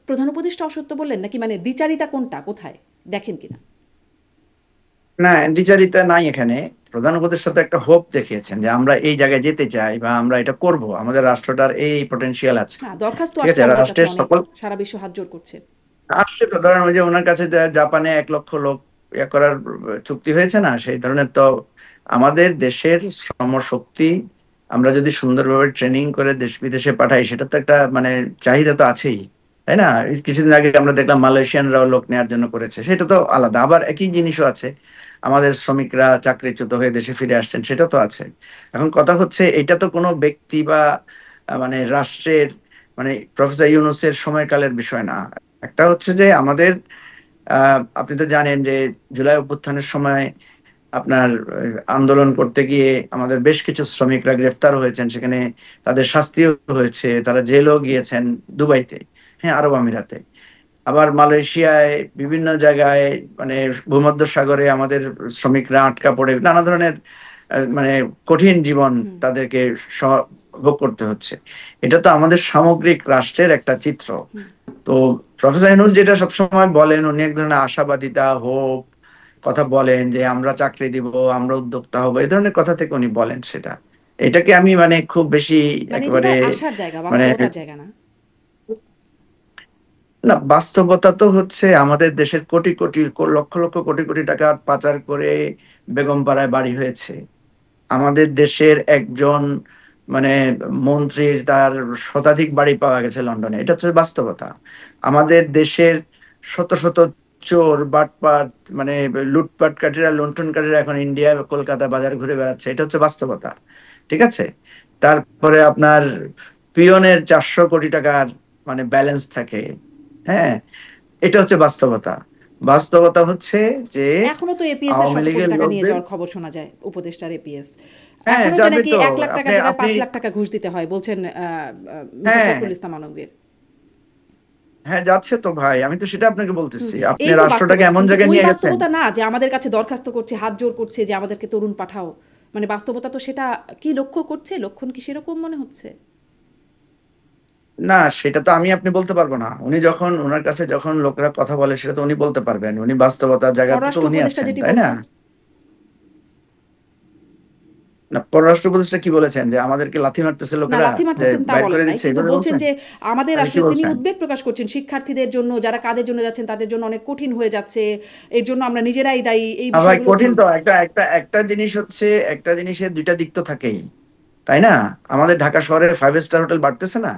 A: প্রধান উপদেষ্টা অসত্য বললেন নাকি? মানে দ্বিচারিতা কোনটা, কোথায় দেখেন কিনা?
B: না, দ্বিচারিতা নাই এখানে। প্রধান উপদেষ্টা তো একটা হোপ দেখিয়েছেন যে আমরা এই জায়গায় যেতে চাই বা আমরা এটা করব, আমাদের রাষ্ট্রটার এই পটেনশিয়াল আছে।
A: না, দরখাস্ত
B: ঠিক
A: আসছে
B: আছে,
A: আমাদের কাছে
B: রাষ্ট্রের
A: অনেক,
B: সকল
A: সারা বিশ্ব হাত জোড় করছে।
B: আসছে তো, ধরেন ওই যে ওনার কাছে জাপানে 1 লক্ষ লোক ইয়ে করার চুক্তি হয়েছে না, সেই ধরনের। তো আমাদের দেশের শ্রমশক্তি আমরা যদি সুন্দরভাবে ট্রেনিং করে দেশ বিদেশে পাঠাই, সেটা তো একটা মানে চাহিদা তো আছেই, তাই না? এই কিছুদিন আগে আমরা দেখলাম মালয়েশিয়ানরাও লোক নেওয়ার জন্য করেছে, সেটা তো আলাদা। আবার একই জিনিসও আছে, আমাদের শ্রমিকরা চাকরিচ্যুত হয়ে দেশে ফিরে আসছেন, সেটা তো আছে। এখন কথা হচ্ছে, এটা তো কোনো ব্যক্তি বা মানে রাষ্ট্রের মানে প্রফেসর ইউনূসের সময়কালের বিষয় না। একটা হচ্ছে যে আমাদের আপনি তো জানেন যে জুলাই অভ্যুত্থানের সময় আপনার আন্দোলন করতে গিয়ে আমাদের বেশ কিছু শ্রমিকরা গ্রেফতার হয়েছেন, সেখানে তাদের শাস্তিও হয়েছে, তারা জেলও গিয়েছেন, দুবাইতে, হ্যাঁ, আরব আমিরাতে, আবার মালয়েশিয়ায়, বিভিন্ন জায়গায়, মানে ভূমধ্য সাগরে আমাদের শ্রমিকরা আটকা পড়ে নানা ধরনের মানে কঠিন জীবন
A: হুম।
B: তাদেরকে ভোগ করতে হচ্ছে। এটা তো আমাদের সামগ্রিক রাষ্ট্রের একটা চিত্র।
A: হুম।
B: তো প্রফেসর ইউনূস যেটা সবসময় বলেন, উনি এক ধরনের আশাবাদিতা, হোপ কথা বলেন যে আমরা চাকরি দিব, আমরা উদ্যোক্তা হবো, এই ধরনের কথা থেকে উনি বলেন সেটা। এটাকে আমি মানে খুব বেশি
A: মানে এটা তো
B: একেবারে
A: আশার জায়গা,
B: মানে
A: বাস্তবতার জায়গা না।
B: না, বাস্তবতা তো হচ্ছে আমাদের দেশের কোটি কোটি লক্ষ লক্ষ কোটি কোটি টাকা পাচার করে বেগমপাড়ায় বাড়ি হয়েছে। আমাদের দেশের একজন মানে মন্ত্রীর তার শতাধিক বাড়ি পাওয়া গেছে লন্ডনে, এটা হচ্ছে বাস্তবতা। আমাদের দেশের শত শত চোর বাটপাট মানে লুটপাটকারীরা, লুণ্ঠনকারীরা এখন ইন্ডিয়া কলকাতা বাজার ঘুরে বেড়াচ্ছে, এটা হচ্ছে বাস্তবতা। ঠিক আছে, তারপরে আপনার পিয়নের 400 কোটি টাকার মানে ব্যালেন্স থাকে, হ্যাঁ, এটা হচ্ছে বাস্তবতা। বাস্তবতা হচ্ছে যে
A: এখনো তো এপিএস এর
B: আওয়ামী
A: শত কোটি
B: লীগের
A: টাকা নিয়ে
B: লোকদের,
A: যাওয়ার খবর শোনা যায়, উপদেষ্টার এপিএস।
B: হ্যাঁ
A: এখনো যে
B: যাবে
A: নাকি
B: তো।
A: 1 লাখ
B: আপনি
A: টাকার জায়গায়
B: আপনি
A: 5 লাখ টাকা ঘুষ দিতে হয় বলছেন মিস্টার
B: হ্যাঁ,
A: ফখরুল ইসলাম আলমগীর।
B: হ্যাঁ যাচ্ছে তো ভাই, আমি তো সেটা আপনাকে
A: হুম।
B: বলতেছি, আপনি
A: এই তো
B: রাষ্ট্রটাকে
A: বাস্তবতা,
B: এমন
A: কিন্তু
B: জায়গায়
A: ওই
B: নিয়ে গেছেন।
A: বাস্তবতা না যে আমাদের কাছে দরখাস্ত করছে, হাত জোড় করছে যে আমাদেরকে তরুণ পাঠাও। মানে বাস্তবতা তো সেটা কি লক্ষ্য করছে, লক্ষণ কি সেরকম মনে হচ্ছে?
B: না, সেটা তো আমি আপনি বলতে পারবো না। উনি যখন ওনার কাছে যখন লোকরা কথা বলে, সেটা তো উনি বলতে পারবেন, উনি বাস্তবতার জায়গাতে তো
A: পররাষ্ট্র
B: উনি
A: উপদেষ্টা
B: আছেন,
A: যেটি
B: তাই না?
A: বলছেন।
B: না, পররাষ্ট্র উপদেষ্টা কি বলেছেন যে আমাদেরকে লাথি মারতেছে
A: না,
B: লোকেরা,
A: লাথি
B: যে
A: মারতেছেন তা
B: বাইর
A: বলেন
B: করে
A: নাই,
B: দিচ্ছে,
A: কিন্তু
B: এভাবে
A: বলছেন
B: বলছেন?
A: যে আমাদের
B: তাহলে কি
A: আসলে তিনি
B: বলছেন?
A: উদ্বেগ প্রকাশ করছেন শিক্ষার্থীদের জন্য, যারা কাজের জন্য যাচ্ছেন তাদের জন্য অনেক কঠিন হয়ে যাচ্ছে, এর জন্য আমরা নিজেরাই দায়ী, এই
B: না ভাই,
A: বিষয়গুলো
B: কঠিন তো
A: বলছেন।
B: একটা একটা একটা জিনিস হচ্ছে, একটা জিনিসের দুইটা দিক তো থাকেই, তাই না? আমাদের ঢাকা শহরে 5 স্টার হোটেল বাড়তেছে না?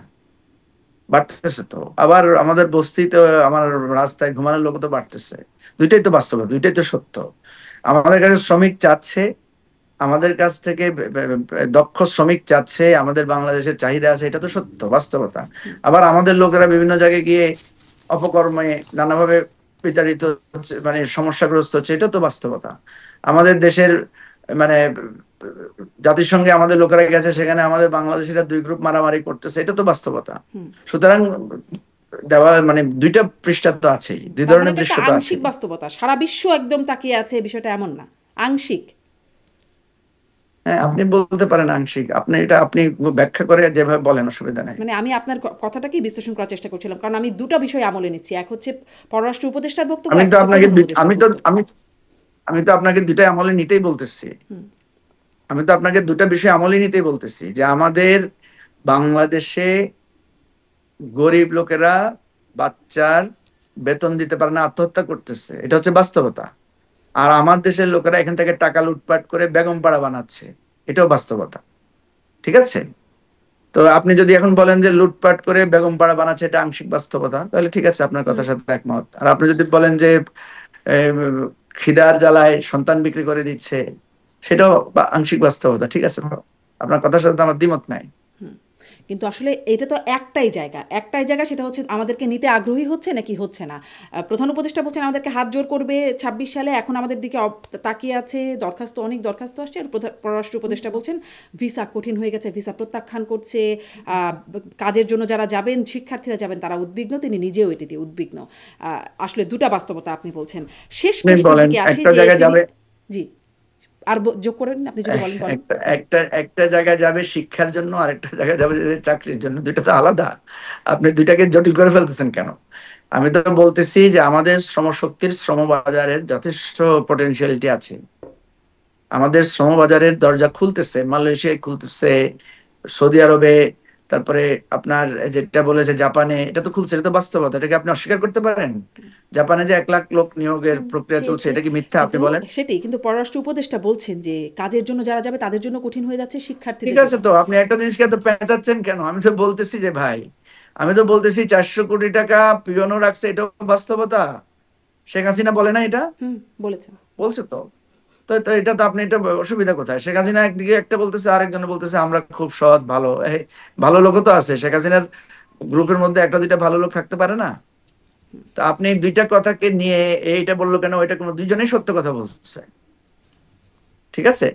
B: বাড়তেছে তো। আবার আমাদের বস্তিতে, আমার রাস্তায় ঘুমানোর লোক তো বাড়তেছে। দুইটাই তো বাস্তব, দুইটাই তো সত্য। আমাদের কাছে শ্রমিক চাচ্ছে, আমাদের কাছ থেকে দক্ষ শ্রমিক চাচ্ছে, আমাদের বাংলাদেশের চাহিদা আছে, এটা তো সত্য বাস্তবতা। আবার আমাদের লোকেরা বিভিন্ন জায়গায় গিয়ে অপকর্মে নানাভাবে বিতাড়িত হচ্ছে, মানে সমস্যাগ্রস্ত হচ্ছে, এটা তো বাস্তবতা। আমাদের দেশের মানে জাতিসংঘে আমাদের লোকেরা গেছে, সেখানে আমাদের বাংলাদেশিরা 2 গ্রুপ মারামারি করতেছে, এটা তো বাস্তবতা।
A: হুম।
B: সুতরাং দেওয়ার মানে দুইটা পৃষ্ঠা তো আছেই, দুই
A: তার মানে
B: ধরনের
A: এটা
B: দৃশ্য
A: একটা
B: তো
A: আংশিক
B: আছেই।
A: বাস্তবতা, সারা বিশ্ব একদম তাকিয়ে আছে, বিষয়টা এমন না, আংশিক।
B: হ্যাঁ, আপনি বলতে পারেন আংশিক, আপনি এটা আপনি ব্যাখ্যা করে যেভাবে বলেন, অসুবিধা নাই।
A: মানে আমি আপনার কথাটাকেই বিশ্লেষণ করার চেষ্টা করছিলাম, কারণ আমি দুটো বিষয় আমলে নিচ্ছি, এক হচ্ছে পররাষ্ট্র উপদেষ্টার বক্তব্য,
B: আমি
A: এক
B: তো
A: হচ্ছে
B: আপনাকে
A: প্রধান উপদেষ্টার
B: আমি তো
A: বক্তব্য।
B: আমি তো আপনাকে দুটাই আমলে নিতেই বলতেছি।
A: হুম।
B: আমি তো আপনাকে দুটা বিষয় আমলে নিতেই বলতেছি, যে আমাদের বাংলাদেশে গরিব লোকেরা বাচ্চার বেতন দিতে পারে না, আত্মহত্যা করতেছে, এটা হচ্ছে বাস্তবতা। আর আমার দেশের লোকেরা এখান থেকে টাকা লুটপাট করে বেগম পাড়া বানাচ্ছে, এটাও বাস্তবতা। ঠিক আছে, তো আপনি যদি এখন বলেন যে লুটপাট করে বেগম পাড়া বানাচ্ছে, এটা আংশিক বাস্তবতা, তাহলে ঠিক আছে, আপনার
A: হুম।
B: কথার সাথে একমত। আর আপনি যদি বলেন যে আহ, খিদার জ্বালায় সন্তান বিক্রি করে দিচ্ছে, সেটাও আংশিক বাস্তবতা। ঠিক আছে, আপনার কথার সাথে আমার দ্বিমত নাই।
A: হুম। কিন্তু আসলে এটা তো একটাই জায়গা, একটাই জায়গা, সেটা হচ্ছে আমাদেরকে নিতে আগ্রহী হচ্ছে নাকি হচ্ছে না। প্রধান উপদেষ্টা বলছেন আমাদেরকে হাত জোর করবে 26 সালে, এখন আমাদের দিকে তাকিয়ে আছে, দরখাস্ত, অনেক দরখাস্ত আসছে। আর পররাষ্ট্র উপদেষ্টা বলছেন ভিসা কঠিন হয়ে গেছে, ভিসা প্রত্যাখ্যান করছে। কাজের জন্য যারা যাবেন, শিক্ষার্থীরা যাবেন, তারা উদ্বিগ্ন, তিনি নিজেও এটি দিয়ে উদ্বিগ্ন। আসলে দুটা বাস্তবতা আপনি বলছেন। শেষ
B: আপনি
A: প্রশ্ন
B: বলেন
A: থেকে আসি
B: একটা
A: যে
B: জায়গায়
A: তিনি,
B: যাবে,
A: জি, আর যোগ করেন, আপনি যদি বলেন বলেন।
B: একটা একটা একটা জায়গায় যাবে শিক্ষার জন্য, আর একটা জায়গায় যাবে যে চাকরির জন্য, দুইটা তো আলাদা। আপনি দুইটাকে জটিল করে ফেলতেছেন কেন? আমি তো বলতেছি যে আমাদের শ্রমশক্তির, শ্রমবাজারের যথেষ্ট পটেনশিয়ালিটি আছে। আমাদের শ্রমবাজারের দরজা খুলতেছে, মালয়েশিয়ায় খুলতেছে, সৌদি আরবে, তারপরে আপনার যেটা বলেছে জাপানে, এটা তো খুলছে, এটা তো বাস্তবতা, এটাকে আপনি অস্বীকার করতে পারেন? জাপানে যে 1 লাখ লোক নিয়োগের প্রক্রিয়া চলছে, এটা কি মিথ্যা? আপনি
A: কিন্তু
B: বলেন।
A: সেটাই, কিন্তু পররাষ্ট্র উপদেষ্টা বলছেন যে কাজের জন্য যারা যাবে তাদের জন্য কঠিন হয়ে যাচ্ছে,
B: ঠিক
A: শিক্ষার্থীদের
B: আছে,
A: জন্য।
B: তো আপনি একটা জিনিসকে এত পেঁচাচ্ছেন কেন? আমি তো বলতেছি যে ভাই, আমি তো বলতেছি 400 কোটি টাকা পিয়নও রাখছে, এটাও বাস্তবতা। শেখ হাসিনা বলে না এটা?
A: হুম, বলেছেন।
B: বলছে তো। তো তো এটা তো আপনি, এটা অসুবিধা কোথায়? শেখ হাসিনা একদিকে একটা বলতেছে, আরেকজন বলতেছে আমরা খুব সৎ ভালো। ভালো লোকও তো আছে শেখ হাসিনার গ্রুপের মধ্যে, একটা দুইটা ভালো লোক থাকতে পারে না? তো আপনি দুইটা কথাকে নিয়ে এইটা বললো কেন, ওইটা কোনো, দুইজনেই সত্য কথা বলছে, ঠিক আছে?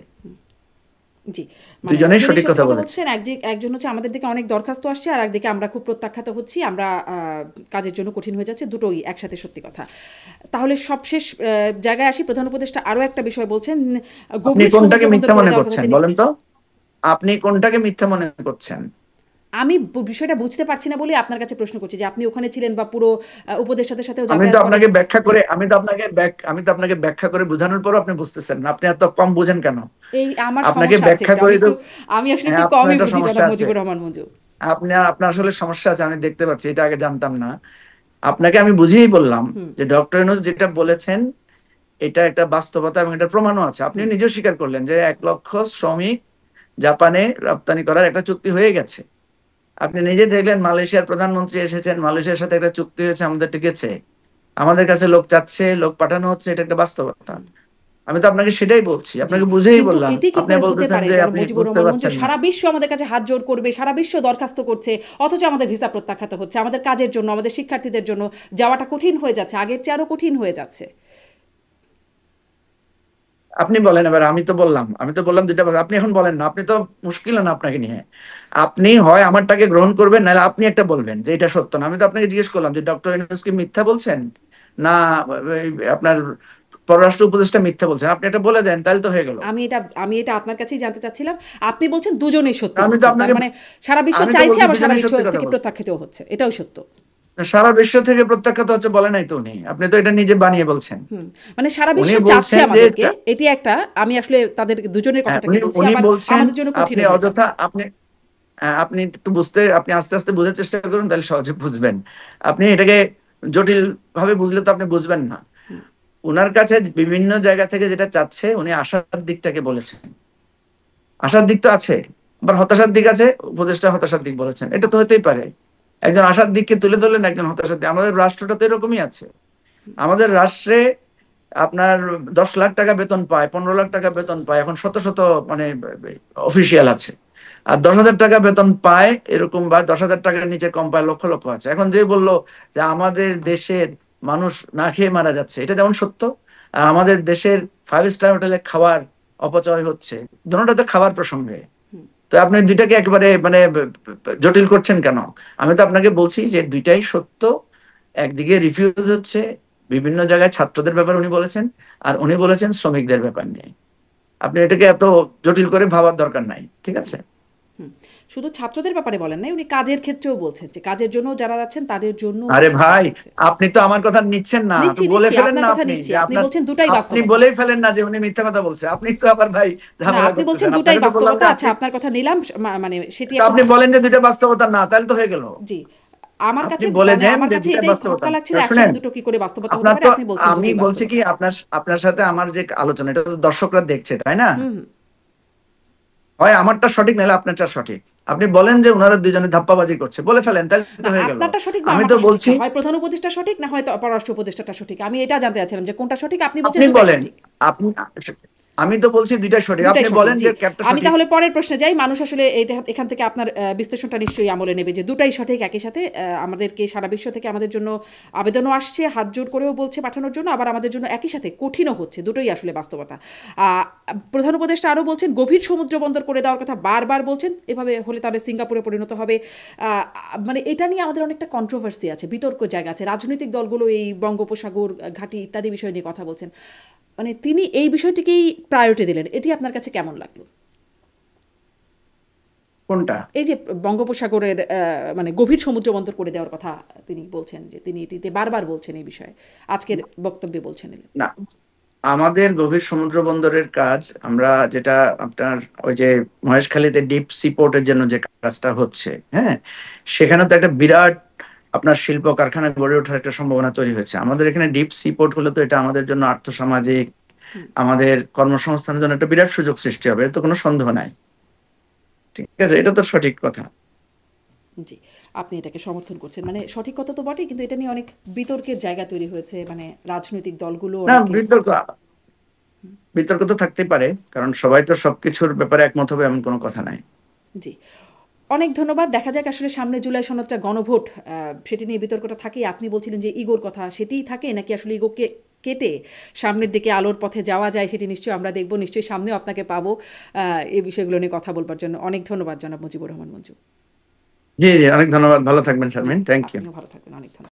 A: জি, মানে
B: দুইজনেই
A: দুজনেই
B: সঠিক
A: সত্যি
B: কথা
A: কথা
B: বলেছে।
A: বলছেন। একজন হচ্ছে আমাদের দিকে অনেক দরখাস্ত আসছে, আর একদিকে আমরা খুব প্রত্যাখ্যাত হচ্ছি, আমরা কাজের জন্য কঠিন হয়ে যাচ্ছে, দুটোই একসাথে সত্যি কথা। তাহলে সবশেষ জায়গায় আসি, প্রধান উপদেষ্টা আরও একটা বিষয় বলছেন,
B: আপনি
A: গভীর সমুদ্র
B: কোনটাকে
A: বন্দর
B: মিথ্যা
A: করে
B: মনে
A: দেওয়ার কথা
B: করছেন
A: তিনি।
B: বলেন তো? আপনি কোনটাকে মিথ্যা মনে করছেন?
A: আমি বিষয়টা বুঝতে পারছি না বলে আপনার কাছে প্রশ্ন করছি যে আপনি ওখানে ছিলেন বা পুরো উপদেষ্টাদের সাথেও
B: আমি তো
A: যাতায়াত করেন।
B: আপনাকে ব্যাখ্যা করে, আমি তো আপনাকে ব্যাখ্যা করে বোঝানোর পরও আপনি বুঝতেছেন না। আপনি এত কম বোঝেন কেন?
A: এই আমার
B: আপনাকে
A: সমস্যা আছে
B: ব্যাখ্যা
A: একটু,
B: করে তো,
A: আমি আসলে
B: হ্যাঁ,
A: একটু
B: আপনার
A: কমই
B: একটা
A: বুঝি
B: সমস্যা
A: জনাব
B: আছে।
A: মুজিবুর রহমান মঞ্জু।
B: আপনার আসলে সমস্যা আছে, আমি দেখতে পাচ্ছি, এটা আগে জানতাম না। আপনাকে আমি বুঝিয়েই বললাম
A: হুম,
B: যে ডক্টর ইউনূস যেটা বলেছেন এটা একটা বাস্তবতা, এবং এটা প্রমাণও আছে। আপনি
A: হুম।
B: নিজেও স্বীকার করলেন যে 1 লক্ষ শ্রমিক জাপানে রপ্তানি করার একটা চুক্তি হয়ে গেছে। আপনি নিজে দেখলেন মালয়েশিয়ার প্রধানমন্ত্রী এসেছেন, মালয়েশিয়ার সাথে একটা চুক্তি হয়েছে, আমাদের টিকেছে। আমাদের কাছে লোক চাচ্ছে, লোক পাঠানো হচ্ছে, এটা একটা বাস্তবতা। আমি তো আপনাকে সেটাই বলছি,
A: জি,
B: আপনাকে বুঝেই
A: কিন্তু
B: বললাম।
A: এটি কি
B: আপনি
A: করে হতে
B: বলতেছেন
A: পারে
B: যে
A: জনাব
B: আপনি
A: মুজিবুর
B: বুঝতে
A: রহমান মঞ্জু?
B: পারছেন না।
A: সারা বিশ্ব আমাদের কাছে হাত জোড় করবে, সারা বিশ্ব দরখাস্ত করছে, অথচ আমাদের ভিসা প্রত্যাখ্যাত হচ্ছে, আমাদের কাজের জন্য, আমাদের শিক্ষার্থীদের জন্য যাওয়াটা কঠিন হয়ে যাচ্ছে, আগের চেয়ে আরো কঠিন হয়ে যাচ্ছে।
B: আপনি বলেন এবার। আমি তো বললাম দুইটা কথা, আপনি এখন বলেন না। আপনি তো মুশকিল না আপনাকে নিয়ে। আপনি হয় আমারটাকে গ্রহণ করবেন, নাহলে আপনি একটা বলবেন যে এটা সত্য না। আমি তো আপনাকে জিজ্ঞেস করলাম যে ডক্টর ইউনূস কি মিথ্যা বলছেন, না এই আপনার পররাষ্ট্র উপদেষ্টা মিথ্যা বলছেন? আপনি এটা বলে দেন, তাহলে তো হয়ে গেল।
A: আমি এটা আপনার কাছেই জানতে চাচ্ছিলাম। আপনি বলছেন দুজনেই সত্যি
B: আমি তো
A: বলছেন, তার
B: আপনাকে,
A: মানে সারা বিশ্ব
B: আমি তো
A: চাইছে
B: বলছি
A: আবার সারা
B: দুজনেই
A: বিশ্ব
B: সত্যি কথা
A: থেকে
B: বলছে।
A: প্রত্যাখ্যাত হচ্ছে, এটাও সত্য।
B: সারা বিশ্ব থেকে প্রত্যাখ্যাত হচ্ছে বলে নাই তো উনি, আপনি তো এটা নিজে বানিয়ে বলছেন।
A: হুম, মানে সারা
B: উনি
A: বিশ্ব চাচ্ছে
B: বলছেন যে
A: আমাদেরকে, এটি একটা, আমি আসলে তাদের দুজনের
B: হ্যাঁ,
A: কথাটাকে
B: উনি
A: বলছি,
B: উনি
A: আবার
B: বলছেন,
A: আমাদের জন্য
B: আপনি
A: কঠিনও হয়ে
B: অযথা
A: যাচ্ছে।
B: আপনি, হ্যাঁ, আপনি একটু বুঝতে, আপনি আস্তে আস্তে বোঝার চেষ্টা করুন, তাহলে সহজে বুঝবেন। আপনি এটাকে জটিল ভাবে বুঝলে তো আপনি বুঝবেন না।
A: হুম,
B: ওনার কাছে বিভিন্ন জায়গা থেকে যেটা চাচ্ছে, উনি আশার দিকটাকে বলেছেন। আশার দিক তো আছে, আবার হতাশার দিক আছে। উপদেষ্টা হতাশার দিক বলেছেন, এটা তো হতেই পারে। একজন আশার দিককে তুলে ধরলেন, একজন হতাশার দিক। আমাদের রাষ্ট্রটা তো এরকমই আছে। আমাদের রাষ্ট্রে আপনার 10 লাখ টাকা বেতন পায়, 15 লাখ টাকা বেতন পায়, এখন শত শত মানে অফিসিয়াল আছে। আর 10,000 টাকা বেতন পায় এরকম, বা 10,000 টাকার নিচে কম পায় লক্ষ লক্ষ আছে। এখন যে বললো যে আমাদের দেশের মানুষ না খেয়ে মারা যাচ্ছে, এটা যেমন সত্য। আর আমাদের দেশের 5 স্টার হোটেলে খাবার অপচয় হচ্ছে, দুটোটা তো খাবার প্রসঙ্গে।
A: হুম।
B: তো আপনি দুইটাকে একেবারে মানে জটিল করছেন কেন? আমি তো আপনাকে বলছি যে দুইটাই সত্য। একদিকে রিফিউজ হচ্ছে বিভিন্ন জায়গায়, ছাত্রদের ব্যাপারে উনি বলেছেন, আর উনি বলেছেন শ্রমিকদের ব্যাপার নিয়ে। আপনি এটাকে এত জটিল করে ভাবার দরকার নাই, ঠিক আছে?
A: হুম, শুধু ছাত্রদের ব্যাপারে বলেন নাই, উনি কাজের ক্ষেত্রেও বলছেন যে কাজের জন্য যারা যাচ্ছেন তাদের জন্য
B: আরে
A: কঠিন হয়ে
B: ভাই,
A: যাচ্ছে।
B: আপনি তো আমার কথা নিচ্ছেন না, তো
A: নিচ্ছি
B: বলে
A: নিচ্ছি,
B: ফেলেন
A: আপনার
B: না
A: কথা
B: আপনি
A: নিচ্ছি,
B: যে
A: আপনি
B: আপনার,
A: বলছেন দুটাই
B: আপনি
A: বাস্তবতা।
B: বলেই ফেলেন না যে উনি মিথ্যা কথা বলছে। আপনি তো আবার ভাই
A: না,
B: ঝামেলা
A: আপনি বলছেন
B: করতেছেন।
A: দুটাই
B: আপনাকে তো বললাম
A: বাস্তবতা,
B: যে
A: আচ্ছা
B: আপনি,
A: আপনার কথা নিলাম, মানে সেটি
B: তো
A: এখন।
B: আপনি বলেন যে দুইটা বাস্তবতা না, তাহলে তো হয়ে গেল।
A: জি, আমার
B: আপনি
A: কাছে,
B: বলে
A: মানে
B: দেন
A: আমার
B: যে
A: কাছে
B: দুইটা
A: এটাই
B: বাস্তবতা।
A: খটকা লাগছিল,
B: শুনেন,
A: একসাথে দুটো কি করে বাস্তবতা হতে
B: আপনার
A: পারে,
B: তো,
A: আপনি বলছেন
B: আমি
A: দুটোই
B: বলছি কি,
A: বাস্তবতা।
B: আপনার আপনার সাথে আমার যে আলোচনা, এটা তো দর্শকরা দেখছে, তাই না?
A: হুম, হুম।
B: হয় আমারটা সঠিক, নাহলে আপনারটা সঠিক। আপনি বলেন যে ওনারা দুজনে ধাপ্পাবাজি করছে, বলে ফেলেন, তাহলে
A: না,
B: তো হয়ে গেল।
A: আপনারটা সঠিক বা
B: আমি তো
A: আমারটা সঠিক
B: বলছি,
A: না, হয় প্রধান উপদেষ্টা সঠিক, না হয়তো পররাষ্ট্র উপদেষ্টাটা সঠিক, আমি এটা জানতে চাচ্ছিলাম যে কোনটা সঠিক, আপনি বলছেন
B: আপনি
A: দুটাই
B: বলেন।
A: সঠিক।
B: আপনি, আমি তো বলছি দুইটা সঠিক,
A: দুটাই
B: আপনি
A: সঠিক,
B: বলেন
A: জি।
B: যে ক্যাপটা
A: আমি
B: সঠিক।
A: তাহলে পরের প্রশ্নে যাই। মানুষ আসলে এটা, এখান থেকে আপনার বিশ্লেষণটা নিশ্চয়ই আমলে নেবে যে দুটাই সঠিক, একই সাথে আমাদেরকে সারা বিশ্ব থেকে আমাদের জন্য আবেদনও আসছে, হাত জোড় করেও বলছে পাঠানোর জন্য, আবার আমাদের জন্য একই সাথে কঠিনও হচ্ছে, দুটোই আসলে বাস্তবতা। আহ, প্রধান উপদেষ্টা আরও বলছেন গভীর সমুদ্র বন্দর করে দেওয়ার কথা বারবার বলছেন, এভাবে হলে তাহলে সিঙ্গাপুরে পরিণত হবে। মানে এটা নিয়ে আমাদের অনেকটা কন্ট্রোভার্সি আছে, বিতর্ক জায়গা আছে, রাজনৈতিক দলগুলো এই বঙ্গোপসাগর ঘাঁটি ইত্যাদি বিষয় নিয়ে কথা বলছেন। মানে তিনি এই বিষয়টিকেই প্রায়োরিটি দিলেন, এটি আপনার কাছে কেমন লাগলো?
B: কোনটা?
A: এই যে বঙ্গোপসাগরের মানে গভীর সমুদ্র বন্দর করে দেওয়ার কথা তিনি বলছেন, যে তিনি এটিতে বারবার বলছেন এই বিষয়ে, আজকের বক্তব্যে বলছেন।
B: না, আমাদের গভীর সমুদ্র বন্দরের কাজ, আমরা যেটা আপনার ওই যে মহেশখালীতে ডিপ সি পোর্টের জন্য যে কাজটা হচ্ছে, হ্যাঁ, সেখানে তো একটা বিরাট আপনার শিল্প কারখানা গড়ে ওঠার একটা সম্ভাবনা তৈরি হয়েছে। আমাদের এখানে ডিপ সি পোর্ট হলে তো এটা আমাদের জন্য আর্থসামাজিক,
A: হুম,
B: আমাদের কর্মসংস্থানের জন্য একটা বিরাট সুযোগ সৃষ্টি হবে, এর তো কোনো সন্দেহ নাই। ঠিক আছে, এটা তো সঠিক কথা।
A: জি, আপনি এটাকে সমর্থন করছেন, মানে সঠিক কথা তো বটেই, কিন্তু এটা নিয়ে অনেক বিতর্কের জায়গা তৈরি হয়েছে, মানে রাজনৈতিক দলগুলো
B: না,
A: অনেকে।
B: বিতর্ক বিতর্ক তো থাকতেই পারে, কারণ সবাই তো সবকিছুর ব্যাপারে একমত হবে এমন কোনো কথা নাই।
A: জি, অনেক ধন্যবাদ। দেখা যাক আসলে সামনে জুলাই সনদটা গণভোট, সেটি নিয়ে বিতর্কটা থাকেই। আপনি বলছিলেন যে ইগোর কথা, সেটিই থাকে নাকি আসলে ইগোকে কেটে সামনের দিকে আলোর পথে যাওয়া যায়, সেটি নিশ্চয়ই আমরা দেখব। নিশ্চয়ই সামনেও আপনাকে পাবো এই বিষয়গুলো নিয়ে কথা বলবার জন্য। অনেক ধন্যবাদ জনাব মুজিবুর রহমান মঞ্জু।
B: জি জি, অনেক ধন্যবাদ, ভালো থাকবেন
A: জি,
B: শারমিন, থ্যাংক ইউ।
A: আপনিও ভালো থাকবেন। অনেক ধন্যবাদ।